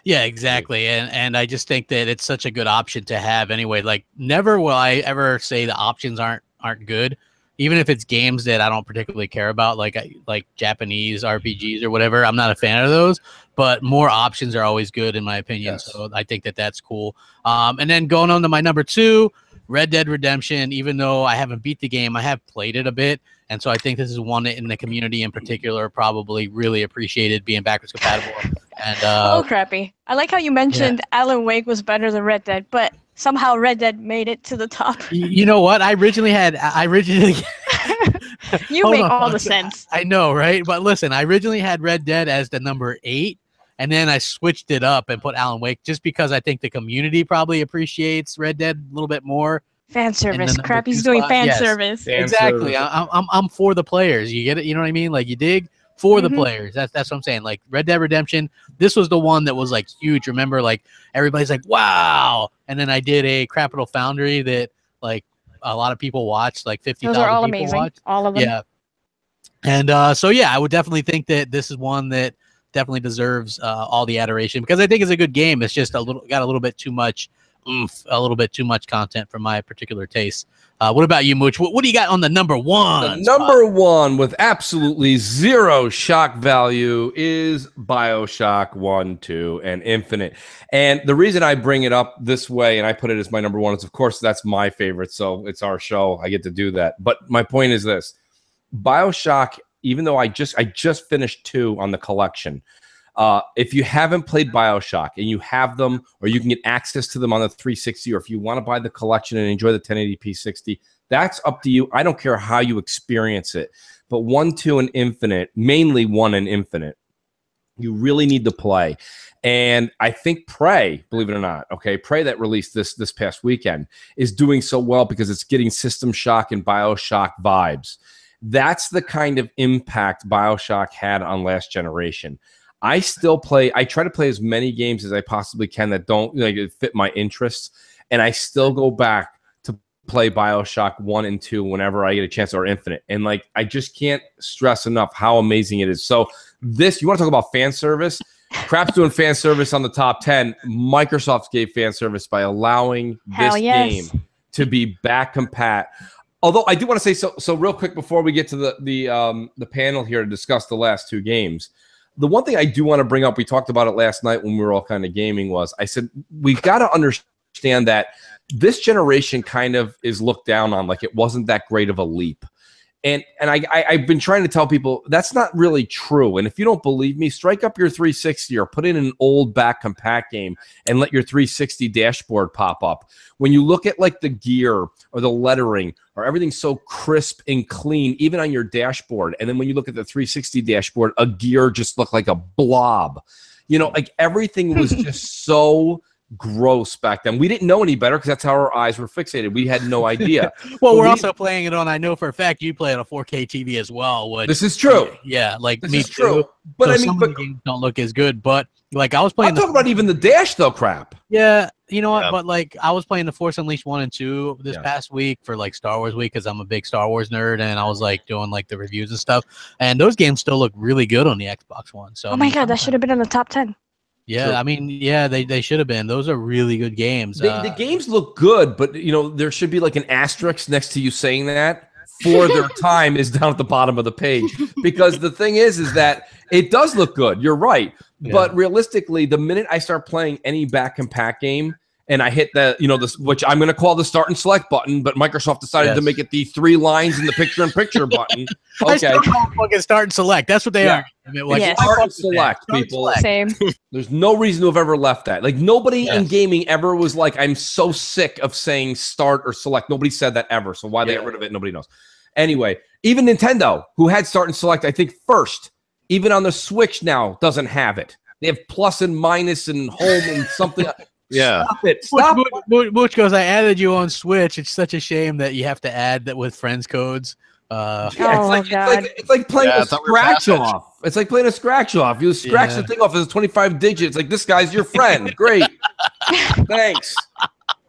Yeah, exactly. And I just think that it's such a good option to have anyway. Like, never will I ever say the options aren't good, even if it's games that I don't particularly care about, like Japanese RPGs or whatever. I'm not a fan of those, but more options are always good in my opinion. Yes. So I think that that's cool. And then going on to my number 2, Red Dead Redemption. Even though I haven't beat the game, I have played it a bit. And so I think this is one in the community in particular probably really appreciated being backwards compatible. And oh, crappy. I like how you mentioned Alan Wake was better than Red Dead, but somehow Red Dead made it to the top. You know what? I originally You make all the sense. I know, right? But listen, I originally had Red Dead as the number 8, and then I switched it up and put Alan Wake just because I think the community probably appreciates Red Dead a little bit more. Fan service. Crappy's doing fan service. Exactly. I'm for the players. You get it? You know what I mean? Like, you dig? For the players. That's what I'm saying. Like, Red Dead Redemption, this was the one that was like huge. Remember, like, everybody's like, wow. And then I did a Capital Foundry that like a lot of people watched, like 50,000 people all amazing. Watched. All of them. Yeah. And so yeah, I would definitely think that this is one that definitely deserves all the adoration because I think it's a good game. It's just got a little bit too much a little bit too much content for my particular taste. What about you, Mooch? What do you got on the number 1? The number 1 with absolutely 0 shock value is BioShock 1, 2, and Infinite. And the reason I bring it up this way and I put it as my number 1 is, of course, that's my favorite. So it's our show. I get to do that. But my point is this. BioShock, even though I just finished 2 on the collection, if you haven't played BioShock and you have them, or you can get access to them on the 360, or if you want to buy the collection and enjoy the 1080p 60, that's up to you. I don't care how you experience it. But 1, 2, and Infinite, mainly 1 and Infinite, you really need to play. And I think Prey, believe it or not, Prey that released this past weekend is doing so well because it's getting System Shock and BioShock vibes. That's the kind of impact BioShock had on Last Generation. I still play. I try to play as many games as I possibly can that don't fit my interests, and I still go back to play BioShock 1 and 2 whenever I get a chance, or Infinite. And like, I just can't stress enough how amazing it is. So this, you want to talk about fan service? Crap's doing fan service on the top 10. Microsoft gave fan service by allowing this game to be back compat. Although I do want to say, so real quick before we get to the panel here to discuss the last two games, the one thing I do want to bring up, we talked about it last night when we were all kind of gaming, was I said, we've got to understand that this generation kind of is looked down on, like it wasn't that great of a leap. And I've been trying to tell people that's not really true. And if you don't believe me, strike up your 360 or put in an old back compact game and let your 360 dashboard pop up. When you look at like the gear or the lettering or everything's so crisp and clean, even on your dashboard. And then when you look at the 360 dashboard, a gear just looked like a blob. You know, like everything was just so gross back then. We didn't know any better because that's how our eyes were fixated. We had no idea. Well, we're also playing it on, I know for a fact you play on a 4K TV as well. Which, this is true. Yeah, like this me is true. Too. But so I mean, some of the games don't look as good. But like I was playing. I'm talking about even the dash though. Crap. Yeah, you know what? But like I was playing the Force Unleashed 1 and 2 this past week for like Star Wars week because I'm a big Star Wars nerd, and I was like doing like the reviews and stuff. And those games still look really good on the Xbox One. So oh my god, that should have been in the top 10. Yeah, I mean, yeah, they should have been. Those are really good games. The games look good, but you know there should be like an asterisk next to you saying that for their time is down at the bottom of the page, because the thing is that it does look good. You're right, but realistically, the minute I start playing any back compact game and I hit the, you know, this, which I'm going to call the start and select button, but Microsoft decided to make it the 3 lines in the picture-in-picture button. Okay, I still call fucking start and select. That's what they are. I mean, like, start and select, people. Same. There's no reason to have ever left that. Like nobody in gaming ever was like, I'm so sick of saying start or select. Nobody said that ever. So why they got rid of it, nobody knows. Anyway, even Nintendo, who had start and select, I think first, even on the Switch now, doesn't have it. They have plus and minus and home and something. Yeah. Stop it. Stop it. Butch goes, I added you on Switch. It's such a shame that you have to add that with friends codes. It's like playing a scratch off. It's like playing a scratch off. You scratch the thing off as 25 digits. Like this guy's your friend. Great. Thanks.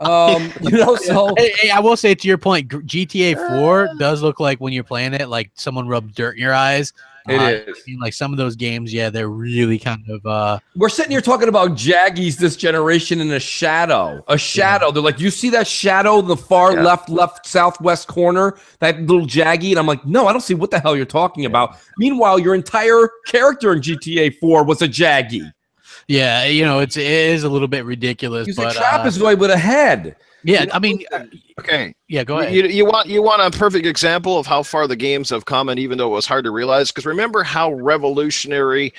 You know, so hey, I will say to your point, GTA 4 does look like when you're playing it, like someone rubbed dirt in your eyes. It is. I mean, like some of those games, they're really kind of. We're sitting here talking about Jaggies this generation in a shadow. They're like, you see that shadow in the far left, southwest corner, that little Jaggy? And I'm like, no, I don't see what the hell you're talking about. Meanwhile, your entire character in GTA 4 was a Jaggy. Yeah, you know, it is a little bit ridiculous. But the trap is what I would have had. Yeah, I mean, okay. Yeah, go ahead. You want a perfect example of how far the games have come, and even though it was hard to realize, because remember how revolutionary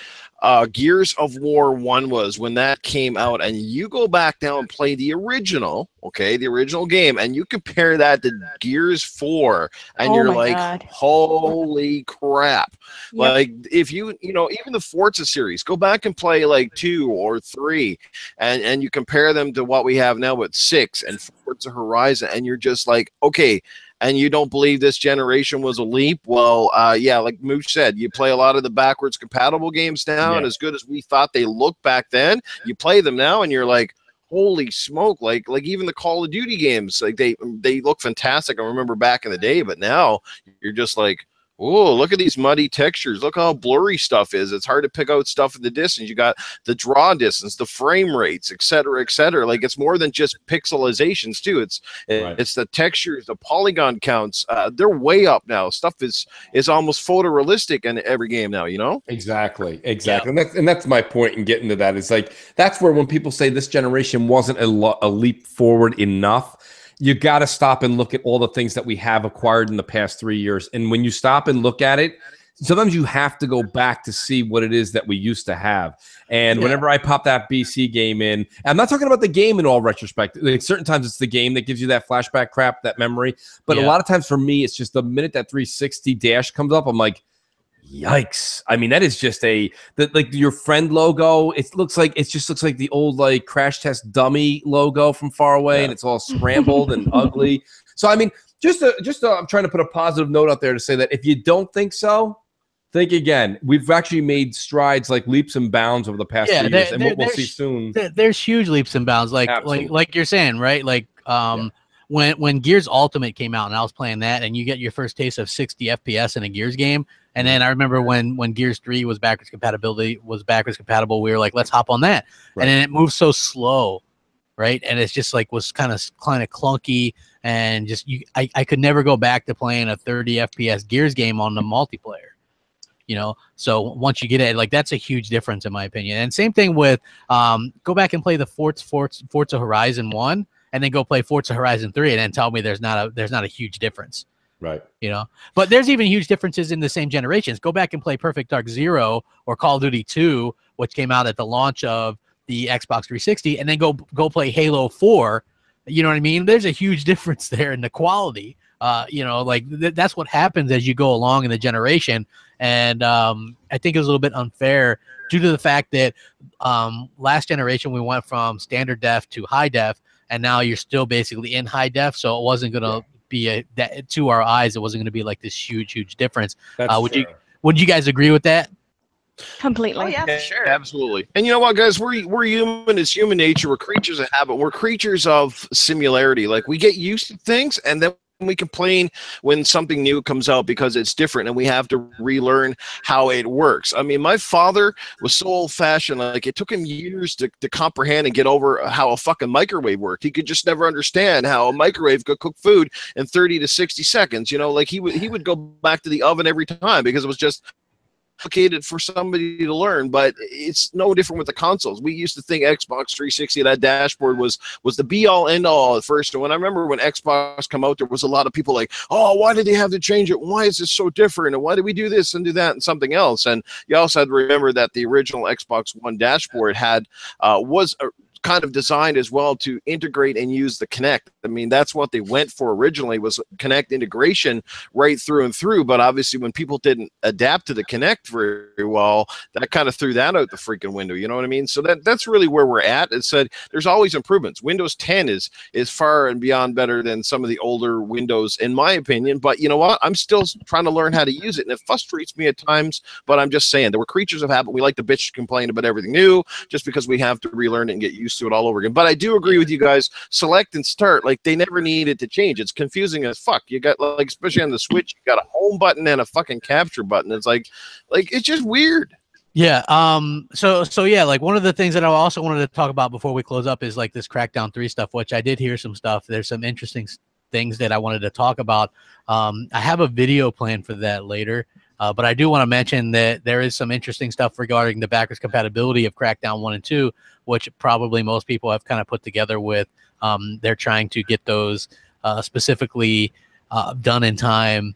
Gears of War 1 was when that came out, and you go back now and play the original, the original game, and you compare that to Gears 4, and you're like, God. Holy crap. Yep. Like, if you know, even the Forza series, go back and play like 2 or 3, and you compare them to what we have now with 6 and Forza Horizon, and you're just like, okay, and you don't believe this generation was a leap? Well, like Mooch said, you play a lot of the backwards compatible games now, and as good as we thought they looked back then, you play them now, and you're like, holy smoke! Like even the Call of Duty games, like they look fantastic. I remember back in the day, but now you're just like, oh, look at these muddy textures. Look how blurry stuff is. It's hard to pick out stuff in the distance. You got the draw distance, the frame rates, et cetera, et cetera. Like it's more than just pixelizations too. It's the textures, the polygon counts. They're way up now. Stuff is almost photorealistic in every game now, you know? Exactly. Yeah. And that's my point in getting to that. It's like, that's where when people say this generation wasn't a leap forward enough, you got to stop and look at all the things that we have acquired in the past 3 years. And when you stop and look at it, sometimes you have to go back to see what it is that we used to have. And whenever I pop that BC game in, I'm not talking about the game in all retrospect. Like certain times it's the game that gives you that flashback crap, that memory. But a lot of times for me, it's just the minute that 360 dash comes up, I'm like, yikes. I mean, that is just like your friend logo. It just looks like the old like Crash Test Dummy logo from far away, and it's all scrambled and ugly. So I mean, I'm trying to put a positive note out there to say that if you don't think so, think again. We've actually made strides, like leaps and bounds over the past 3 years, and what we'll see soon. There's huge leaps and bounds, like you're saying, right? Like when Gears Ultimate came out and I was playing that, and you get your first taste of 60 FPS in a Gears game. And then I remember when Gears 3 was backwards compatible, we were like, let's hop on that. Right. And then it moved so slow, right? And it's just like was kind of clunky, and just I could never go back to playing a 30 FPS Gears game on the multiplayer. You know, so once you get it, like that's a huge difference in my opinion. And same thing with go back and play the Forza Horizon 1 and then go play Forza Horizon 3 and then tell me there's not a huge difference. Right. You know, but there's even huge differences in the same generations. Go back and play Perfect Dark Zero or Call of Duty 2, which came out at the launch of the Xbox 360, and then go play Halo 4. You know what I mean? There's a huge difference there in the quality. You know, like that's what happens as you go along in the generation. And I think it was a little bit unfair due to the fact that last generation we went from standard def to high def, and now you're still basically in high def. So it wasn't going to be to our eyes, it wasn't going to be like this huge difference. Would you guys agree with that? Completely. Oh, yeah, for sure. Absolutely. And you know what, guys? We're human. It's human nature. We're creatures of habit. We're creatures of similarity. Like, we get used to things, and then we complain when something new comes out because it's different and we have to relearn how it works. I mean, my father was so old-fashioned, like it took him years to comprehend and get over how a fucking microwave worked. He could just never understand how a microwave could cook food in 30 to 60 seconds. You know, like he would go back to the oven every time because it was just complicated for somebody to learn. But it's no different with the consoles. We used to think Xbox 360, that dashboard was the be-all end-all at first. And when I remember when Xbox come out, there was a lot of people like, oh, why did they have to change it? Why is this so different? And why did we do this and do that and something else? And you also had to remember that the original Xbox One dashboard was kind of designed as well to integrate and use the Kinect. I mean, that's what they went for originally, was Kinect integration right through and through. But obviously when people didn't adapt to the Kinect very well, that kind of threw that out the freaking window. You know what I mean? So that's really where we're at. It said there's always improvements. Windows 10 is far and beyond better than some of the older Windows, in my opinion. But you know what? I'm still trying to learn how to use it, and it frustrates me at times. But I'm just saying, that we're creatures of habit. We like to bitch, complain about everything new just because we have to relearn it and get used to it all over again. But I do agree with you guys. Select and start, like, they never needed to change. It's confusing as fuck. You got, like, especially on the Switch, you got a home button and a fucking capture button. It's like it's just weird. Yeah. So yeah, like one of the things that I also wanted to talk about before we close up is like this Crackdown 3 stuff, which I did hear some stuff. There's some interesting things that I wanted to talk about. I have a video planned for that later. But I do want to mention that there is some interesting stuff regarding the backwards compatibility of Crackdown 1 and 2, which probably most people have kind of put together with. They're trying to get those specifically done in time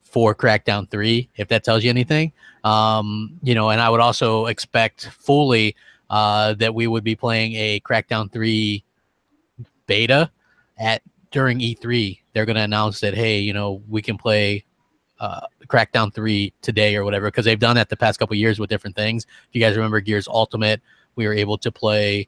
for Crackdown 3, if that tells you anything. You know, and I would also expect fully that we would be playing a Crackdown 3 beta during E3. They're going to announce that, hey, you know, we can play Crackdown 3 today or whatever, because they've done that the past couple of years with different things. If you guys remember Gears Ultimate, we were able to play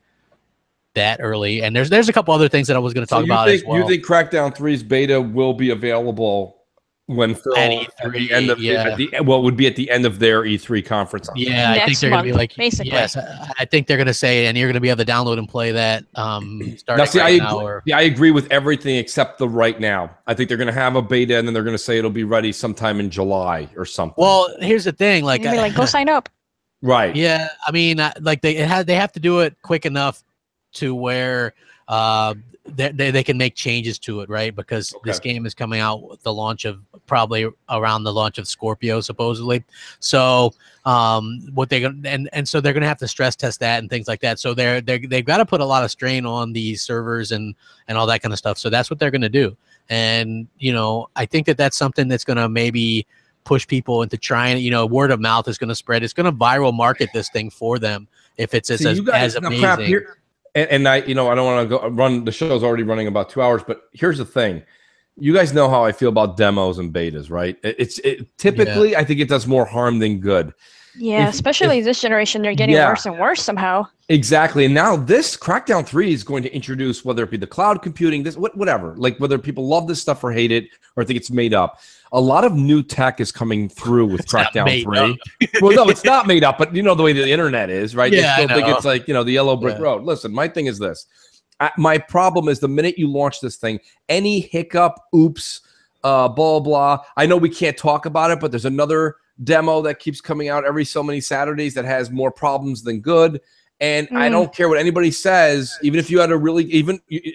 that early, and there's a couple other things that I was going to talk about as well. You think Crackdown 3's beta will be available when Phil at the end of what would be at the end of their E3 conference? Yeah, I think they're going to be like, basically. Yes, I think they're going to say, and you're going to be able to download and play that. I agree with everything except the right now. I think they're going to have a beta, and then they're going to say it'll be ready sometime in July or something. Well, here's the thing, like go sign up. Right. Yeah, I mean, like they have to do it quick enough to where they can make changes to it, right? Because this game is coming out with the launch of probably around the launch of Scorpio, supposedly. So what they're gonna and so they're gonna have to stress test that and things like that. So they've got to put a lot of strain on these servers and all that kind of stuff. So that's what they're gonna do. And you know, I think that's something that's gonna maybe push people into trying. You know, word of mouth is gonna spread. It's gonna viral market this thing for them if it's as amazing. And I, you know, I don't want to go run. The show's already running about 2 hours, but here's the thing. You guys know how I feel about demos and betas, right? Typically, I think it does more harm than good. Yeah, especially this generation, they're getting worse and worse somehow. Exactly. And now this Crackdown 3 is going to introduce, whether it be the cloud computing, whatever, like whether people love this stuff or hate it or think it's made up. A lot of new tech is coming through with Crackdown 3. Well, no, it's not made up, but you know the way the internet is, right? Yeah, they still think it's like, you know, the yellow brick road. Listen, my thing is this. My problem is the minute you launch this thing, any hiccup, oops, blah, blah. I know we can't talk about it, but there's another demo that keeps coming out every so many Saturdays that has more problems than good. And I don't care what anybody says, even if you had a really,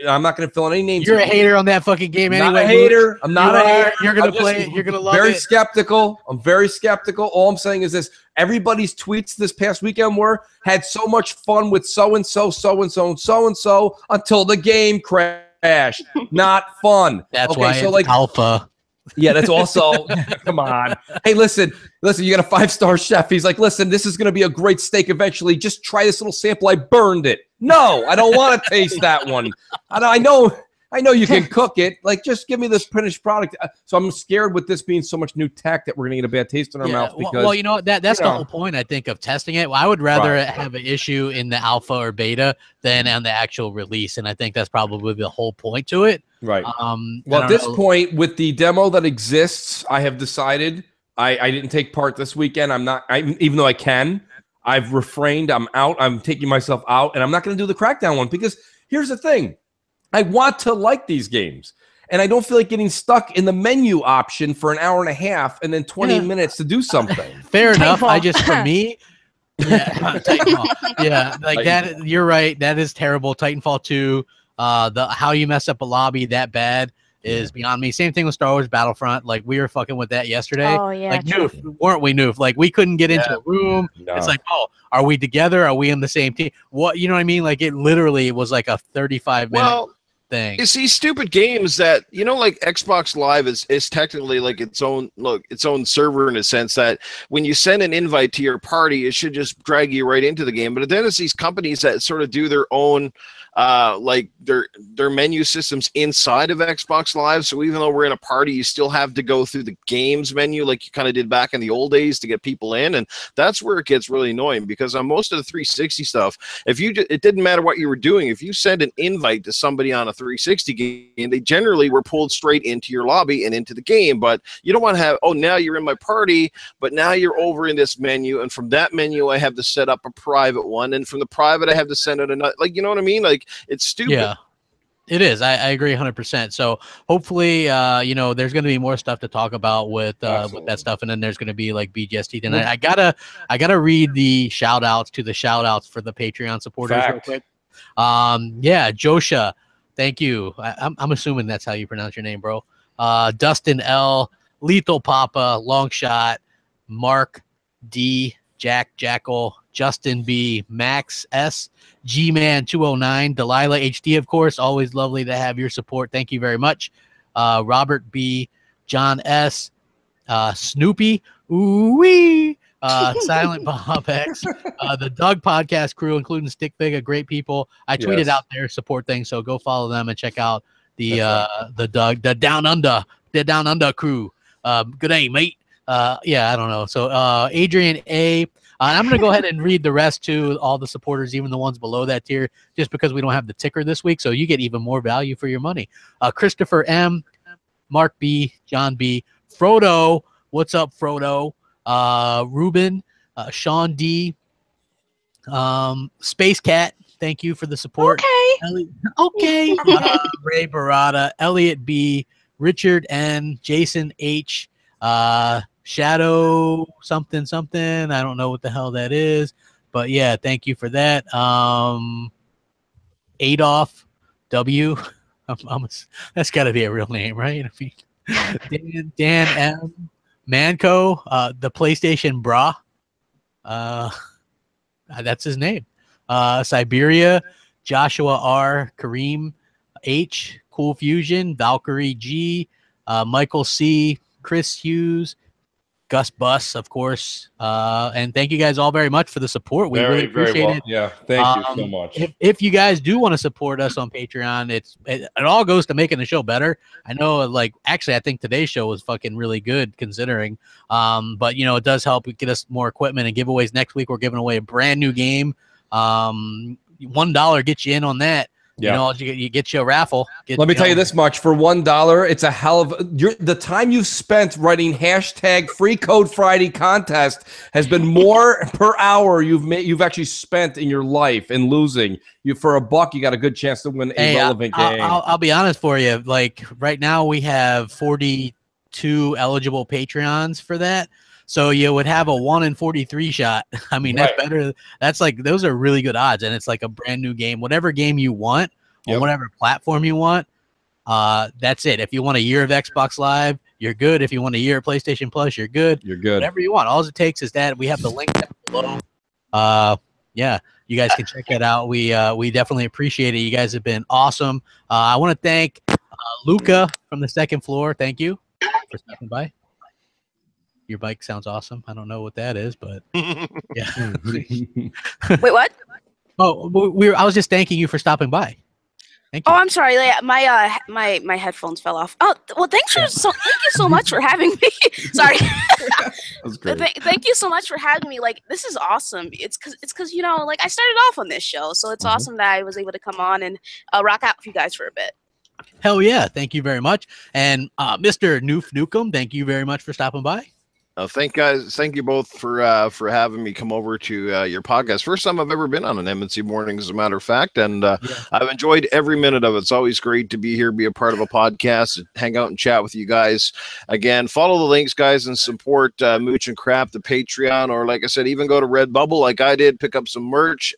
I'm not going to fill in any names. You're a hater on that fucking game anyway. Not a hater. I'm not a hater. You're going to play it. You're going to love it. Very skeptical. I'm very skeptical. All I'm saying is this. Everybody's tweets this past weekend had so much fun with so-and-so, so-and-so, and so-and-so until the game crashed. Not fun. That's why it's alpha. Yeah, that's also, come on. Hey, listen, you got a 5-star chef. He's like, listen, this is going to be a great steak eventually. Just try this little sample. I burned it. No, I don't want to taste that one. I know you can cook it. Like, just give me this finished product. So I'm scared with this being so much new tech that we're going to get a bad taste in our mouth. Because, well, you know, that's the whole point, I think, of testing it. I would rather have an issue in the alpha or beta than on the actual release. And I think that's probably the whole point to it. Right. Well, at this point, with the demo that exists, I have decided I didn't take part this weekend. Even though I can, I've refrained. I'm out. I'm taking myself out, and I'm not going to do the Crackdown one because here's the thing. I want to like these games, and I don't feel like getting stuck in the menu option for an hour and a half and then 20 minutes to do something. Fair enough. For me, yeah, like that. You're right. That is terrible. Titanfall 2. How you mess up a lobby that bad is beyond me. Same thing with Star Wars Battlefront. Like, we were fucking with that yesterday. Oh yeah, like Noof, weren't we, Noof? Like, we couldn't get into a room. No. It's like, oh, are we together? Are we in the same team? What, you know what I mean? Like, it literally was like a 35-minute thing. It's these stupid games that, you know, like Xbox Live is technically like its own server in a sense that when you send an invite to your party, it should just drag you right into the game. But then it's these companies that sort of do their own like their menu systems inside of Xbox Live. So even though we're in a party, you still have to go through the games menu like you kind of did back in the old days to get people in. And that's where it gets really annoying, because on most of the 360 stuff, it didn't matter what you were doing. If you send an invite to somebody on a 360 game, they generally were pulled straight into your lobby and into the game. But you don't want to have, oh, now you're in my party, but now you're over in this menu, and from that menu I have to set up a private one, and from the private I have to send out another. Like, you know what I mean? Like, it's stupid. Yeah, it is. I agree 100%. So hopefully, you know, there's going to be more stuff to talk about with that stuff, and then there's going to be like BGST. And I gotta read the shout outs for the Patreon supporters real quick. Yeah, Josha, thank you. I'm assuming that's how you pronounce your name, bro. Dustin L, Lethal Papa, Long Shot, Mark D, Jackal, Justin B, Max S, G-Man 209, Delilah HD, of course. Always lovely to have your support. Thank you very much. Robert B, John S, Snoopy, ooh-wee, Silent Bob X, the Doug podcast crew, including Stickfig, great people. I tweeted out their support thing, so go follow them and check out the Doug, the Down Under crew. Good day, mate. Yeah, I don't know. So Adrian A. I'm going to go ahead and read the rest to all the supporters, even the ones below that tier, just because we don't have the ticker this week. So you get even more value for your money. Christopher M, Mark B, John B, Frodo. What's up, Frodo? Ruben, Sean D, Space Cat. Thank you for the support. Okay. Ray Barada, Elliot B, Richard N, Jason H, Shadow something. I don't know what the hell that is, but yeah, thank you for that. Adolf W. That's got to be a real name, right? Dan M. Manco, the PlayStation Bra. That's his name. Siberia, Joshua R. Kareem H. Cool Fusion, Valkyrie G. Michael C. Chris Hughes, Gus Bus, of course. And thank you guys all very much for the support. We really appreciate it. Yeah, thank you so much. If you guys do want to support us on Patreon, it all goes to making the show better. I know, like, actually, I think today's show was fucking really good considering. But, you know, it does help get us more equipment and giveaways. Next week, we're giving away a brand new game. $1 gets you in on that. You know, you get you a raffle. Let me tell you this much: for $1, it's a hell of the time you've spent writing hashtag Free Code Friday contest has been more per hour you've actually spent in your life. And losing for $1, you got a good chance to win a relevant game. I'll be honest for you. Like right now, we have 42 eligible Patreons for that. So you would have a 1 in 43 shot. I mean, that's better. That's like, those are really good odds. And it's like a brand new game, whatever game you want on whatever platform you want. That's it. If you want a year of Xbox Live, you're good. If you want a year of PlayStation Plus, you're good. You're good. Whatever you want. All it takes is that we have the link down below. Yeah, you guys can check that out. We definitely appreciate it. You guys have been awesome. I want to thank Luca from the second floor. Thank you for stopping by. Your bike sounds awesome. I don't know what that is, but yeah. Wait, what? Oh, I was just thanking you for stopping by. Thank you. Oh, I'm sorry. My headphones fell off. Oh, well, thank you so much for having me. Sorry. That was great. Thank you so much for having me. Like, this is awesome. It's because you know, like, I started off on this show, so it's awesome that I was able to come on and rock out with you guys for a bit. Hell yeah! Thank you very much. And Mr. Noof Nukem, thank you very much for stopping by. Thank you both for having me come over to your podcast. First time I've ever been on an MNC Morning, as a matter of fact, and I've enjoyed every minute of it. It's always great to be here, be a part of a podcast, hang out and chat with you guys. Again, follow the links, guys, and support Mooch and Crap, the Patreon, or like I said, even go to Redbubble like I did, pick up some merch.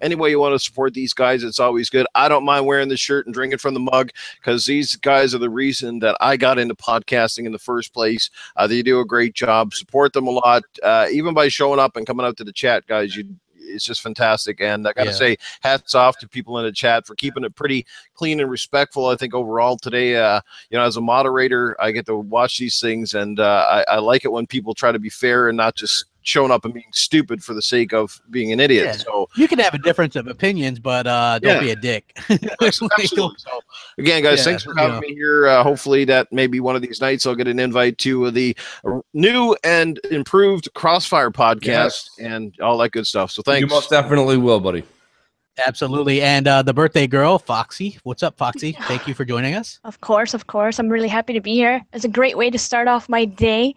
Any way you want to support these guys, it's always good. I don't mind wearing the shirt and drinking from the mug because these guys are the reason that I got into podcasting in the first place. They do a great job. Support them a lot, even by showing up and coming out to the chat, guys. It's just fantastic. And I gotta say, hats off to people in the chat for keeping it pretty clean and respectful. I think overall today, you know, as a moderator, I get to watch these things, and I like it when people try to be fair and not just showing up and being stupid for the sake of being an idiot. Yeah. So you can have a difference of opinions, but don't be a dick. Absolutely. So, again, guys, thanks for having me here. Hopefully that maybe one of these nights I'll get an invite to the new and improved Crossfire podcast and all that good stuff. So thanks. You most definitely will, buddy. Absolutely. And the birthday girl, Foxy. What's up, Foxy? Thank you for joining us. Of course. I'm really happy to be here. It's a great way to start off my day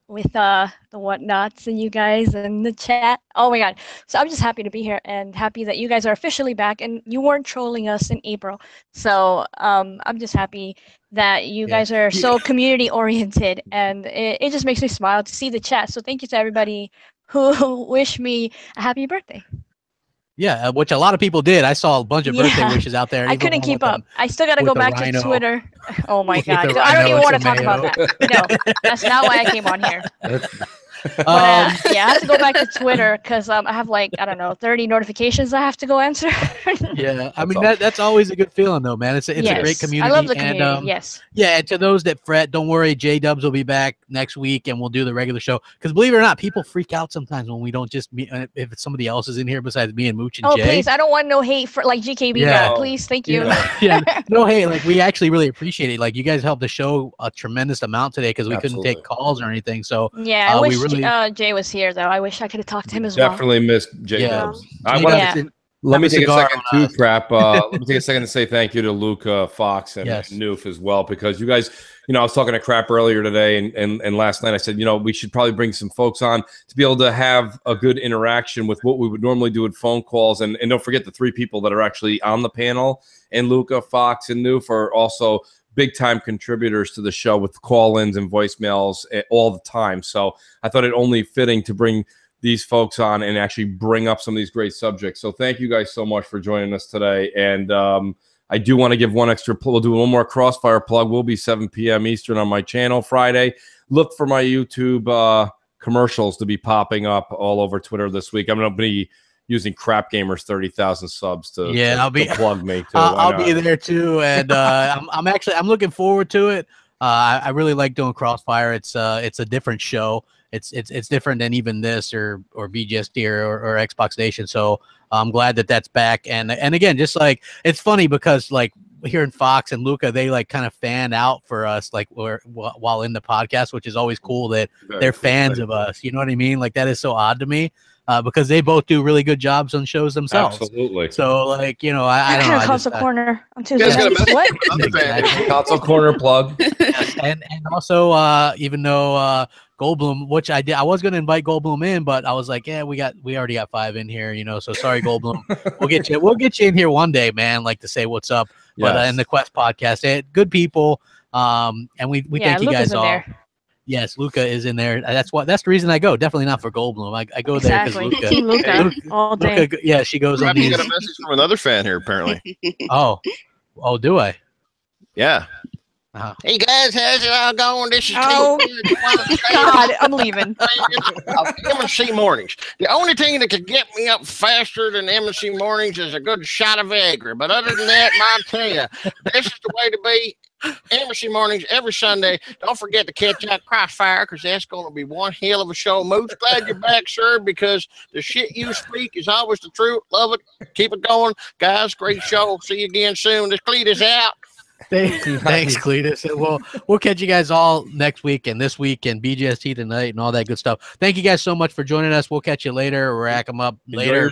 with the whatnots and you guys and the chat. Oh my God. So I'm just happy to be here and happy that you guys are officially back and you weren't trolling us in April. So I'm just happy that you guys are so community oriented, and it just makes me smile to see the chat. So thank you to everybody who wished me a happy birthday. Yeah, which a lot of people did. I saw a bunch of birthday wishes out there. I couldn't keep up. I still got to go back to Twitter. Oh my God. I don't even want to talk about that. No, that's not why I came on here. But, yeah, I have to go back to Twitter because I have like, I don't know, 30 notifications I have to go answer. Yeah, I mean, that's always a good feeling though, man. It's a great community. I love the community, yes. Yeah, and to those that fret, don't worry, J-Dubs will be back next week and we'll do the regular show. Because believe it or not, people freak out sometimes when we don't just meet, if somebody else is in here besides me and Mooch and Jay. Oh, please, I don't want no hate for like GKB back, please, thank you. No hate, like we actually really appreciate it. Like you guys helped the show a tremendous amount today because we couldn't take calls or anything. So yeah, I wish Jay was here though. I wish I could have talked to him as well. Definitely missed J-Dubs. Let me take a second too, Crap. Let me take a second to say thank you to Luca, Fox, and Noof as well, because you guys, you know, I was talking to Crap earlier today and last night I said, you know, we should probably bring some folks on to be able to have a good interaction with what we would normally do with phone calls. And don't forget the 3 people that are actually on the panel, and Luca, Fox, and Noof are also big-time contributors to the show with call-ins and voicemails all the time. So I thought it only fitting to bring these folks on and actually bring up some of these great subjects. So thank you guys so much for joining us today. And I do want to give one extra we'll do one more Crossfire plug. We'll be 7 p.m. Eastern on my channel Friday. Look for my YouTube commercials to be popping up all over Twitter this week. I'm going to be using Crap Gamers 30,000 subs to plug me too. I'll be there too, and I'm looking forward to it. I really like doing Crossfire. It's a different show. It's different than even this or BGSD or Xbox Nation. So I'm glad that that's back. And again, just like it's funny because like here in Fox and Luca, they like kind of fan out for us, like while in the podcast, which is always cool that they're fans of us. You know what I mean? Like that is so odd to me. Because they both do really good jobs on shows themselves. Absolutely. So, like, you know, I don't know. Console Corner. I'm too What? Console Corner plug. and also, even though Goldblum, which I did, I was going to invite Goldblum in, but I was like, yeah, we already got 5 in here, you know. So sorry, Goldblum. We'll get you in here one day, man. Like to say what's up. But in the Quest podcast, good people. And we thank you guys all. There. Yes, Luca is in there. That's the reason I go. Definitely not for Goldblum. I go there because Luca all day. Luca, yeah, she goes on these. You got a message from another fan here, apparently. Oh, do I? Yeah. Hey guys, how's it all going? This is God, I'm leaving. M&C Mornings. The only thing that could get me up faster than M&C Mornings is a good shot of Viagra. But other than that, I tell you, this is the way to be. M&C Mornings every Sunday. Don't forget to catch that Crossfire because that's going to be one hell of a show. Moose, glad you're back, sir, because the shit you speak is always the truth. Love it. Keep it going. Guys, great show. See you again soon. This Cletus out. Thanks, Cletus. We'll catch you guys all next week and this week and BGST tonight and all that good stuff. Thank you guys so much for joining us. We'll catch you later. Rack them up later.